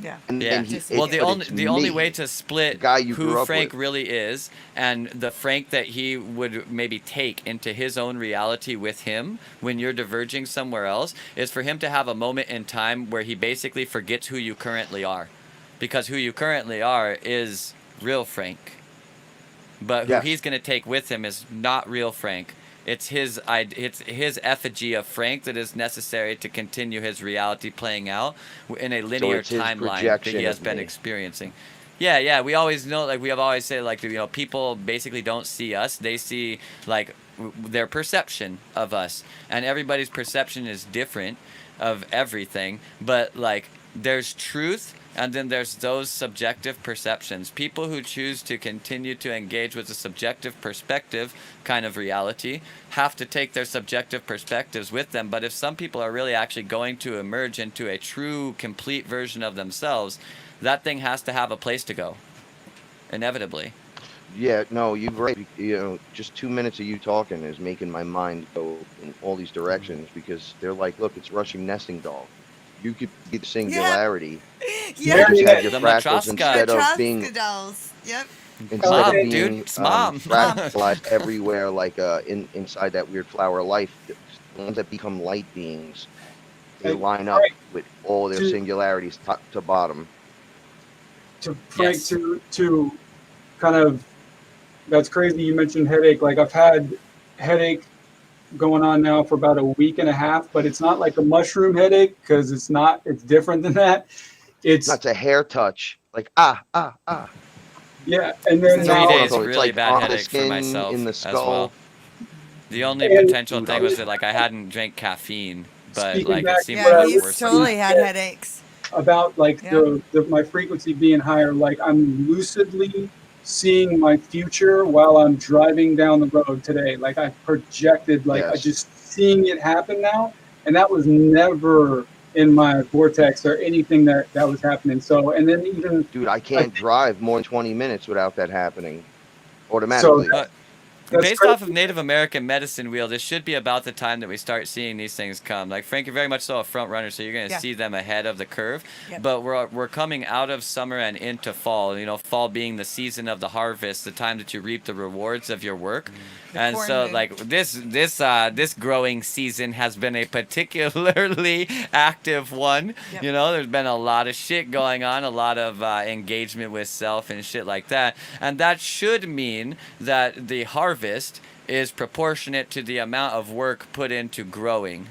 Yeah. And Yeah. then Well, it's the only me, way to split the guy you who grew up Frank with. really is and the Frank that he would maybe take into his own reality with him when you're diverging somewhere else is for him to have a moment in time where he basically forgets who you currently are, because who you currently are is real Frank. But who Yes. he's going to take with him is not real Frank. It's his effigy of Frank that is necessary to continue his reality playing out in a linear it's his timeline that projection he has of been me. experiencing. Yeah, yeah. We always know, like we have always said, like, you know, people basically don't see us; they see like their perception of us, and everybody's perception is different of everything. But like, there's truth. And then there's those subjective perceptions. People who choose to continue to engage with a subjective perspective kind of reality have to take their subjective perspectives with them. But if some people are really actually going to emerge into a true, complete version of themselves, that thing has to have a place to go, inevitably. Yeah, no, you're right. You know, just 2 minutes of you talking is making my mind go in all these directions, because they're like, look, it's Russian nesting doll. You could be the singularity. Yeah. You just have your The fractals Matroska. instead of being Matroska dolls. Yep. Mom, being dude, it's mom. fractalized everywhere, like inside that weird flower of life. The ones that become light beings, they And line up Frank, with all their to- singularities top to bottom. to Frank, Yes. to kind of, that's crazy. You mentioned headache. Like I've had headache going on now for about a week and a half, but it's not like a mushroom headache, because it's not. It's different than that. It's That's a hair touch, like yeah, and Three then You know now, what I'm days, talking- it's really like bad on the headache for skin, myself in the as skull. well. The only And- potential thing was that like I hadn't drank caffeine, but Speaking like back it seemed to what Yeah, I like it he's worse. totally had headaches. about like Yeah. my frequency being higher, like I'm lucidly seeing my future while I'm driving down the road today. Like I projected, like I Yes. just seeing it happen now, and that was never in my vortex or anything that was happening. So, and then even Dude, I can't drive more than 20 minutes without that happening so automatically. that's Based crazy. off of Native American medicine wheel, this should be about the time that we start seeing these things come. Like Frank, you're very much so a front runner, so you're going to Yeah. see them ahead of the curve. Yep. But we're coming out of summer and into fall. You know, fall being the season of the harvest, the time that you reap the rewards of your work. The And corn so moon. like this growing season has been a particularly active one. Yep. You know, there's been a lot of shit going on, a lot of engagement with self and shit like that. And that should mean that the harvest is proportionate to the amount of work put into growing.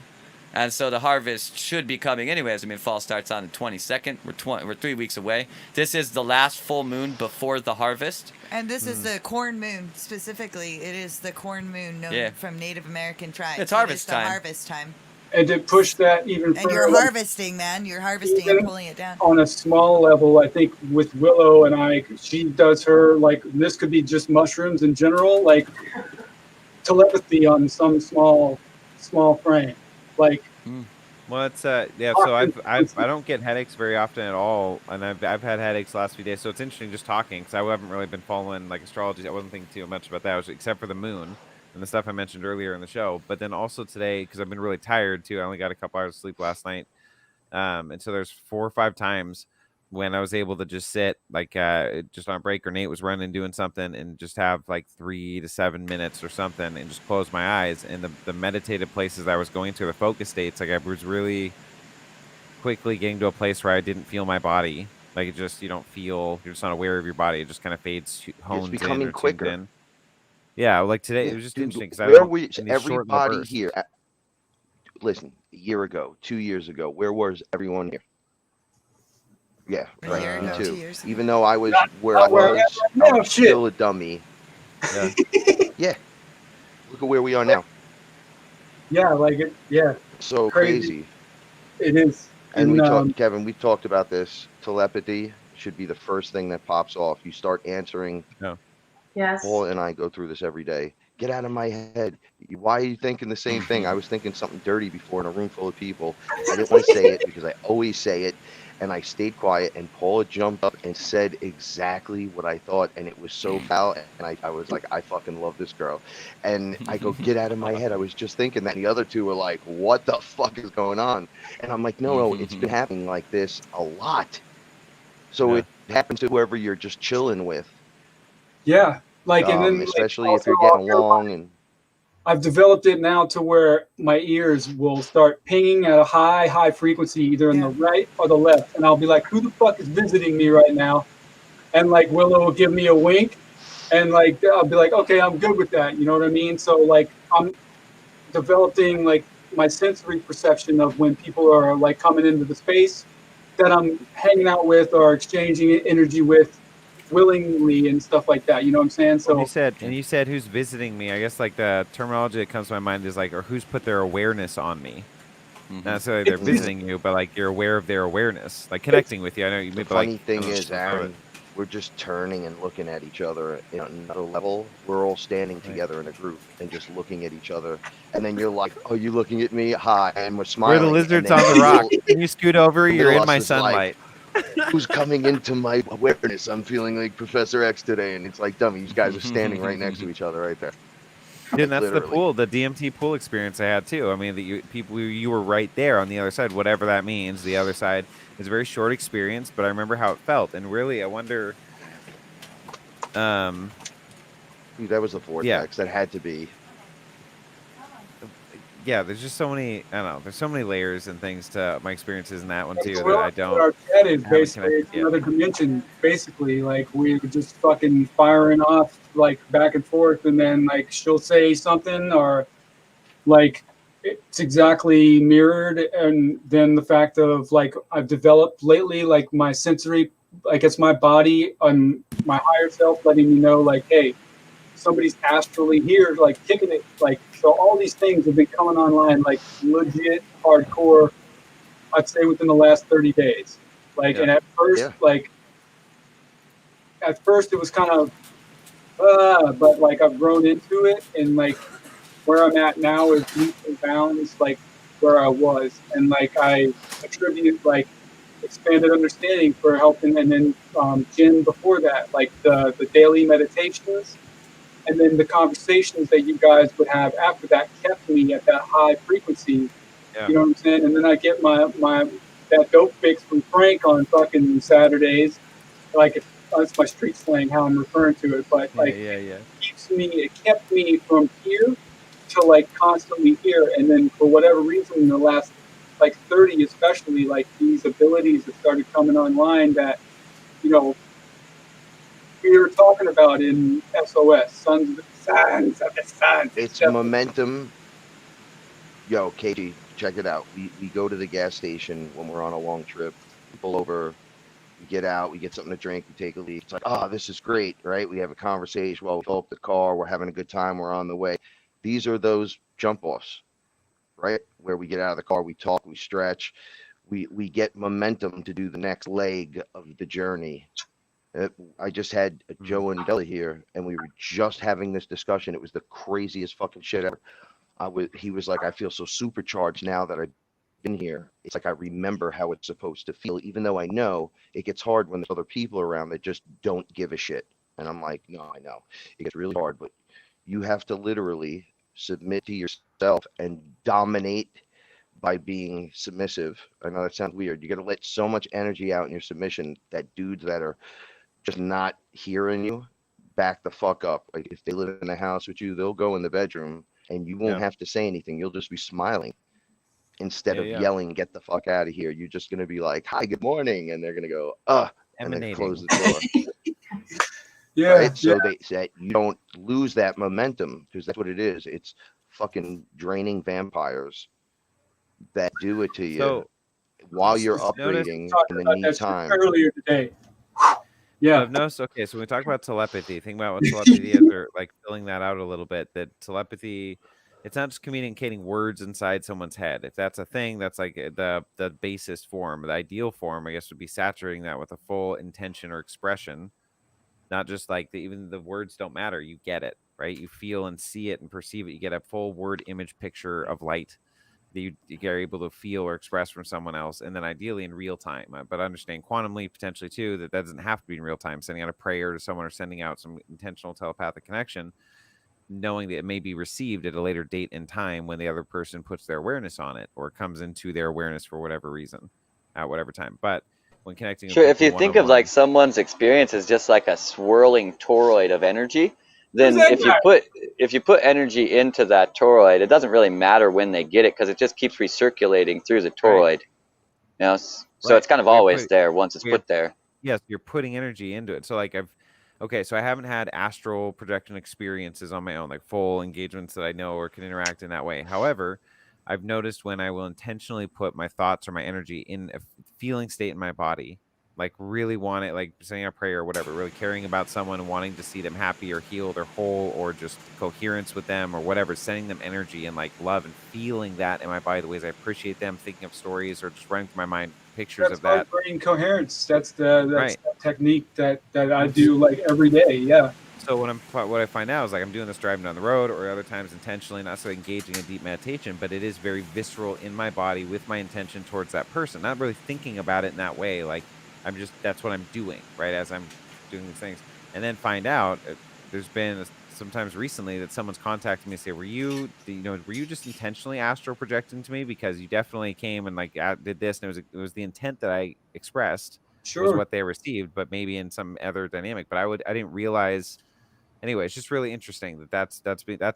And so the harvest should be coming anyways. I mean, fall starts on the 22nd. We're 3 weeks away. This is the last full moon before the harvest. And this is the corn moon specifically. It is the corn moon known from Native American tribes. It's harvest time. Harvest time. And to push that even further. And you're harvesting, man. You're harvesting and pulling it down. On a small level, I think with Willow and I, she does her, like, this could be just mushrooms in general, like telepathy on some small frame. Like, well, it's yeah. So I don't get headaches very often at all, and I've had headaches the last few days. So it's interesting just talking, because I haven't really been following like astrology. I wasn't thinking too much about that, except for the moon and the stuff I mentioned earlier in the show. But then also today, because I've been really tired too. I only got a couple hours of sleep last night, and so there's 4 or 5 times when I was able to just sit, like just on a break, or Nate was running doing something, and just have like 3 to 7 minutes or something, and just close my eyes. And the meditative places I was going to, the focus states, like I was really quickly getting to a place where I didn't feel my body. Like it just, you don't feel, you're just not aware of your body. It just kind of fades, hones It's becoming in, quicker. In. Yeah, like today, Yeah, it was just dude, interesting because everybody here. Listen, a year ago, 2 years ago, where was everyone here? Yeah, A year ago, 2 too. years ago. Even though I was where not I where was, no, I was shit. still a dummy. Yeah. Yeah. Look at where we are now. Yeah, like it. Yeah, So Crazy. crazy. it is. And we And, talked, Kevin. We've talked about this. Telepathy should be the first thing that pops off. You start answering. Yes. Paul and I go through this every day. Get out of my head. Why are you thinking the same thing? I was thinking something dirty before in a room full of people. I didn't want to say it because I always say it. And I stayed quiet, and Paula jumped up and said exactly what I thought, and it was so foul. And I was like, I fucking love this girl. And I go, get out of my head. I was just thinking that. And the other two were like, what the fuck is going on? And I'm like, no, it's been happening like this a lot. So it happens to whoever you're just chilling with. yeah, like, and then especially like, if you're also, getting along. And I've developed it now to where my ears will start pinging at a high frequency, either in the right or the left. And I'll be like, who the fuck is visiting me right now? And like Willow will give me a wink, and like I'll be like, okay, I'm good with that. You know what I mean? So like I'm developing like my sensory perception of when people are like coming into the space that I'm hanging out with or exchanging energy with willingly and stuff like that. You know what I'm saying? So you said who's visiting me. I guess like the terminology that comes to my mind is like, or who's put their awareness on me. Not necessarily they're visiting you, but like you're aware of their awareness, like connecting with you. I know you. The funny thing is, Aaron, we're just turning and looking at each other at another level. We're all standing together in a group and just looking at each other. And then you're like, "Oh, you looking at me? Hi!" And we're smiling. We're the lizards on the rock. Can you scoot over? You're in my sunlight. Who's coming into my awareness? I'm feeling like Professor X today, and it's like, dummy, you guys are standing right next to each other right there. Dude, that's Literally. the pool, the DMT pool experience I had too. I mean, you were right there on the other side, whatever that means. The other side is a very short experience, but I remember how it felt, and really, I wonder. Dude, that was the vortex. That had to be. Yeah, there's just so many. I don't know. There's so many layers and things to my experiences in that one too well, that I don't. Our chat is basically another dimension. Basically, like we were just fucking firing off like back and forth, and then like she'll say something, or like it's exactly mirrored. And then the fact of like I've developed lately, like my sensory, like it's my body and my higher self letting me know, like, hey, somebody's astrally here, like kicking it, like, so all these things have been coming online, like legit hardcore, I'd say within the last 30 days. Like, and at first, like, at first it was kind of, but like I've grown into it, and like where I'm at now is leaps and bounds, like where I was. And like I attribute like expanded understanding for helping, and then Jen before that, like the daily meditations. And then the conversations that you guys would have after that kept me at that high frequency. Yeah. You know what I'm saying? And then I get my that dope fix from Frank on fucking Saturdays. Like that's my street slang, how I'm referring to it. But like it kept me from here to like constantly here. And then for whatever reason in the last like 30 especially, like these abilities that started coming online that, you know, we were talking about in SOS, Sons of the Sun. It's momentum. Yo, Katie, check it out. We go to the gas station when we're on a long trip. We pull over, we get out, we get something to drink, we take a leak. It's like, oh, this is great, right? We have a conversation while we fill up the car, we're having a good time, we're on the way. These are those jump offs, right? Where we get out of the car, we talk, we stretch, we get momentum to do the next leg of the journey. I just had Joe and Billy here, and we were just having this discussion. It was the craziest fucking shit ever. He was like, I feel so supercharged now that I've been here. It's like I remember how it's supposed to feel, even though I know it gets hard when there's other people around that just don't give a shit. And I'm like, no, I know it gets really hard, but you have to literally submit to yourself and dominate by being submissive. I know that sounds weird. You got to let so much energy out in your submission that dudes that are just not hearing you back the fuck up. Like if they live in a house with you, they'll go in the bedroom and you won't have to say anything. You'll just be smiling instead of yelling, get the fuck out of here. You're just going to be like, hi, good morning. And they're going to go, and then close the door. Yeah. Right? So that you don't lose that momentum, because that's what it is. It's fucking draining vampires that do it to you while you're upgrading in the meantime. Earlier today. Yeah. I've noticed. Okay, so when we talk about telepathy, think about what telepathy is, or like filling that out a little bit. That telepathy, it's not just communicating words inside someone's head. If that's a thing, that's like the basest form. The ideal form, I guess, would be saturating that with a full intention or expression. Not just like even the words don't matter. You get it, right? You feel and see it and perceive it. You get a full word image picture of light that you are able to feel or express from someone else, and then ideally in real time. But understand quantumly potentially too that doesn't have to be in real time. Sending out a prayer to someone or sending out some intentional telepathic connection, knowing that it may be received at a later date and time when the other person puts their awareness on it or comes into their awareness for whatever reason at whatever time. But when connecting, sure, if you think of like someone's experience as just like a swirling toroid of energy, then if you put energy into that toroid, it doesn't really matter when they get it because it just keeps recirculating through the toroid. Right. You know, so it's kind of always there once it's put there. Yes, you're putting energy into it. So like so I haven't had astral projection experiences on my own, like full engagements that I know or can interact in that way. However, I've noticed when I will intentionally put my thoughts or my energy in a feeling state in my body, like really want it, like saying a prayer or whatever, really caring about someone and wanting to see them happy or healed or whole or just coherence with them or whatever, sending them energy and like love and feeling that in my body, the ways I appreciate them, thinking of stories or just running through my mind pictures of that. Brain coherence. That's the technique that I do like every day. Yeah. So what I find out is like I'm doing this driving down the road, or other times intentionally, not so engaging in deep meditation, but it is very visceral in my body with my intention towards that person, not really thinking about it in that way. Like that's what I'm doing, right? As I'm doing these things, and then find out there's been sometimes recently that someone's contacted me and say, were you just intentionally astral projecting to me? Because you definitely came and like did this, and it was the intent that I expressed was what they received, but maybe in some other dynamic. But I didn't realize. Anyway, it's just really interesting that's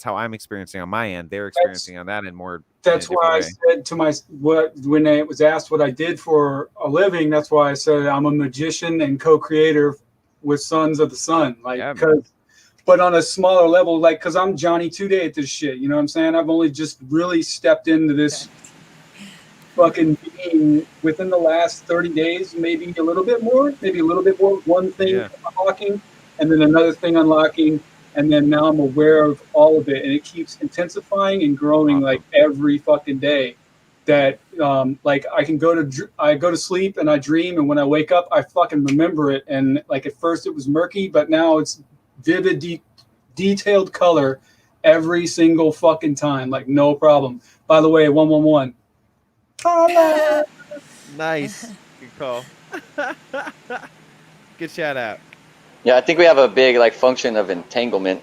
how I'm experiencing on my end. They're experiencing on that end more. That's why I said to when it was asked what I did for a living. That's why I said I'm a magician and co-creator with Sons of the Sun. But on a smaller level, like because I'm Johnny 2-Day at this shit. You know what I'm saying? I've only just really stepped into this fucking being within the last 30 days, maybe a little bit more. One thing unlocking. And then another thing unlocking, and then now I'm aware of all of it, and it keeps intensifying and growing like every fucking day. That like I go to sleep and I dream, and when I wake up, I fucking remember it. And like at first it was murky, but now it's vivid, detailed color every single fucking time, like no problem. By the way, 111. Nice, good call. Good shout out. Yeah, I think we have a big like function of entanglement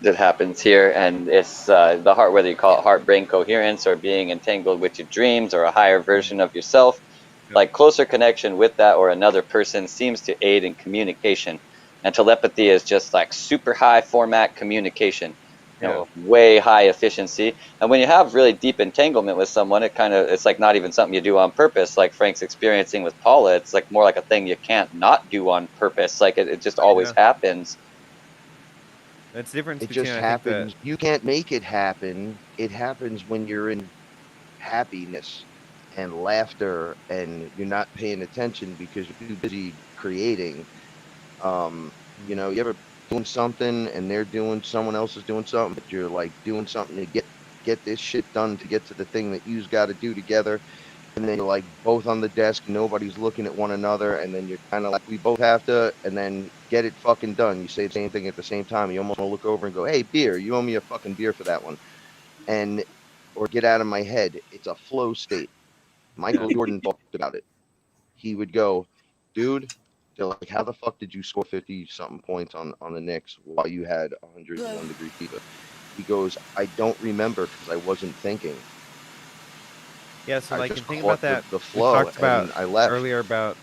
that happens here, and it's the heart, whether you call it heart-brain coherence or being entangled with your dreams or a higher version of yourself, like closer connection with that or another person seems to aid in communication. And telepathy is just like super high format communication, way high efficiency. And when you have really deep entanglement with someone, it's like not even something you do on purpose. Like Frank's experiencing with Paula, it's like more like a thing you can't not do on purpose. Like it just always happens. That's different. It just happens. You can't make it happen. It happens when you're in happiness and laughter, and you're not paying attention because you're too busy creating. You ever doing something and they're doing someone else is doing something, but you're like doing something to get this shit done to get to the thing that you've got to do together, and then you're like both on the desk, nobody's looking at one another, and then you're kind of like, we both have to, and then get it fucking done. You say the same thing at the same time. You almost want to look over and go, hey, beer, you owe me a fucking beer for that one. And or get out of my head. It's a flow state. Yeah. Michael Jordan talked about it. He would go, dude, they're like, how the fuck did you score 50 something points on the Knicks while you had 101-degree fever? He goes, I don't remember because I wasn't thinking. Yeah, so I like, just and think caught about that. the We've flow talked about and I left. earlier about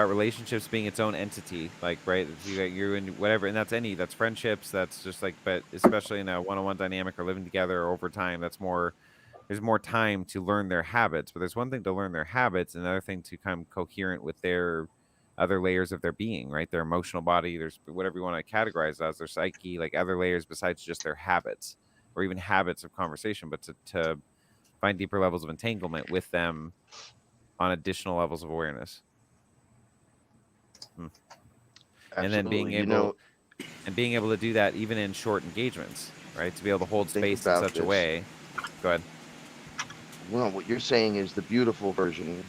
relationships being its own entity, like, right? You're in whatever, and that's friendships. That's just like, but especially in a one-on-one dynamic or living together over time, there's more time to learn their habits. But there's one thing to learn their habits, and another thing to come coherent with their other layers of their being, right? Their emotional body, there's whatever you want to categorize as their psyche, like other layers besides just their habits or even habits of conversation, but to find deeper levels of entanglement with them on additional levels of awareness. Hmm. And then Absolutely. You know, being able to do that even in short engagements, right? To be able to hold think space in about such a this. way. Go ahead. Well, what you're saying is the beautiful version.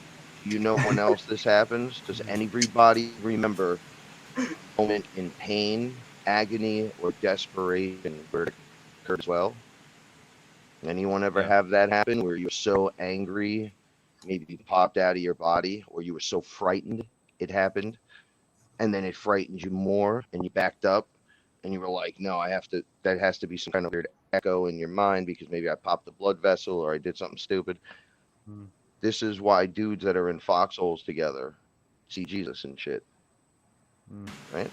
Do you know when else this happens? Does anybody remember a moment in pain, agony, or desperation where it occurred as well? Anyone ever Yeah. have that happen where you're so angry, maybe you popped out of your body, or you were so frightened it happened, and then it frightened you more, and you backed up, and you were like, no, I have to, that has to be some kind of weird echo in your mind because maybe I popped the blood vessel or I did something stupid. Mm. This is why dudes that are in foxholes together see Jesus and shit, Mm. right?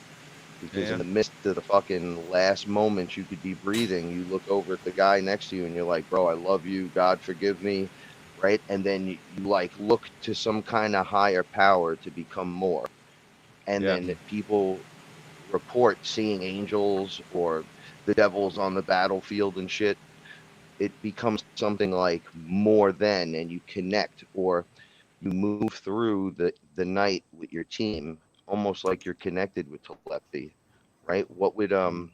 Because in Yeah. the midst of the fucking last moments you could be breathing, you look over at the guy next to you and you're like, bro, I love you. God forgive me. Right. And then you like look to some kind of higher power to become more. And Yeah. then people report seeing angels or the devils on the battlefield and shit. It becomes something like more than, and you connect, or you move through the night with your team almost like you're connected with telepathy, right? What would Mm.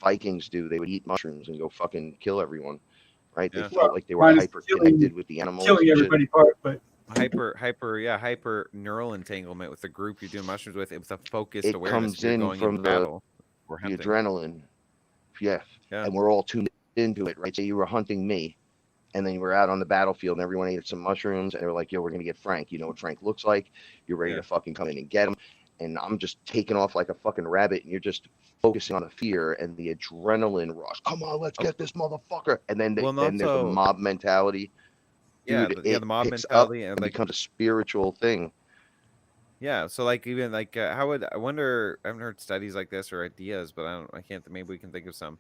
Vikings do? They would eat mushrooms and go fucking kill everyone, right? They Yeah. felt Well, like they were minus hyper connected with the animals killing and shit. everybody part, but Hyper neural entanglement with the group you're doing mushrooms with. It was a focused It awareness. comes You're in going into from battle or the hunting. adrenaline, yeah, Yeah. and we're all tuned into it, right? Say you were hunting me, and then you were out on the battlefield and everyone ate some mushrooms and they were like, yo, we're going to get Frank. You know what Frank looks like. You're ready Yeah. to fucking come in and get him. And I'm just taking off like a fucking rabbit and you're just focusing on the fear and the adrenaline rush. Come on, let's Oh, get this motherfucker. And then, well, and then there's the also, mob mentality. yeah, Dude, the it mob picks up mentality and and like, becomes a spiritual thing. yeah. So like, even like, how would I wonder? I haven't heard studies like this or ideas, but I can't. Maybe we can think of some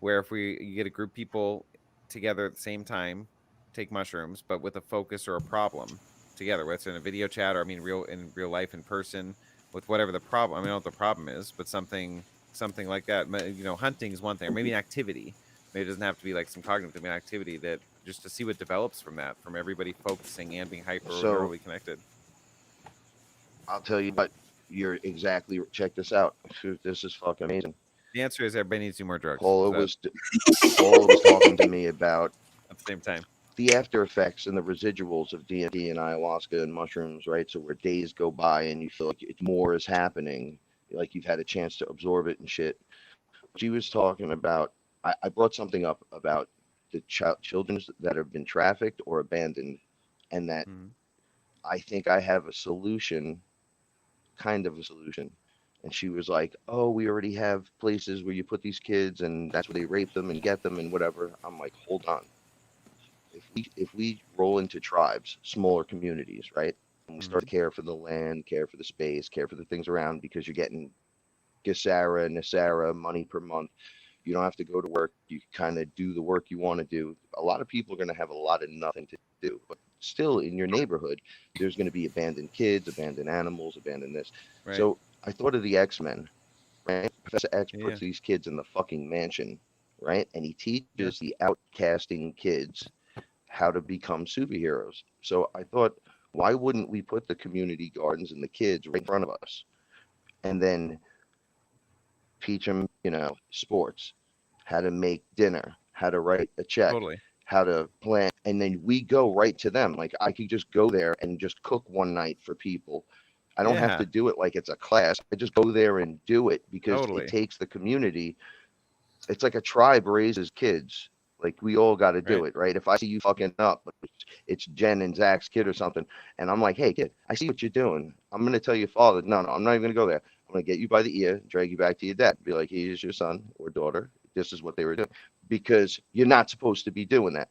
where if you get a group of people together at the same time, take mushrooms, but with a focus or a problem together, whether it's in a video chat or I mean real life in person with whatever the problem. I mean, I don't know what the problem is, but something like that. Hunting is one thing, or maybe an activity. Maybe it doesn't have to be like some cognitive an activity that just to see what develops from everybody focusing and being hyper or So neurally connected. I'll tell you what, you're exactly, check this out. This is fucking amazing. The answer is everybody needs to do more drugs. Paula Is that was, Paula was talking to me about at the same time? the after effects and the residuals of DMT and ayahuasca and mushrooms, right? So where days go by and you feel like it's more is happening, like you've had a chance to absorb it and shit. She was talking about. I brought something up about the children that have been trafficked or abandoned, and that Mm-hmm. I think I have a solution, kind of a solution. And she was like, "Oh, we already have places where you put these kids, and that's where they rape them and get them and whatever." I'm like, "Hold on, if we roll into tribes, smaller communities, right, and we start Mm-hmm. to care for the land, care for the space, care for the things around, because you're getting Gesara, Nasara, money per month. You don't have to go to work. You kind of do the work you want to do. A lot of people are going to have a lot of nothing to do, but still in your neighborhood, there's going to be abandoned kids, abandoned animals, abandoned this. Right. So I thought of the X-Men, right? Professor X Yeah. puts these kids in the fucking mansion, right? And he Yeah. teaches the outcasting kids how to become superheroes. So I thought, why wouldn't we put the community gardens and the kids right in front of us, and then teach them, sports, how to make dinner, how to write a check, Totally. how to plan, and then we go right to them. Like I could just go there and just cook one night for people. I don't have Yeah. to do it like it's a class. I just go there and do it because it Totally. takes the community. It's like a tribe raises kids. Like we all got to do Right. it, right? If I see you fucking up, it's Jen and Zach's kid or something, and I'm like, hey kid, I see what you're doing. I'm gonna tell your father, no, I'm not even gonna go there. I'm gonna get you by the ear, drag you back to your dad, be like, here's your son or daughter. This is what they were doing, because you're not supposed to be doing that,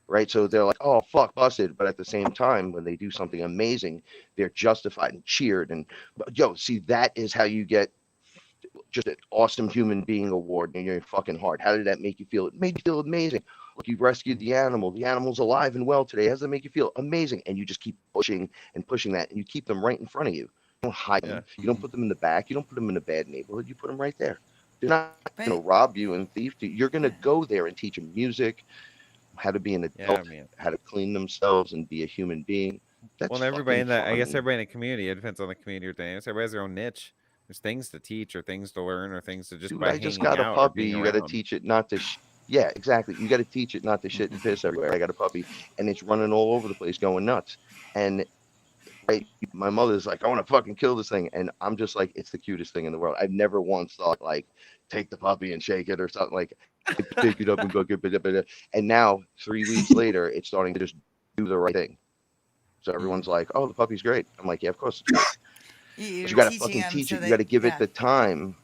right? So they're like, oh fuck, busted. But at the same time, when they do something amazing, they're justified and cheered. And yo, see, that is how you get just an awesome human being award in your fucking heart. How did that make you feel? It made you feel amazing. Look, you rescued the animal. The animal's alive and well today. How does that make you feel? Amazing. And you just keep pushing and pushing that, and you keep them right in front of you. You don't hide them. Yeah. You don't put them in the back. You don't put them in a bad neighborhood. You put them right there. They're not going Right. to rob you and thief you. You're going to go there and teach them music, how to be an Yeah, adult, man. how to clean themselves and be a human being. That's Well, and everybody in fucking that, I guess fun. everybody in the community, it depends on the community or dynamics. Everybody has their own niche. There's things to teach or things to learn or things to just Dude, by I just hanging got a out or puppy. being You got to around. teach it not to. Yeah, exactly. You got to teach it not to shit and piss everywhere. I got a puppy, and it's running all over the place, going nuts. And right, my mother's like, I want to fucking kill this thing, and I'm just like, it's the cutest thing in the world. I've never once thought like, take the puppy and shake it or something like. Pick it up and go get it. And now 3 weeks later, it's starting to just do the right thing. So everyone's like, oh, the puppy's great. I'm like, yeah, of course it's great. But You're you got to teaching fucking them teach so it. You got that, to give it yeah. the time,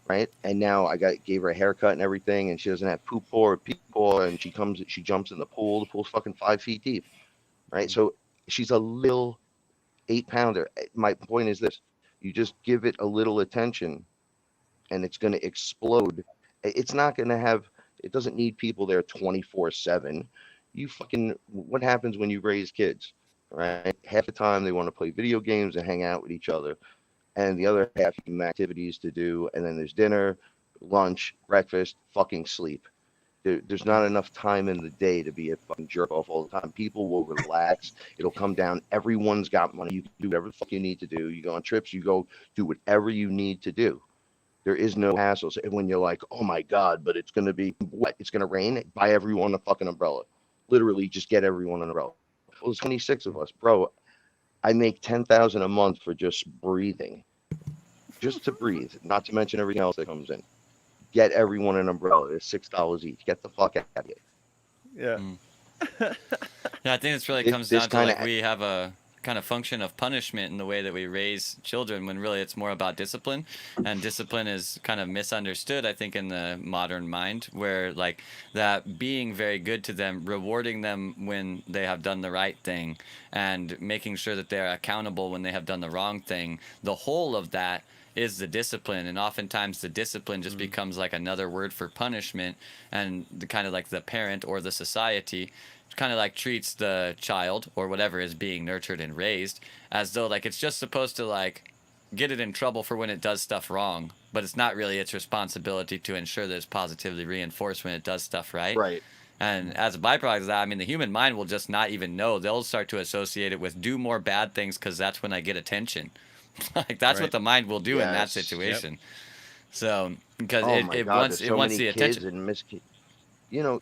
right? And now I gave her a haircut and everything, and she doesn't have poop paw or pee paw, and she jumps in the pool. The pool's fucking 5 feet deep, right? So she's a little 8 pounder. My point is this: you just give it a little attention, and it's going to explode. It's not going to have. It doesn't need people there 24/7. You fucking. What happens when you raise kids, right? Half the time they want to play video games and hang out with each other, and the other half you give them activities to do, and then there's dinner, lunch, breakfast, fucking sleep. There's not enough time in the day to be a fucking jerk off all the time. People will relax. It'll come down. Everyone's got money. You can do whatever the fuck you need to do. You go on trips. You go do whatever you need to do. There is no hassle. So when you're like, oh my God, but it's going to be wet. It's going to rain. Buy everyone a fucking umbrella. Literally, just get everyone an umbrella. Well, there's 26 of us, bro. I make 10,000 a month for just breathing, just to breathe. Not to mention everything else that comes in. Get everyone an umbrella. It's $6 each. Get the fuck out of here. Yeah. Yeah, I think this really This- comes this down to kinda- like we have a kind of function of punishment in the way that we raise children when really it's more about discipline, and discipline is kind of misunderstood, I think, in the modern mind, where like that being very good to them, rewarding them when they have done the right thing, and making sure that they're accountable when they have done the wrong thing, the whole of that is the discipline. And oftentimes the discipline just becomes like another word for punishment, and the kind of like the parent or the society kind of like treats the child or whatever is being nurtured and raised as though like it's just supposed to like get it in trouble for when it does stuff wrong, but it's not really its responsibility to ensure that it's positively reinforced when it does stuff right. Right. And as a byproduct of that, I mean, the human mind will just not even know. They'll start to associate it with do more bad things because that's when I get attention. Like that's what Right. the mind will do in that Yes. situation. So because Oh my it God, wants there's so the many attention. kids and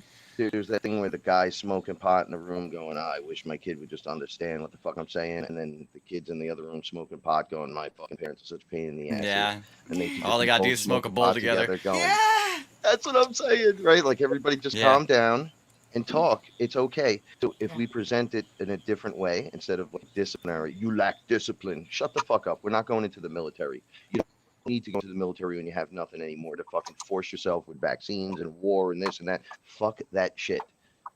there's that thing where the guy's smoking pot in the room going, oh, I wish my kid would just understand what the fuck I'm saying. And then the kids in the other room smoking pot going, my fucking parents are such a pain in the ass. Yeah. And they could All just they be gotta do both is smoke a smoking bowl pot together. going, Yeah. that's what I'm saying, right? Like everybody just Yeah. calm down and talk. It's okay. So if Yeah. we present it in a different way, instead of like disciplinary, you lack discipline. Shut the fuck up. We're not going into the military. You don't need to go into the military when you have nothing anymore to fucking force yourself with vaccines and war and this and that. Fuck that shit,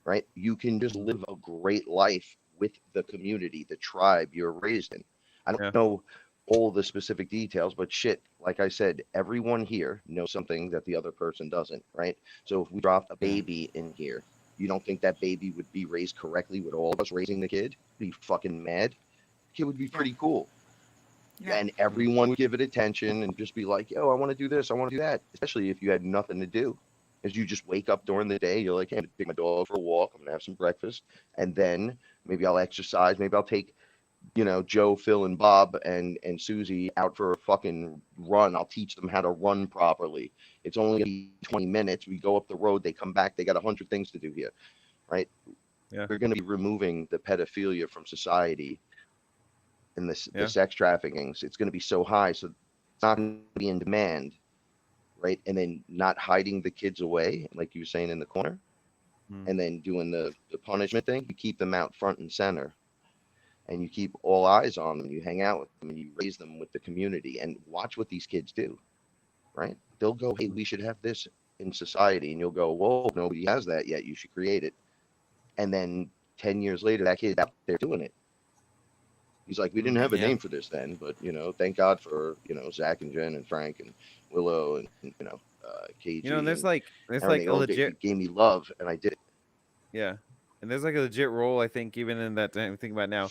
right? You can just live a great life with the community, the tribe you're raised in. I don't Yeah. know all the specific details, but shit, like I said, everyone here knows something that the other person doesn't, right? So if we dropped a baby in here, you don't think that baby would be raised correctly with all of us raising the kid? Be fucking mad? The kid would be pretty cool. Yeah. And everyone would give it attention and just be like, yo, I want to do this, I want to do that. Especially if you had nothing to do. is you just wake up during the day. You're like, hey, I'm gonna take my dog for a walk. I'm gonna have some breakfast, and then maybe I'll exercise. Maybe I'll take Joe, Phil, and Bob and Susie out for a fucking run. I'll teach them how to run properly. It's only gonna be 20 minutes. We go up the road. They come back. They got 100 things to do here, right? Yeah. We're gonna be removing the pedophilia from society and the Yeah. sex traffickings. It's gonna be so high, so it's not gonna be in demand, right? And then not hiding the kids away, like you were saying in the corner, and then doing the punishment thing. You keep them out front and center, and you keep all eyes on them. You hang out with them, and you raise them with the community, and watch what these kids do, right? They'll go, hey, we should have this in society, and you'll go, whoa, nobody has that yet. You should create it. And then 10 years later, that kid's out there doing it. He's like, we didn't have a Yeah. name for this then, but thank God for Zach and Jen and Frank and Willow and KG. And there's and like everything. a legit, Gave me love, and I did it. yeah, and there's like a legit role, I think, even in that. I'm thinking about now.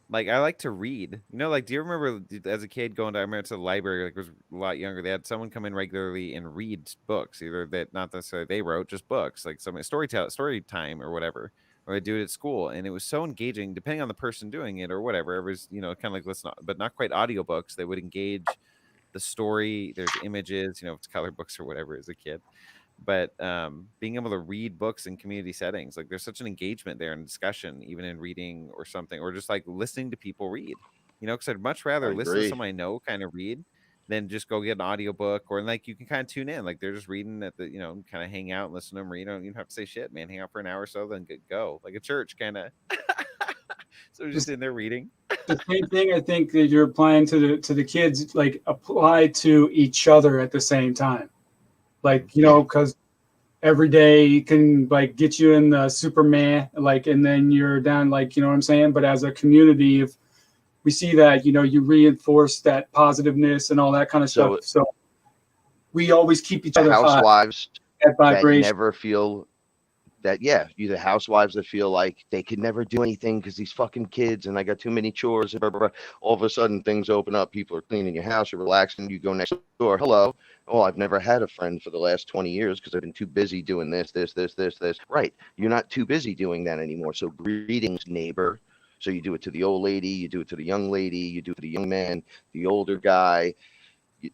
Like, I like to read. Like, do you remember as a kid going to? I remember to the library. Like, I was a lot younger. They had someone come in regularly and read books, either that not necessarily they wrote, just books, like some story time or whatever, or they do it at school, and it was so engaging. Depending on the person doing it or whatever, it was kind of like listen, but not quite audiobooks. They would engage the story. There's images, if it's color books or whatever as a kid. But being able to read books in community settings, like there's such an engagement there and discussion, even in reading or something, or just like listening to people read, because I'd much I rather listen to agree. someone I know kind of read than just go get an audiobook, or like you can kind of tune in, like they're just reading at the, kind of hang out and listen to them read. You don't even have to say shit, man. Hang out for an hour or so, then go like a church kind of. So just in there reading. The same thing I think that you're applying to the kids, like apply to each other at the same time. Like, because every day can like get you in the Superman, like, and then you're down, like, you know what I'm saying? But as a community, if we see that, you reinforce that positiveness and all that kind of stuff. So we always keep each other high. Housewives That that vibration. never feel that, you the housewives that feel like they could never do anything because these fucking kids and I got too many chores and blah, blah, blah. All of a sudden things open up, people are cleaning your house, you're relaxing, you go next door, hello. Oh, I've never had a friend for the last 20 years because I've been too busy doing this. Right. You're not too busy doing that anymore. So greetings, neighbor. So you do it to the old lady, you do it to the young lady, you do it to the young man, the older guy,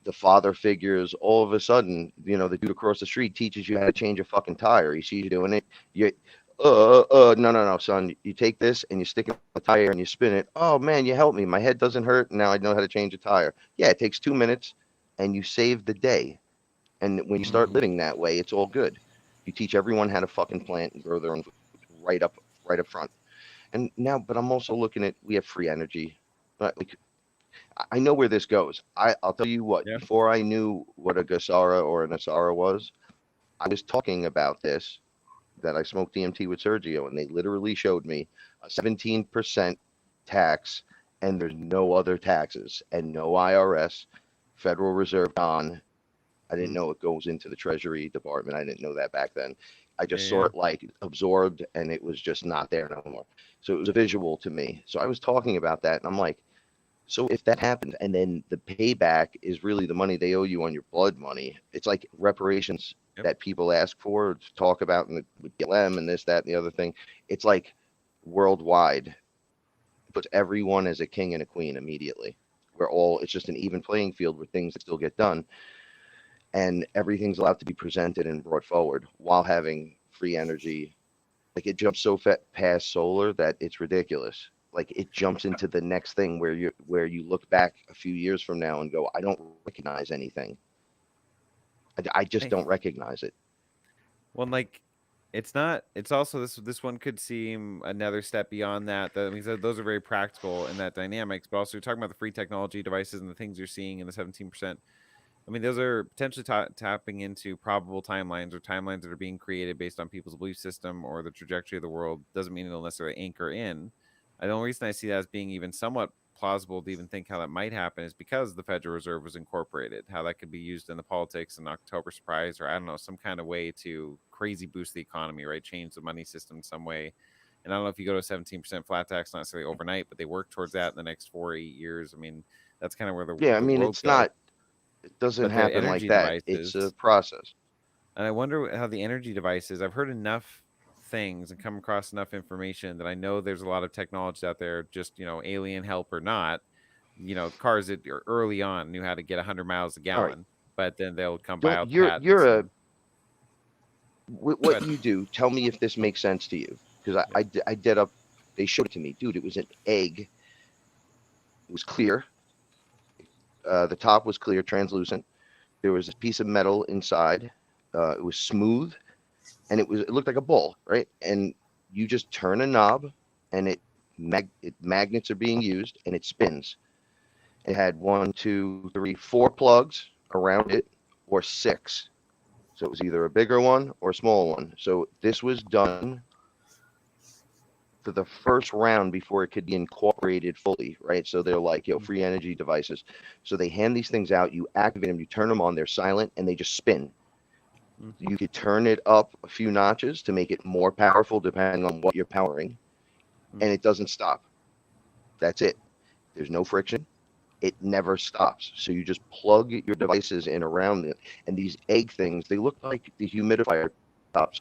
the father figures. All of a sudden, the dude across the street teaches you how to change a fucking tire. He sees you doing it. No, son. You take this and you stick it in the tire and you spin it. Oh man, you helped me. My head doesn't hurt. Now I know how to change a tire. Yeah, it takes 2 minutes and you save the day. And when you start living that way, it's all good. You teach everyone how to fucking plant and grow their own food right up front. And now, but I'm also looking at, we have free energy. But like, I know where this goes. I'll tell you what, before I knew what a Gasara or an Asara was, I was talking about this, that I smoked DMT with Sergio, and they literally showed me a 17% tax, and there's no other taxes, and no IRS, Federal Reserve gone. I didn't know it goes into the Treasury Department. I didn't know that back then. I just saw it like absorbed, and it was just not there no more. So it was a visual to me. So I was talking about that, and I'm like, so if that happened, and then the payback is really the money they owe you on your blood money, it's like reparations that people ask for, to talk about with BLM and this, that, and the other thing. It's like worldwide. It puts everyone as a king and a queen immediately. It's just an even playing field where things still get done. And everything's allowed to be presented and brought forward while having free energy. Like it jumps so past solar that it's ridiculous. Like it jumps into the next thing where you look back a few years from now and go, I don't recognize anything. I just don't recognize it. Well, like it's not. It's also this one could seem another step beyond that. That means that those are very practical in that dynamics, but also you're talking about the free technology devices and the things you're seeing in the 17%. I mean, those are potentially tapping into probable timelines or timelines that are being created based on people's belief system or the trajectory of the world. Doesn't mean it'll necessarily anchor in. The only reason I see that as being even somewhat plausible to even think how that might happen is because the Federal Reserve was incorporated, how that could be used in the politics and October surprise, or I don't know, some kind of way to crazy boost the economy, right? Change the money system in some way. And I don't know if you go to 17% flat tax, not necessarily overnight, but they work towards that in the next 4 or 8 years. I mean, that's kind of where the I mean, world it's goes. not. It doesn't happen like that. It's a process. And I wonder how the energy devices. I've heard enough things and come across enough information that I know there's a lot of technologies out there, just alien help or not. Cars that are early on knew how to get 100 miles a All right. gallon, but then they'll come by Don't out you're patents a and what but you do? Tell me if this makes sense to you, because I did up. They showed it to me, dude. It was an egg. It was clear. The top was clear, translucent. There was a piece of metal inside. It was smooth, and it looked like a ball, right? And you just turn a knob, and magnets are being used, and it spins. It had 1, 2, 3, 4 plugs around it, or 6. So it was either a bigger one or a small one. So this was done for the first round before it could be incorporated fully, right? So they're like, free energy devices. So they hand these things out, you activate them, you turn them on, they're silent, and they just spin. You could turn it up a few notches to make it more powerful depending on what you're powering, and it doesn't stop. That's it. There's no friction. It never stops. So you just plug your devices in around it, and these egg things, they look like the humidifier tops.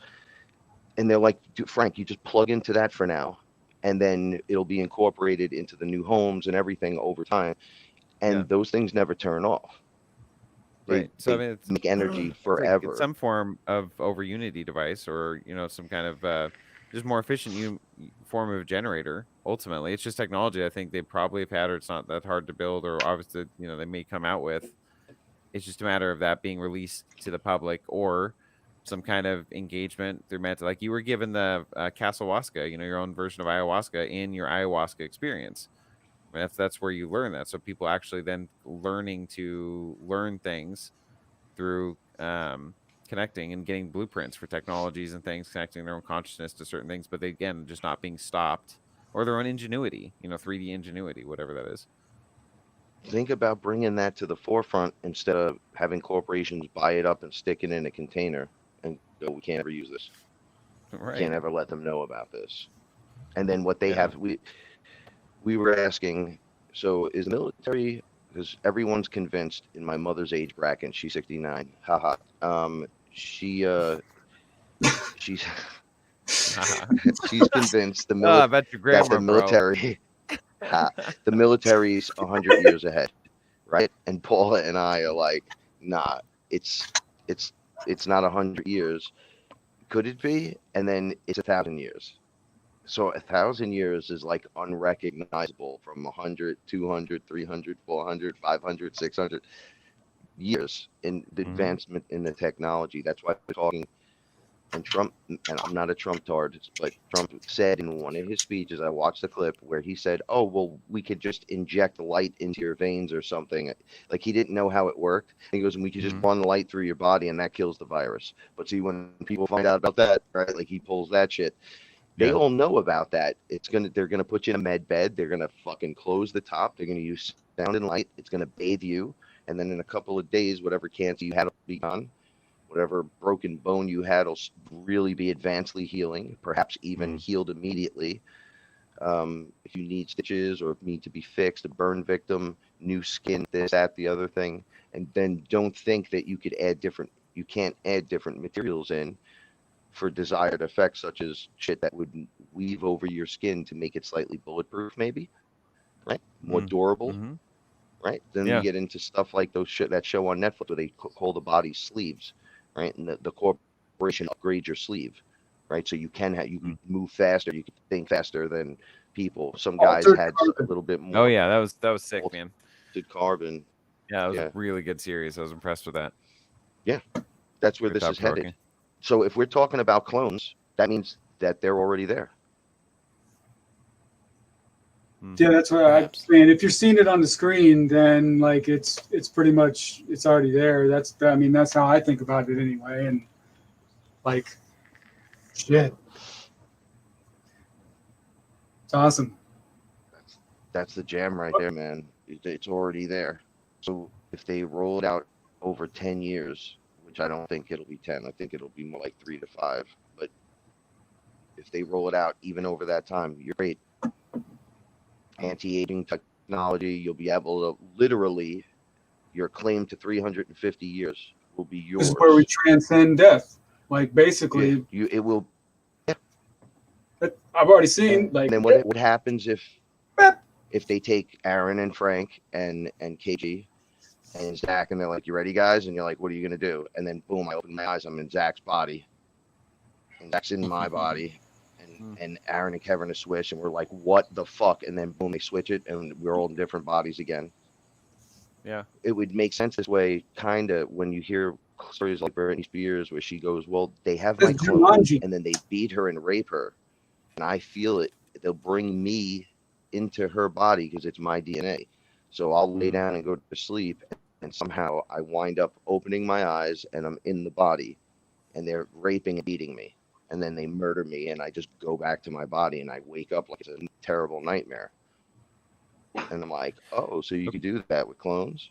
And they're like, Frank, you just plug into that for now, and then it'll be incorporated into the new homes and everything over time. And those things never turn off. right. So I They mean, it's make energy it's forever. some form of over unity device, or some kind of just more efficient form of generator. Ultimately, it's just technology. I think they probably have had, or it's not that hard to build, or obviously they may come out with. It's just a matter of that being released to the public, or some kind of engagement through mental. Like you were given the Casawaska, your own version of ayahuasca in your ayahuasca experience. I mean, that's where you learn that. So people actually then learning to learn things through connecting and getting blueprints for technologies and things, connecting their own consciousness to certain things, but they, again, just not being stopped, or their own ingenuity, 3D ingenuity, whatever that is. Think about bringing that to the forefront instead of having corporations buy it up and stick it in a container and go, we can't ever use this. We Right. can't ever let them know about this. And then what they Yeah. have, we were asking, so is the military, because everyone's convinced in my mother's age bracket, she's 69, haha. She she's she's convinced Oh, I bet your that the grandma, bro. military the military's 100 years ahead, right? And Paula and I are like, nah, it's it's it's not 100 years. Could it be? And then it's 1,000 years. So 1,000 years is like unrecognizable from 100, 200, 300, 400, 500, 600 years in the advancement in the technology. That's why we're talking. And Trump, and I'm not a Trump tard, but Trump said in one of his speeches, I watched the clip where he said, oh, well, we could just inject light into your veins or something. Like he didn't know how it worked. And he goes, and we could just run light through your body and that kills the virus. But see, when people find out about that, right, like he pulls that shit, they all know about that. They're gonna put you in a med bed. They're gonna fucking close the top. They're gonna use sound and light. It's gonna bathe you. And then in a couple of days, whatever cancer you had will be gone. Whatever broken bone you had will really be advancedly healing, perhaps even healed immediately. If you need stitches or need to be fixed, a burn victim, new skin, this, that, the other thing. And then don't think that you can't add different materials in for desired effects, such as shit that would weave over your skin to make it slightly bulletproof, maybe, right? More durable, right? Then we get into stuff like that show on Netflix where they call the body sleeves, right? And the corporation upgrades your sleeve, right? So you can move faster, you can think faster than people. Some guys had a little bit more. Oh yeah, that was sick, man. Carbon. Yeah, it was a really good series. I was impressed with that. Yeah, that's where this is headed. So if we're talking about clones, that means that they're already there. Yeah, that's what I'm saying. If you're seeing it on the screen, then like it's pretty much it's already there. That's how I think about it anyway. And like, shit, it's awesome. That's the jam right there, man. It's already there. So if they roll it out over 10 years, which I don't think it'll be 10, I think it'll be more like 3 to 5. But if they roll it out even over that time, you're great. Anti-aging technology, you'll be able to literally, your claim to 350 years will be This yours. is where we transcend death. Like basically, It will. I've already seen And like then what happens if they take Aaron and Frank and KG and Zach, and they're like, "You ready, guys?" And you're like, "What are you gonna do?" And then boom, I open my eyes, I'm in Zach's body, and Zach's in my body, and Aaron and Kevin are switched, and we're like, "What the fuck?" And then boom, they switch it, and we're all in different bodies again. Yeah. It would make sense this way, kind of, when you hear stories like Britney Spears, where she goes, "Well, they have my it's clone, Jumanji. and then they beat her and rape her, and I feel it. They'll bring me into her body because it's my DNA. So I'll lay down and go to sleep, and somehow I wind up opening my eyes, and I'm in the body, and they're raping and beating me, and then they murder me, and I just go back to my body, and I wake up like it's a terrible nightmare." And I'm like, "Oh, so you could do that with clones?"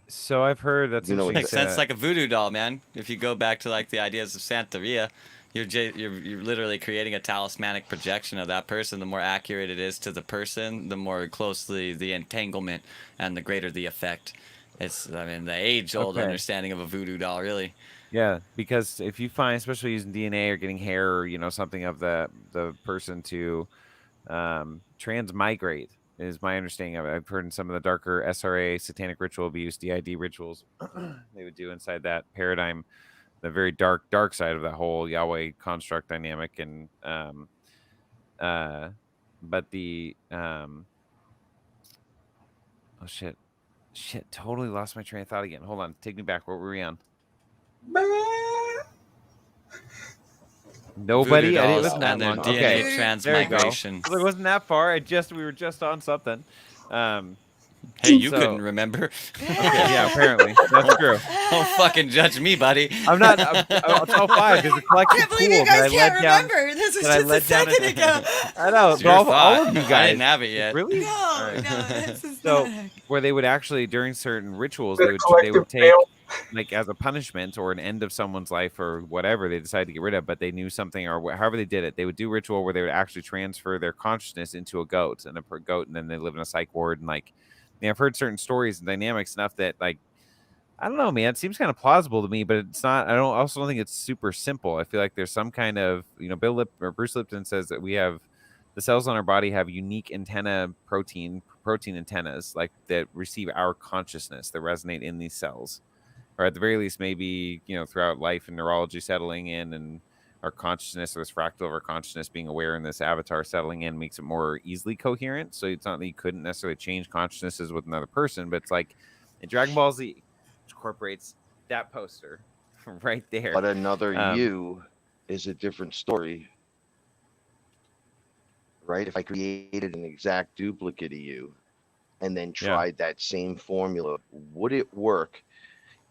So I've heard that's You know, interesting. Makes sense, like a voodoo doll, man. If you go back to like the ideas of Santeria, you're literally creating a talismanic projection of that person. The more accurate it is to the person, the more closely the entanglement and the greater the effect. It's, I mean, the age-old Okay. understanding of a voodoo doll, really. Yeah, because if you find, especially using DNA or getting hair or something of the person to transmigrate, is my understanding of it. I've heard in some of the darker SRA satanic ritual abuse DID rituals they would do inside that paradigm, the very dark side of that whole Yahweh construct dynamic, and but the oh shit, totally lost my train of thought again. Hold on, take me back. What were we on? Nobody. Voodoo I didn't. It dolls wasn't that and their long. DNA Okay, there you go. transmigration. It wasn't that far. We were just on something. Hey, you So- couldn't remember. Okay, yeah, apparently that's true. Don't fucking judge me, buddy. I'm not. It's all fine. There's a I collective can't believe pool you that I guys can't led down. remember. This was that I just a led down second ago. I know, It's but your all thought. of you I guys. didn't have it yet. Really? No, All right. no, this is So not. where they would actually during certain rituals The they would collective take fail. like as a punishment or an end of someone's life or whatever they decided to get rid of, but they knew something or however they did it, they would do ritual where they would actually transfer their consciousness into a goat and a goat, and then they live in a psych ward. And like, I've heard certain stories and dynamics enough that like, I don't know, man, it seems kind of plausible to me, but it's not. I also don't think it's super simple. I feel like there's some kind of, Bruce Lipton says that we have the cells on our body have unique protein antennas like that receive our consciousness that resonate in these cells, or at the very least maybe throughout life and neurology settling in, and our consciousness or this fractal of our consciousness being aware and this avatar settling in makes it more easily coherent. So it's not that you couldn't necessarily change consciousnesses with another person, but it's like in Dragon Ball Z, which incorporates that poster right there. But another you is a different story, right? If I created an exact duplicate of you and then tried that same formula, would it work?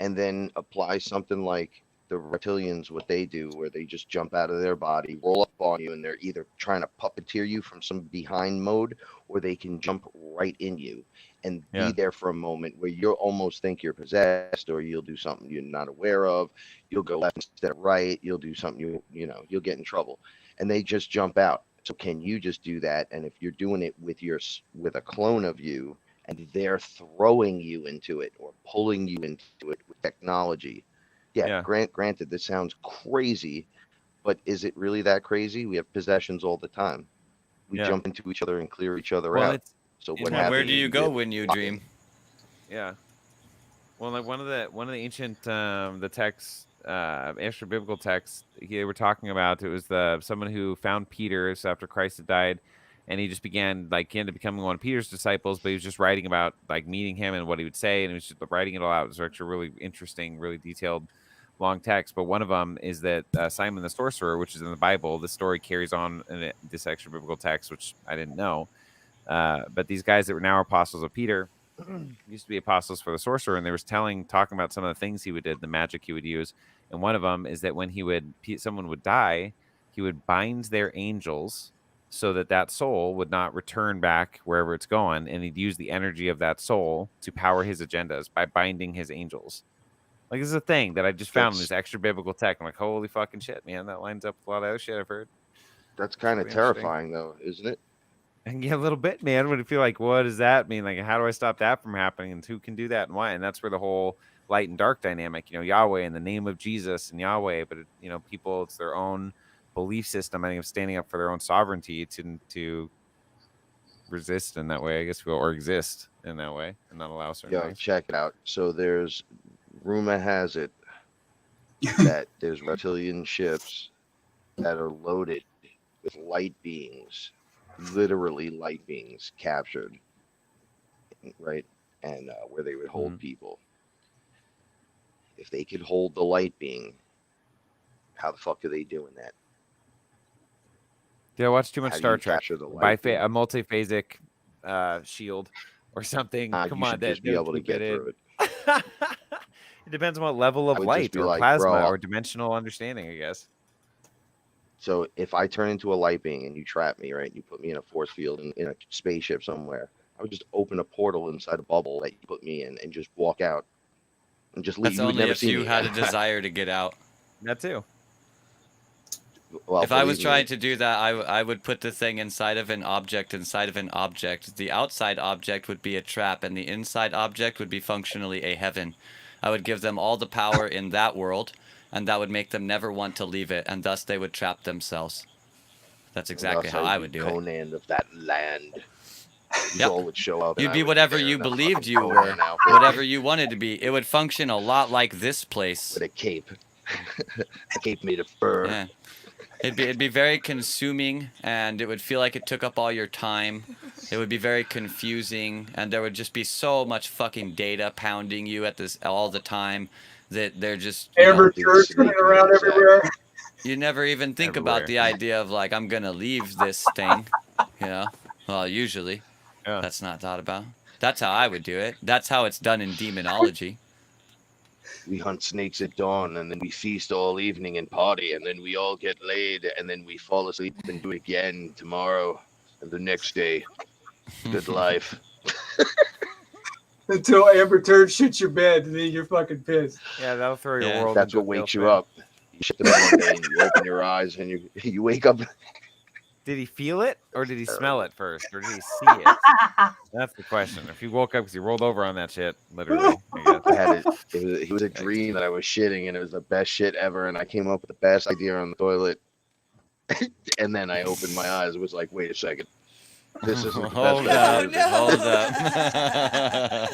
And then apply something like the reptilians, what they do, where they just jump out of their body, roll up on you, and they're either trying to puppeteer you from some behind mode, or they can jump right in you and be there for a moment where you'll almost think you're possessed, or you'll do something you're not aware of. You'll go left instead of right. You'll do something you'll get in trouble, and they just jump out. So can you just do that? And if you're doing it with a clone of you, and they're throwing you into it or pulling you into it with technology. Granted, this sounds crazy, but is it really that crazy? We have possessions all the time. We jump into each other and clear each other out. So what happens? Where do you go when you dream? Yeah. Well, like one of the ancient the texts, extra biblical texts, they were talking about, it was someone who found Peter after Christ had died, and he just began he ended up becoming one of Peter's disciples, but he was just writing about like meeting him and what he would say, and he was just writing it all out. It was actually really interesting, really detailed, long text. But one of them is that Simon the sorcerer, which is in the Bible, the story carries on in this extra biblical text, which I didn't know. But these guys that were now apostles of Peter used to be apostles for the sorcerer, and they were talking about some of the things he would do, the magic he would use. And one of them is that when someone would die, he would bind their angels so that soul would not return back wherever it's going, and he'd use the energy of that soul to power his agendas by binding his angels. Like, this is a thing that I just found in this extra biblical tech. I'm like, holy fucking shit, man, that lines up with a lot of other shit I've heard. That's kind of terrifying, though, isn't it? And yeah, a little bit, man. Would feel like, what does that mean? Like, how do I stop that from happening? And who can do that and why? And that's where the whole light and dark dynamic. You know, Yahweh in the name of Jesus and Yahweh, but you know, people, it's their own belief system. I think of standing up for their own sovereignty to resist in that way, I guess, or exist in that way and not allow certain Yo, things. check it out. So there's rumor has it that there's reptilian ships that are loaded with light beings, literally light beings captured, right? And where they would hold people. If they could hold the light being, how the fuck are they doing that? Yeah, I watch too much How do Star you Trek. capture the By light being? a multiphasic shield or something. Come You on, should that just be would able to keep get it in. through it. It depends on what level I of would just light be or like, plasma bro, or dimensional understanding, I guess. So if I turn into a light being and you trap me, right? You put me in a force field in a spaceship somewhere. I would just open a portal inside a bubble that you put me in and just walk out and just leave. That's You would only never if see you me had a again. desire to get out. That too. Well, If I was believe me, trying to do that, I would put the thing inside of an object inside of an object. The outside object would be a trap, and the inside object would be functionally a heaven. I would give them all the power in that world, and that would make them never want to leave it, and thus they would trap themselves. That's exactly thus how I'd I be would do it. Conan of that land. You Yep. all would show up. And You'd I be would whatever there you in a believed fucking you were, Conan outfit whatever you wanted to be. It would function a lot like this place. with a cape, a cape made of fur. Yeah. It'd be very consuming, and it would feel like it took up all your time. It would be very confusing, and there would just be so much fucking data pounding you at this all the time that they're just Amber Big turds snake running around man, Zach. everywhere. you never even think Everywhere. about the idea of like I'm gonna leave this thing, you know. Well, usually Yeah. that's not thought about. That's how I would do it. That's how it's done in demonology. We hunt snakes at dawn, and then we feast all evening and party, and then we all get laid, and then we fall asleep and do it again tomorrow and the next day. Good life. Until Amber turd shits your bed, and then you're fucking pissed. Yeah, that'll throw your Yeah. world. That's into what a wakes you tailspin. up. You shit the bed one day, and you open your eyes, and you wake up. Did he feel it, or did he smell it first, or did he see it? That's the question. If he woke up because he rolled over on that shit, literally, I guess. I had it was a dream that I was shitting, and it was the best shit ever, and I came up with the best idea on the toilet. And then I opened my eyes. It was like, wait a second. This isn't the best Hold idea. up. Hold up.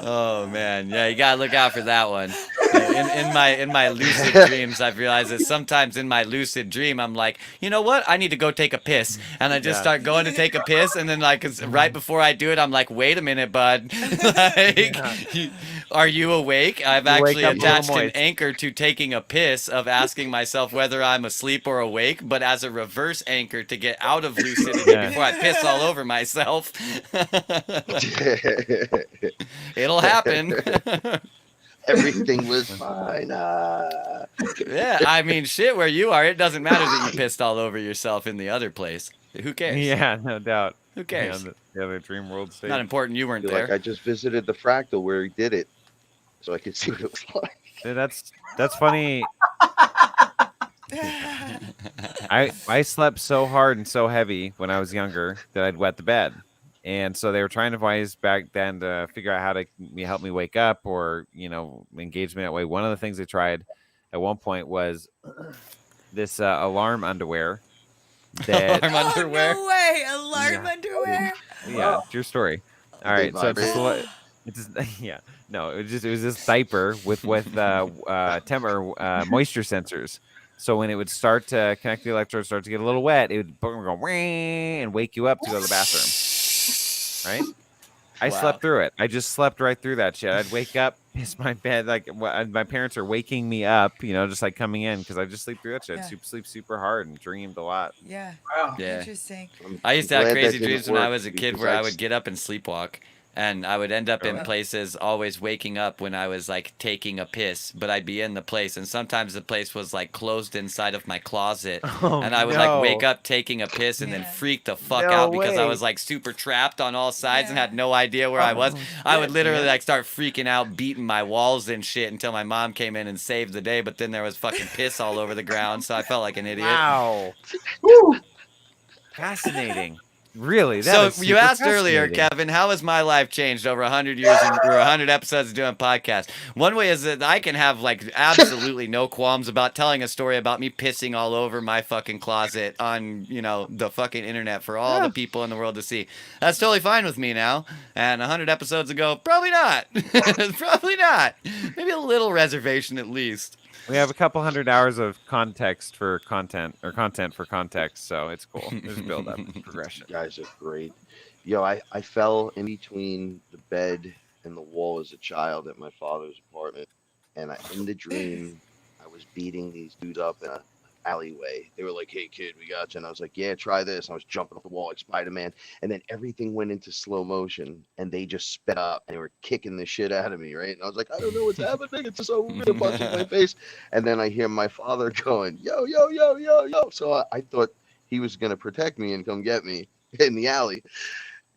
Oh man, yeah, you gotta look out for that one. In my lucid dreams, I've realized that sometimes in my lucid dream, I'm like, you know what? I need to go take a piss, and I just Yeah. start going to take a piss, and then like right before I do it, I'm like, wait a minute, bud, like, are you awake? I've You wake actually up a little attached an moist. anchor to taking a piss of asking myself whether I'm asleep or awake, but as a reverse anchor to get out of lucidity Yeah. before I piss all over myself. It'll happen. Everything was fine. Yeah, I mean, shit, where you are, it doesn't matter that you pissed all over yourself in the other place. Who cares? Yeah, no doubt. Who cares? Yeah, the other dream world state. Not important you weren't Feel there. like I just visited the fractal where he did it, so I could see what it was like. Dude, that's funny. I slept so hard and so heavy when I was younger that I'd wet the bed. And so they were trying to devise back then to figure out how to help me wake up or, engage me that way. One of the things they tried at one point was this alarm underwear. That, Alarm underwear. Oh, no way. Alarm Yeah. underwear. yeah, true story. All They right, so vibrate. it's yeah, no, it was this diaper with moisture sensors. So when it would start to connect the electrodes, start to get a little wet, it would go "Wing," and wake you up to go to the bathroom. Right? I Wow. slept through it. I just slept right through that shit. I'd wake up, piss my bed, like my parents are waking me up, just like coming in because I just sleep through that shit. Yeah. Sleep super hard and dreamed a lot. Yeah. Wow. Yeah. Interesting. I used to I'm have glad that crazy didn't dreams when I work was a kid because where I I'd would get up and sleepwalk. And I would end up in Oh. places always waking up when I was like taking a piss, but I'd be in the place. And sometimes the place was like closed inside of my closet. Oh, And I would no. like wake up taking a piss and then Yeah. freak the fuck No out because I way. was like super trapped on all sides and Yeah. had no idea where I was. I would literally man. like start freaking out, beating my walls and shit until my mom came in and saved the day. But then there was fucking piss all over the ground. So I felt like an idiot. Wow. Woo! Fascinating. Really? That So is you super asked earlier, fascinating. Kevin, how has my life changed over 100 years or 100 episodes of doing podcasts? One way is that I can have like absolutely no qualms about telling a story about me pissing all over my fucking closet on, the fucking internet for all the Yeah. people in the world to see. That's totally fine with me now. And 100 episodes ago, probably not. Probably not. Maybe a little reservation at least. We have a couple hundred hours of context for content or content for context, so it's cool. There's build up, progression. You guys are great. Yo, I fell in between the bed and the wall as a child at my father's apartment, and in the dream, I was beating these dudes up in a alleyway. They were like, "Hey kid, we got you," and I was like, "Yeah, try this." And I was jumping off the wall like Spider-Man, and then everything went into slow motion, and they just sped up, and they were kicking the shit out of me, right? And I was like, "I don't know what's happening. It's just so weird, punching my face." And then I hear my father going, "Yo, yo, yo, yo, yo." So I thought he was gonna protect me and come get me in the alley,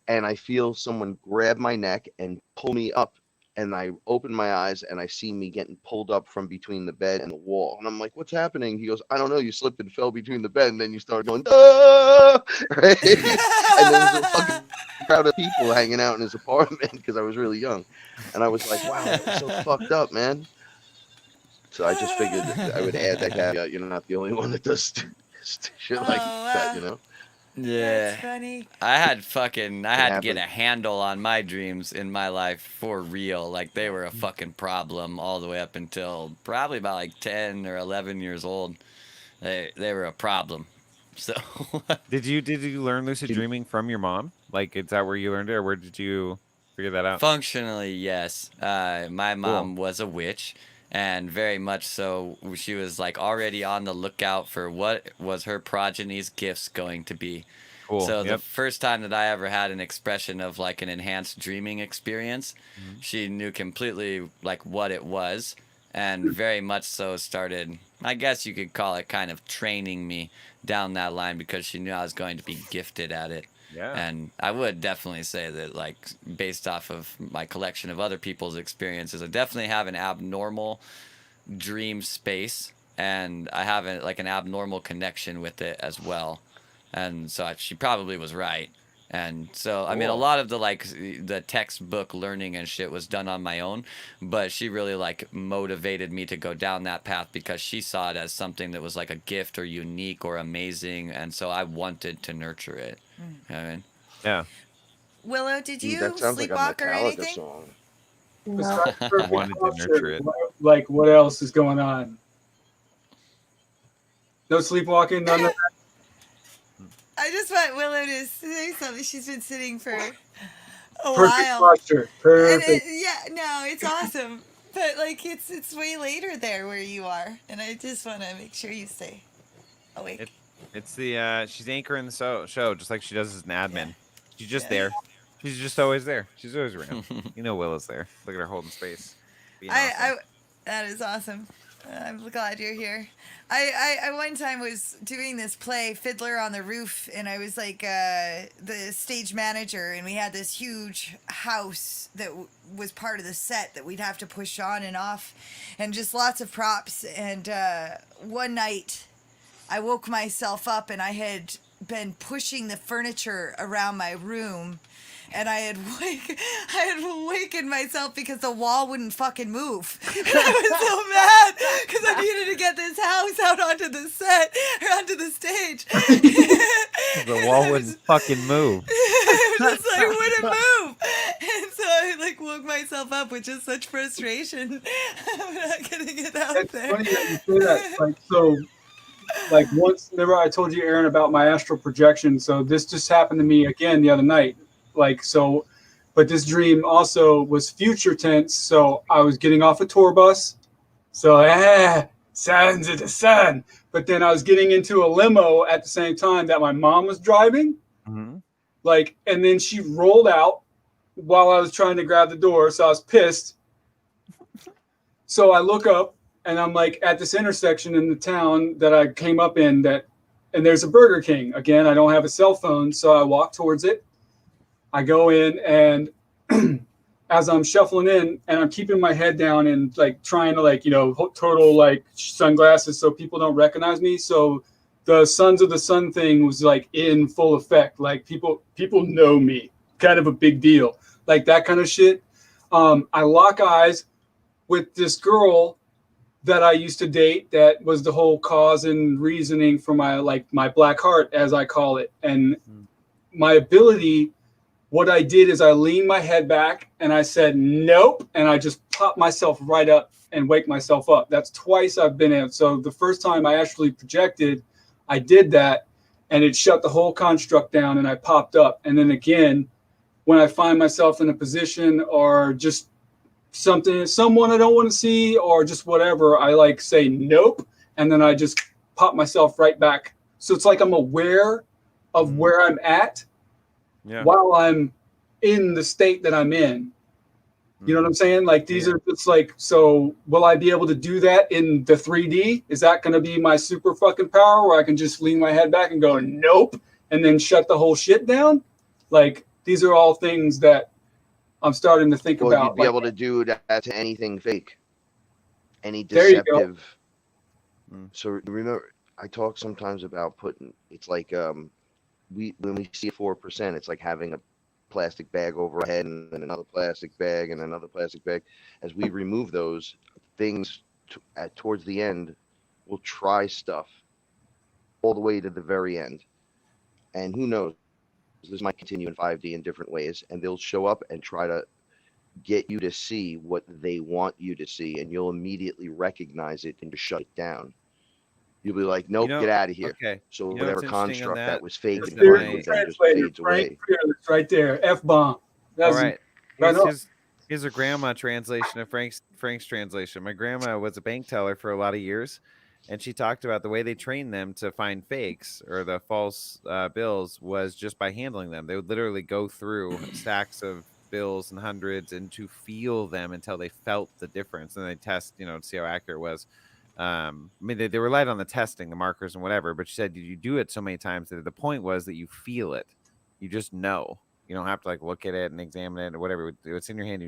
and I feel someone grab my neck and pull me up. And I open my eyes and I see me getting pulled up from between the bed and the wall. And I'm like, "What's happening?" He goes, "I don't know. You slipped and fell between the bed." And then you start going, "Ah!" Right? And there was a fucking crowd of people hanging out in his apartment because I was really young. And I was like, "Wow, that was so fucked up, man." So I just figured that I would add that caveat. You're not the only one that does shit like that, you know? Yeah. That's funny. I had to get happened. a handle on my dreams in my life for real. Like they were a fucking problem all the way up until probably about like 10 or 11 years old. They were a problem. So Did you learn lucid dreaming from your mom? Like, is that where you learned it, or where did you figure that out? functionally, yes. My Cool. mom was a witch, and very much so. She was like already on the lookout for what was her progeny's gifts going to be. Cool. So the Yep. first time that I ever had an expression of like an enhanced dreaming experience, Mhm. she knew completely like what it was, and very much so started, I guess you could call it, kind of training me down that line because she knew I was going to be gifted at it. Yeah. And I would definitely say that, like, based off of my collection of other people's experiences, I definitely have an abnormal dream space, and I have like an abnormal connection with it as well. And so she probably was right. And so, I mean, a Cool. lot of the textbook learning and shit was done on my own, but she really like motivated me to go down that path because she saw it as something that was like a gift or unique or amazing, and so I wanted to nurture it. You know what I mean? Yeah. Willow, did you That sounds like a sleepwalk or Metallica anything? song. No. Besides I perfect wanted to posture, nurture it. like what else is going on? No sleepwalking, none of that. I just want Willow to say something. She's been sitting for a Perfect while. posture. And Perfect. no, it's awesome. But like it's way later there where you are, and I just want to make sure you stay awake. It's the she's anchoring the show just like she does as an admin. She's just Yeah. there. She's just always there. She's always around. You know Willow's there. Look at her holding space. Being awesome. That is awesome. I'm glad you're here. I one time was doing this play, Fiddler on the Roof, and I was like the stage manager, and we had this huge house that was part of the set that we'd have to push on and off, and just lots of props. And one night, I woke myself up, and I had been pushing the furniture around my room. And I had awakened myself because the wall wouldn't fucking move. And I was so mad because I needed to get this house out onto the set or onto the stage. The wall wouldn't fucking move. It was just like wouldn't move. And so I like woke myself up with just such frustration. I'm not getting it out It's there. funny that you say that. Like once, remember I told you, Aaron, about my astral projection. So this just happened to me again the other night. But this dream also was future tense. So I was getting off a tour bus. So, sons of the sun. But then I was getting into a limo at the same time that my mom was driving. Mm-hmm. And then she rolled out while I was trying to grab the door. So I was pissed. So I look up and I'm like at this intersection in the town that I came up in and there's a Burger King. Again, I don't have a cell phone. So I walk towards it. I go in, and as I'm shuffling in and I'm keeping my head down and like trying to total like sunglasses so people don't recognize me. So the Sons of the Sun thing was like in full effect. Like people know me, kind of a big deal, like that kind of shit. I lock eyes with this girl that I used to date. That was the whole cause and reasoning for my black heart, as I call it. And my ability, what I did is I leaned my head back and I said, nope. And I just popped myself right up and wake myself up. That's twice I've been in. So the first time I actually projected, I did that and it shut the whole construct down and I popped up. And then again, when I find myself in a position or just someone I don't want to see or just whatever, I like say nope, and then I just pop myself right back. So it's like I'm aware of where I'm at while I'm in the state that I'm in. You know what I'm saying? Like these are just like, so will I be able to do that in the 3D? Is that going to be my super fucking power where I can just lean my head back and go nope and then shut the whole shit down? Like these are all things that I'm starting to think about. You'd be able to do that to anything fake, any There you go. deceptive. So remember, I talk sometimes about it's like when we see 4%, it's like having a plastic bag over our head and then another plastic bag and another plastic bag. As we remove those things towards the end, we'll try stuff all the way to the very end. And who knows? This might continue in 5D in different ways, and they'll show up and try to get you to see what they want you to see, and you'll immediately recognize it and just shut it down. You'll be like, nope, get out of here. Okay. So whatever construct that was fake It's in the first the place just translator, fades away. Frank Fearless, right there. F-bomb. All right. Right on. Here's a grandma translation of Frank's translation. My grandma was a bank teller for a lot of years, and she talked about the way they trained them to find fakes or the false bills was just by handling them. They would literally go through stacks of bills and hundreds and to feel them until they felt the difference, and they test, to see how accurate it was. I mean, they relied on the testing, the markers and whatever, but she said you do it so many times that the point was that you feel it. You just know. You don't have to like look at it and examine it or whatever. It's in your hand,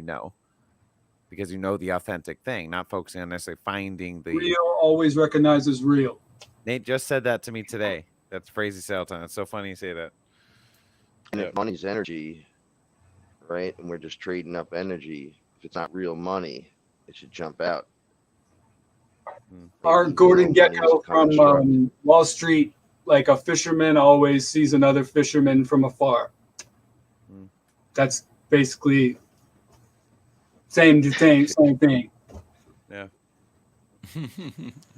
because you know the authentic thing, not focusing on necessarily finding the real. Always recognizes real. Nate just said that to me today. That's a phrase he said all the time. It's so funny you say that. And if money's energy, right? And we're just trading up energy. If it's not real money, it should jump out. Our Gordon Gekko from Wall Street, like a fisherman always sees another fisherman from afar. That's basically same thing. Yeah.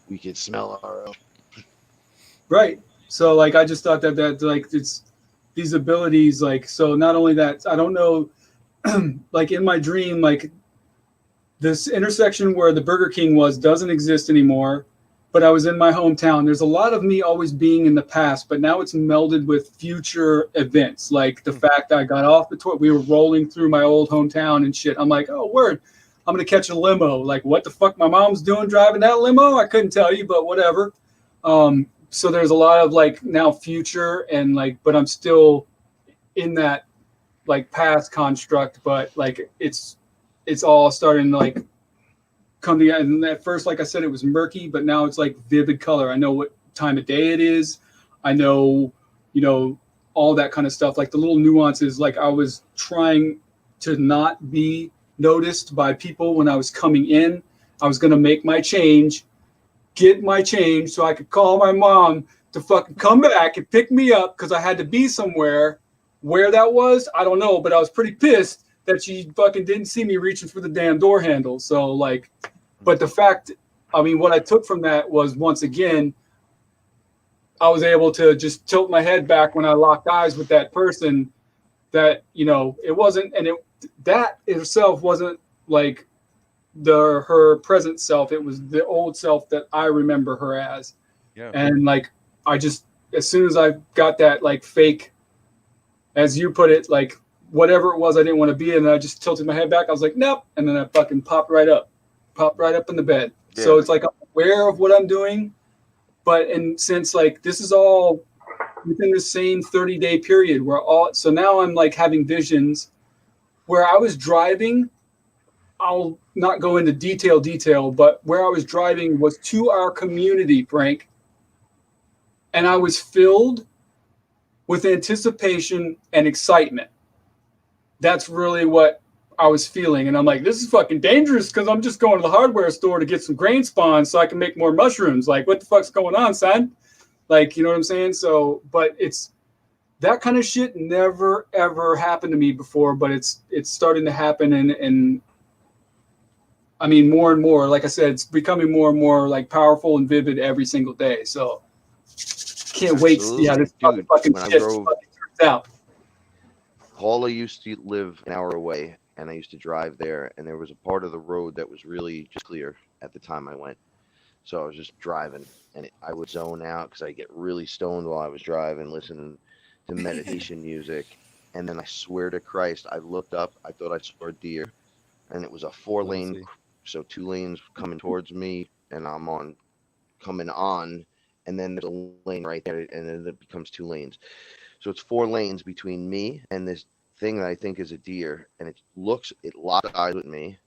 We could smell our own. Right. So like I just thought that like it's these abilities, like, so not only that, I don't know, like in my dream, like this intersection where the Burger King was doesn't exist anymore, but I was in my hometown. There's a lot of me always being in the past, but now it's melded with future events. Like the fact I got off the tour, we were rolling through my old hometown and shit. I'm like, oh, word, I'm going to catch a limo. Like what the fuck my mom's doing driving that limo? I couldn't tell you, but whatever. So there's a lot of like now future and like, but I'm still in that like past construct, but like it's all starting to like come together. And at first, like I said, it was murky, but now it's like vivid color. I know what time of day it is. I know, all that kind of stuff, like the little nuances. Like I was trying to not be noticed by people when I was coming in. I was going to make my change, get my change so I could call my mom to fucking come back and pick me up because I had to be somewhere. Where that was, I don't know, but I was pretty pissed that she fucking didn't see me reaching for the damn door handle. So like, but the fact, I mean, what I took from that was, once again, I was able to just tilt my head back when I locked eyes with that person that, it wasn't, and that itself wasn't like her present self. It was the old self that I remember her as. Yeah. And like, I just, as soon as I got that like fake, as you put it, like, whatever it was I didn't want to be in, and I just tilted my head back. I was like, nope. And then I fucking popped right up in the bed. Yeah. So it's like I'm aware of what I'm doing. And since like this is all within the same 30-day period, so now I'm like having visions where I was driving. I'll not go into detail, but where I was driving was to our community, Frank. and I was filled with anticipation and excitement. That's really what I was feeling. And I'm like, this is fucking dangerous because I'm just going to the hardware store to get some grain spawn so I can make more mushrooms. Like, what the fuck's going on, son? Like, you know what I'm saying? So, but it's that kind of shit never ever happened to me before, but it's starting to happen, and I mean more and more. Like I said, it's becoming more and more like powerful and vivid every single day. So can't wait to see how Absolutely, this dude. fucking When I shit drove, fucking turns out. Paula used to live an hour away, and I used to drive there, and there was a part of the road that was really just clear at the time I went. So I was just driving, and I would zone out because I get really stoned while I was driving, listening to meditation music. And then I swear to Christ, I looked up, I thought I saw a deer, and it was a four We'll lane, see. so two lanes coming towards me, and I'm on coming on, and then there's a lane right there, and then it becomes two lanes. So it's four lanes between me and this thing that I think is a deer, and it locks eyes with me,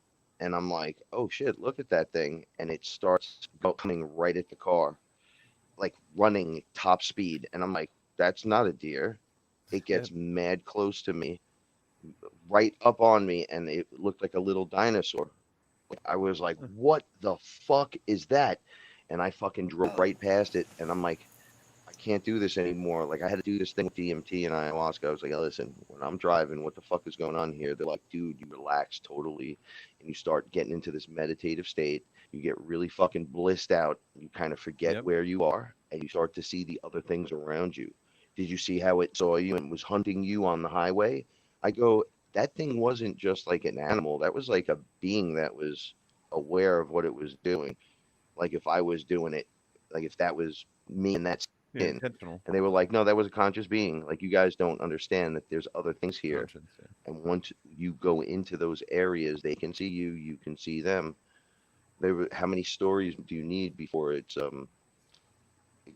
and I'm like, oh shit, look at that thing, and it starts coming right at the car, like running top speed, and I'm like, that's not a deer. It Shit. gets mad close to me, right up on me, and it looked like a little dinosaur. I was like, what the fuck is that? And I fucking drove Oh, right past it, and I'm like, I can't do this anymore. Like, I had to do this thing with DMT and ayahuasca. I was like, "Hey, listen, when I'm driving, what the fuck is going on here?" They're like, dude, you relax totally, and you start getting into this meditative state. You get really fucking blissed out. You kind of forget Yep. where you are, and you start to see the other things around you. Did you see how it saw you and was hunting you on the highway? I go, that thing wasn't just like an animal. That was like a being that was aware of what it was doing. Like if I was doing it, like if that was me in that Yeah, skin. intentional And they were like, no, that was a conscious being. Like you guys don't understand that there's other things here. conscience. Yeah. And once you go into those areas, they can see you, you can see them. How many stories do you need before it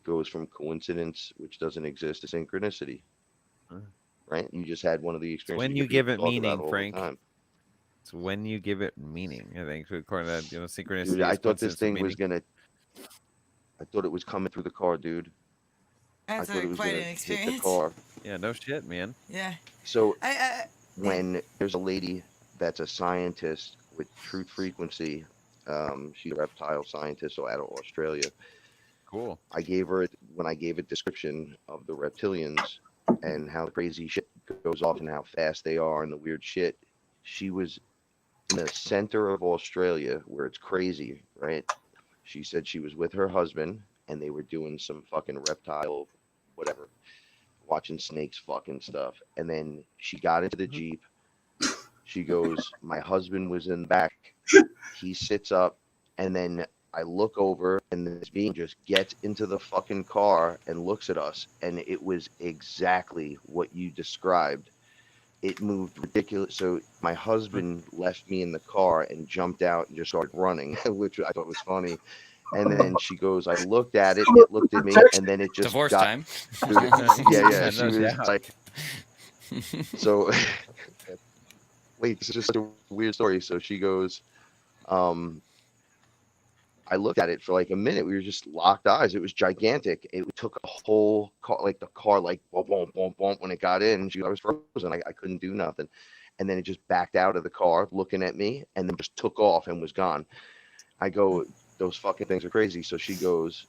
goes from coincidence, which doesn't exist, to synchronicity, Uh, right? You just had one of the It's when experiences you your give people it talk about meaning, all the Frank. time. It's when you give it meaning. I think according to that, Dude, synchronicity I is thought this coincidence with thing was meaning. gonna. I thought it was coming through the car, dude. I that's thought it was quite gonna an hit the experience. car. Yeah, no shit, man. Yeah. So I yeah. when there's a lady that's a scientist with truth frequency, she's a reptile scientist, so out of Australia. Cool. I gave her when I gave a description of the reptilians and how the crazy shit goes off and how fast they are and the weird shit. She was in the center of Australia where it's crazy, right? She said she was with her husband and they were doing some fucking reptile, whatever, watching snakes fucking stuff. And then she got into the Mhm. Jeep. She goes, my husband was in the back. He sits up, and then I look over, and this being just gets into the fucking car and looks at us. And it was exactly what you described. It moved ridiculous. So my husband left me in the car and jumped out and just started running, which I thought was funny. And then she goes, I looked at it, it looked at me, and then it just Divorce got, time. dude, yeah, yeah. Yeah, She no was doubt. like, so wait, this is just such a weird story. So she goes, um, I looked at it for like a minute. We were just locked eyes. It was gigantic. It took a whole car, like the car, like boom, boom, boom, boom. When it got in, I was frozen. I couldn't do nothing. And then it just backed out of the car, looking at me, and then just took off and was gone. I go, those fucking things are crazy. So she goes,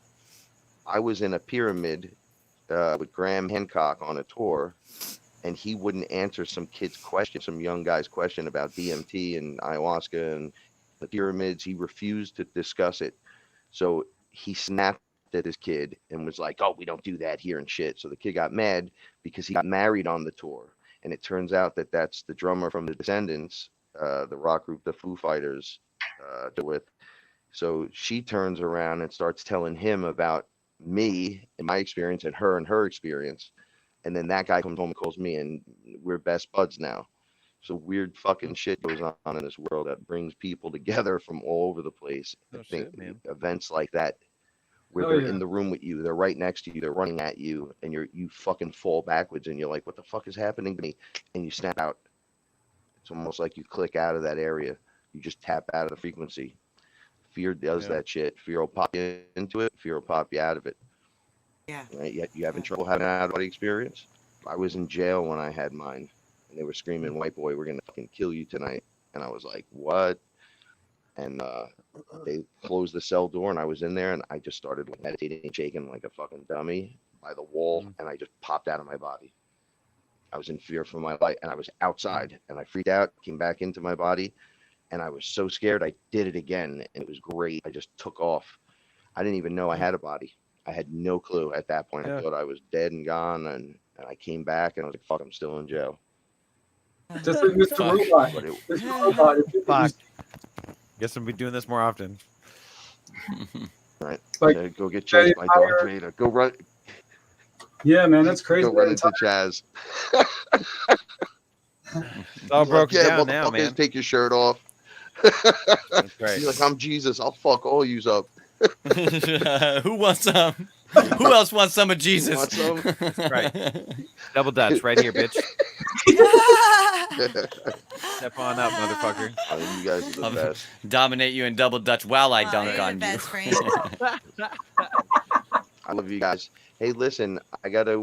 I was in a pyramid with Graham Hancock on a tour, and he wouldn't answer some kid's question, some young guy's question about DMT and ayahuasca and the pyramids. He refused to discuss it. So he snapped at this kid and was like, "Oh, we don't do that here and shit." So the kid got mad because he got married on the tour, and it turns out that that's the drummer from the Descendants, the rock group the Foo Fighters with. So she turns around and starts telling him about me and my experience and her experience. And then that guy comes home and calls me, and we're best buds now. So weird fucking shit goes on in this world that brings people together from all over the place. I No think shit, man. events like that, where Oh they're yeah. in the room with you, they're right next to you, they're running at you, and you fucking fall backwards, and you're like, "What the fuck is happening to me?" And you snap out. It's almost like you click out of that area. You just tap out of the frequency. Fear does Yeah. that shit. Fear will pop you into it. Fear will pop you out of it. Yeah. Right? You having trouble having an out-of-body experience? I was in jail when I had mine, and they were screaming, "White boy, we're gonna fucking kill you tonight." And I was like, "What?" And they closed the cell door, and I was in there, and I just started like meditating, shaking like a fucking dummy by the wall, and I just popped out of my body. I was in fear for my life, and I was outside, and I freaked out, came back into my body, and I was so scared. I did it again, and it was great. I just took off. I didn't even know I had a body. I had no clue at that point. Yeah. I thought I was dead and gone, and I came back, and I was like, "Fuck, I'm still in jail." Just like Mr. Fuck. Robot. But Mr. Robot. If you Fuck. just, Guess I'll be doing this more often. right, Like, so go get chased by Darth Vader. Go run. yeah, man, that's crazy. Go run into Chaz. It's all He's like, broken yeah, down now, motherfuckers, man. take your shirt off. That's right. He's like, "I'm Jesus. I'll fuck all yous up." Who wants some? Who else wants some of Jesus? Want some? Right. Double Dutch right here, bitch. Step on up, motherfucker. I mean, you guys are the best. Dominate you in double Dutch while I Oh, dunk you're the on you. best, Frank. I love you guys. Hey, listen, I gotta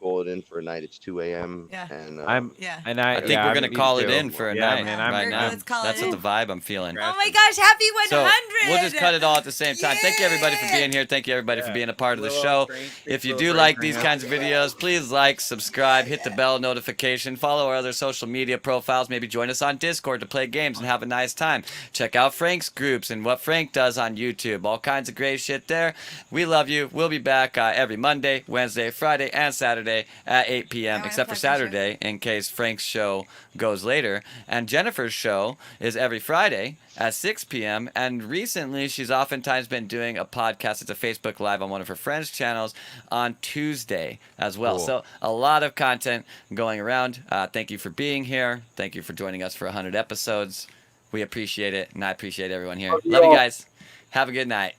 call it in for a night. It's 2 a.m. Yeah. and I I think we're gonna call it in for a Yeah, night man, right now. let's call it That's what in. the vibe I'm feeling. Oh my gosh, happy 100! So we'll just cut it all at the same time. Thank you everybody for being here. Thank you everybody for Yeah. being a part of the Willow, show. Frank, If you Willow, do Frank, like Frank, these yeah. kinds of videos, please like, subscribe, hit the bell notification, follow our other social media profiles, maybe join us on Discord to play games and have a nice time. Check out Frank's groups and what Frank does on YouTube. All kinds of great shit there. We love you. We'll be back every Monday, Wednesday, Friday, and Saturday at 8 p.m. wanna except for plug your show? Saturday in case Frank's show goes later. And Jennifer's show is every Friday at 6 p.m. And recently, she's oftentimes been doing a podcast. It's a Facebook Live on one of her friends' channels on Tuesday as well. Cool. So a lot of content going around. Thank you for being here. Thank you for joining us for 100 episodes. We appreciate it, and I appreciate everyone here. Love you Love you all. guys. Have a good night.